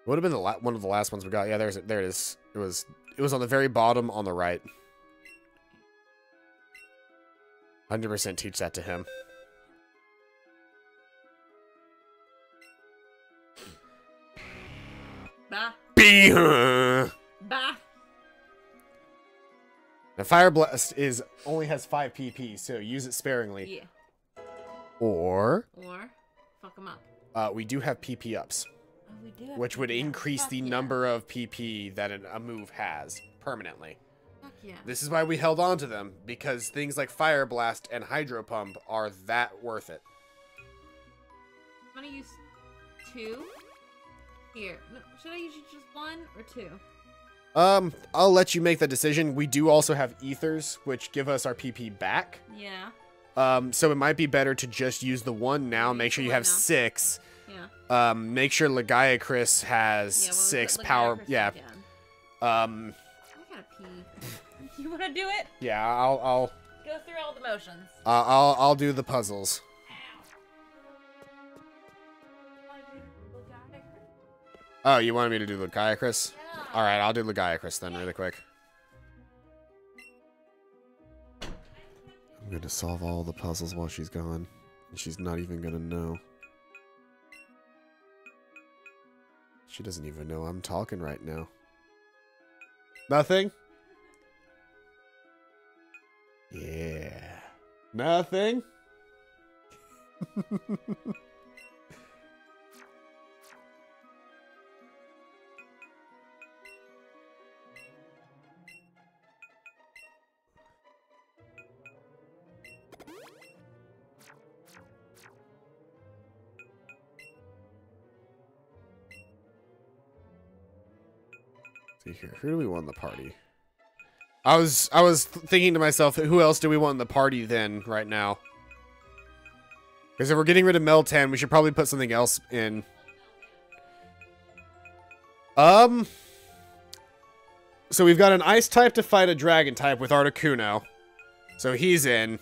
[SPEAKER 1] Would have been one of the last ones we got. Yeah, there it is. It was on the very bottom on the right. 100% teach that to him.
[SPEAKER 2] Bah. Bah.
[SPEAKER 1] Now, Fire Blast only has 5 PP, so use it sparingly.
[SPEAKER 2] Yeah.
[SPEAKER 1] Or
[SPEAKER 2] fuck him up.
[SPEAKER 1] we do have PP ups,
[SPEAKER 2] Oh, we do have
[SPEAKER 1] which would
[SPEAKER 2] PP.
[SPEAKER 1] increase
[SPEAKER 2] Fuck
[SPEAKER 1] the
[SPEAKER 2] yeah.
[SPEAKER 1] number of PP that a move has permanently.
[SPEAKER 2] Fuck yeah.
[SPEAKER 1] This is why we held on to them, because things like Fire Blast and Hydro Pump are that worth it.
[SPEAKER 2] I'm gonna use 2. Here. No, should I use just 1 or 2?
[SPEAKER 1] I'll let you make that decision. We do also have Ethers, which give us our PP back.
[SPEAKER 2] Yeah.
[SPEAKER 1] So it might be better to just use the 1 now. Make sure you have 6.
[SPEAKER 2] Yeah.
[SPEAKER 1] Make sure Legiacris has
[SPEAKER 2] Yeah,
[SPEAKER 1] 6 power. Yeah.
[SPEAKER 2] Again.
[SPEAKER 1] I
[SPEAKER 2] gotta pee. You wanna do it?
[SPEAKER 1] Yeah. I'll
[SPEAKER 2] Go through all the motions.
[SPEAKER 1] I'll do the puzzles. Oh, you wanted me to do Legiacris?
[SPEAKER 2] Yeah.
[SPEAKER 1] All right, I'll do Legiacris then, really quick. I'm gonna solve all the puzzles while she's gone. She's not even gonna know. She doesn't even know I'm talking right now. Nothing? Yeah. Nothing? See here, who do we want in the party? I was thinking to myself, who else do we want in the party then right now? Because if we're getting rid of Meltan, we should probably put something else in. So we've got an ice type to fight a dragon type with Articuno. So he's in.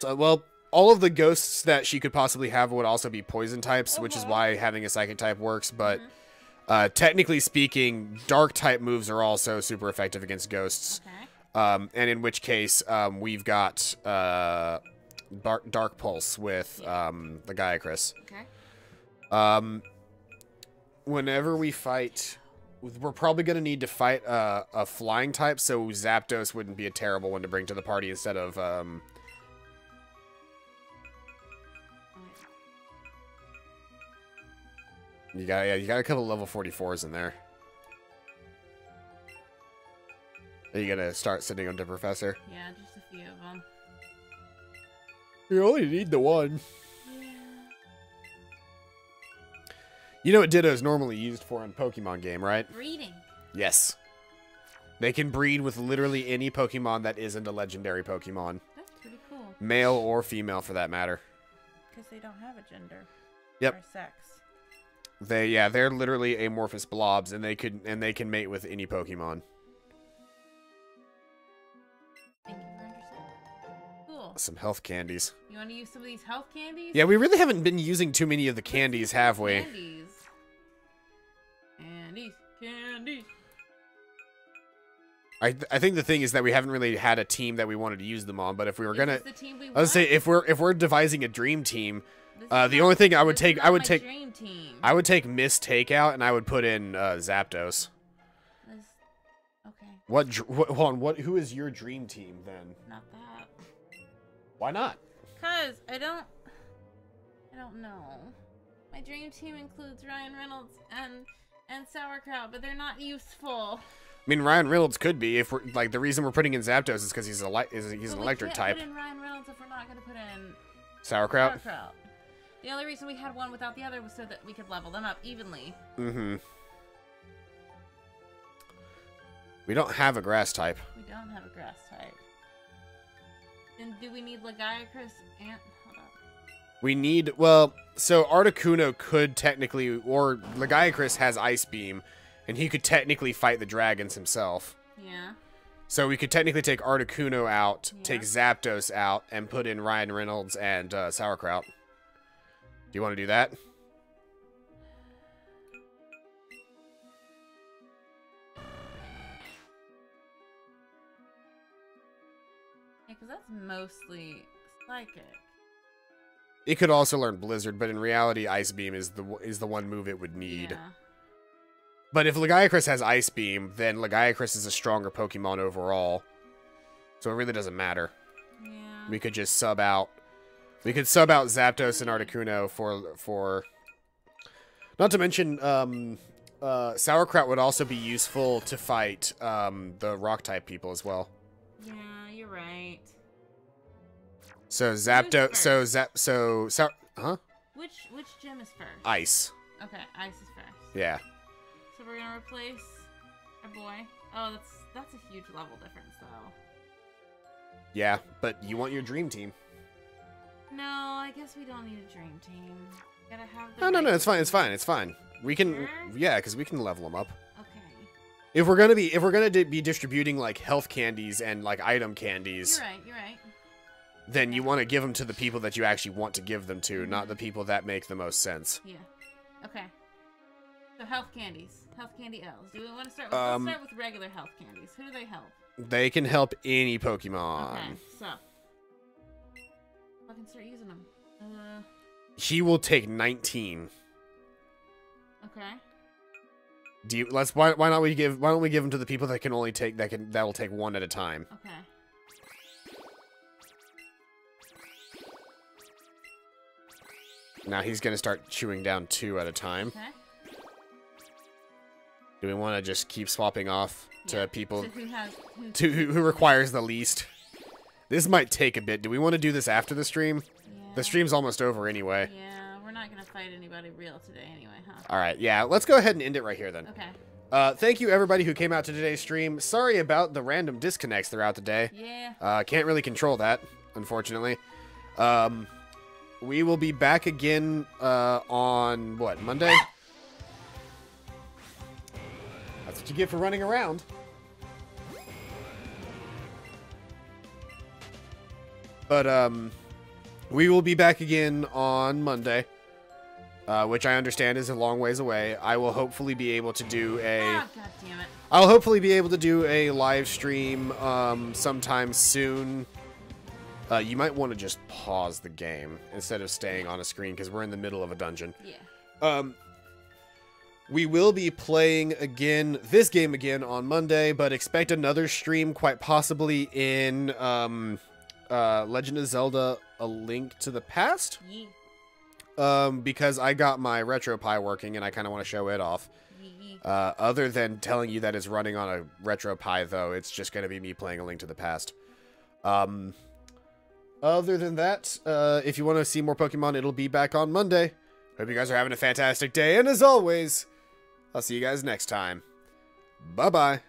[SPEAKER 1] So, well, all of the ghosts that she could possibly have would also be poison types, which is why having a psychic type works, but technically speaking, dark type moves are also super effective against ghosts.
[SPEAKER 2] Okay.
[SPEAKER 1] And in which case, we've got Dark Pulse with the Gaiacris.
[SPEAKER 2] Okay.
[SPEAKER 1] Whenever we fight, we're probably going to need to fight a flying type, so Zapdos wouldn't be a terrible one to bring to the party instead of... You got a couple level 44s in there. Are you gonna start sitting on the professor?
[SPEAKER 2] Yeah, just a few of them.
[SPEAKER 1] You only need the one.
[SPEAKER 2] Yeah.
[SPEAKER 1] You know what Ditto is normally used for in Pokemon game, right?
[SPEAKER 2] Breeding.
[SPEAKER 1] Yes. They can breed with literally any Pokemon that isn't a legendary Pokemon.
[SPEAKER 2] That's pretty cool.
[SPEAKER 1] Male or female, for that matter.
[SPEAKER 2] Because they don't have a gender.
[SPEAKER 1] Yep.
[SPEAKER 2] Or sex.
[SPEAKER 1] They're literally amorphous blobs, and they can mate with any Pokemon.
[SPEAKER 2] Thank you for understanding. Cool.
[SPEAKER 1] Some health candies.
[SPEAKER 2] You want to use some of these health candies?
[SPEAKER 1] Yeah, we really haven't been using too many of the candies, have we?
[SPEAKER 2] Candies. Candies.
[SPEAKER 1] I think the thing is that we haven't really had a team that we wanted to use them on, but if we were gonna,
[SPEAKER 2] the team we
[SPEAKER 1] I would say if we're devising a dream team, the only thing I would take,
[SPEAKER 2] dream team.
[SPEAKER 1] I would take Miss Takeout, and I would put in Zapdos.
[SPEAKER 2] Okay.
[SPEAKER 1] Who is your dream team then?
[SPEAKER 2] Not that.
[SPEAKER 1] Why not?
[SPEAKER 2] Cause I don't know. My dream team includes Ryan Reynolds and Sauerkraut, but they're not useful.
[SPEAKER 1] I mean, Ryan Reynolds could be if we're like the reason we're putting in Zapdos is because he's an electric type.
[SPEAKER 2] We can't put in Ryan Reynolds if we're not going to put in
[SPEAKER 1] Sauerkraut.
[SPEAKER 2] The only reason we had one without the other was so that we could level them up evenly.
[SPEAKER 1] Mm-hmm. We don't have a grass type.
[SPEAKER 2] We don't have a grass type. Then do we need Lagiacrus and... Hold on.
[SPEAKER 1] We need... Well, so Articuno could technically... Or Lagiacrus has Ice Beam, and he could technically fight the dragons himself.
[SPEAKER 2] Yeah.
[SPEAKER 1] So we could technically take Articuno out, take Zapdos out, and put in Ryan Reynolds and Sauerkraut. Do you want to do that?
[SPEAKER 2] Yeah, because that's mostly psychic.
[SPEAKER 1] It could also learn Blizzard, but in reality, Ice Beam is the one move it would need.
[SPEAKER 2] Yeah.
[SPEAKER 1] But if Lagiacrus has Ice Beam, then Lagiacrus is a stronger Pokemon overall. So it really doesn't matter.
[SPEAKER 2] Yeah.
[SPEAKER 1] We could just sub out. We could sub out Zapdos and Articuno for... Not to mention, Sauerkraut would also be useful to fight the Rock-type people as well.
[SPEAKER 2] Yeah, you're right.
[SPEAKER 1] So Zapdos... Huh?
[SPEAKER 2] Which gym is first?
[SPEAKER 1] Ice.
[SPEAKER 2] Okay, Ice is first.
[SPEAKER 1] Yeah.
[SPEAKER 2] So we're gonna replace our boy. Oh, that's a huge level difference, though.
[SPEAKER 1] Yeah, but you want your dream team.
[SPEAKER 2] No, I guess we don't need a dream team. Gotta have the
[SPEAKER 1] No, it's fine. We can,
[SPEAKER 2] Sure?
[SPEAKER 1] yeah, because we can level them up.
[SPEAKER 2] Okay.
[SPEAKER 1] If we're gonna be distributing like health candies and like item candies,
[SPEAKER 2] You're right.
[SPEAKER 1] then you want to give them to the people that you actually want to give them to, not the people that make the most sense.
[SPEAKER 2] Yeah. Okay. So health candies, health candy L's. Do we want to start? Let's start with regular health candies. Who do they help?
[SPEAKER 1] They can help any Pokemon.
[SPEAKER 2] Okay, so I can start using them.
[SPEAKER 1] He will take 19.
[SPEAKER 2] Okay.
[SPEAKER 1] Why don't we give them to the people that can only take that'll take one at a time.
[SPEAKER 2] Okay.
[SPEAKER 1] Now he's gonna start chewing down 2 at a time.
[SPEAKER 2] Okay.
[SPEAKER 1] Do we want to just keep swapping off to people
[SPEAKER 2] who
[SPEAKER 1] requires the least? This might take a bit. Do we want to do this after the stream?
[SPEAKER 2] Yeah.
[SPEAKER 1] The stream's almost over anyway.
[SPEAKER 2] Yeah, we're not gonna fight anybody real today anyway, huh?
[SPEAKER 1] All right, yeah, let's go ahead and end it right here then.
[SPEAKER 2] Okay.
[SPEAKER 1] Thank you everybody who came out to today's stream. Sorry about the random disconnects throughout the day.
[SPEAKER 2] Yeah.
[SPEAKER 1] Can't really control that, unfortunately. We will be back again on what, Monday? That's what you get for running around. But we will be back again on Monday, which I understand is a long ways away. I will hopefully be able to do a...
[SPEAKER 2] Oh, God damn it.
[SPEAKER 1] I'll hopefully be able to do a live stream sometime soon. You might want to just pause the game instead of staying on a screen because we're in the middle of a dungeon.
[SPEAKER 2] Yeah.
[SPEAKER 1] We will be playing this game again on Monday, but expect another stream quite possibly in Legend of Zelda: A Link to the Past.
[SPEAKER 2] Yeah.
[SPEAKER 1] because I got my RetroPie working and I kind of want to show it off. Other than telling you that it's running on a RetroPie, though, it's just going to be me playing A Link to the Past. Other than that, if you want to see more Pokemon, it'll be back on Monday. Hope you guys are having a fantastic day, and as always, I'll see you guys next time. Bye-bye.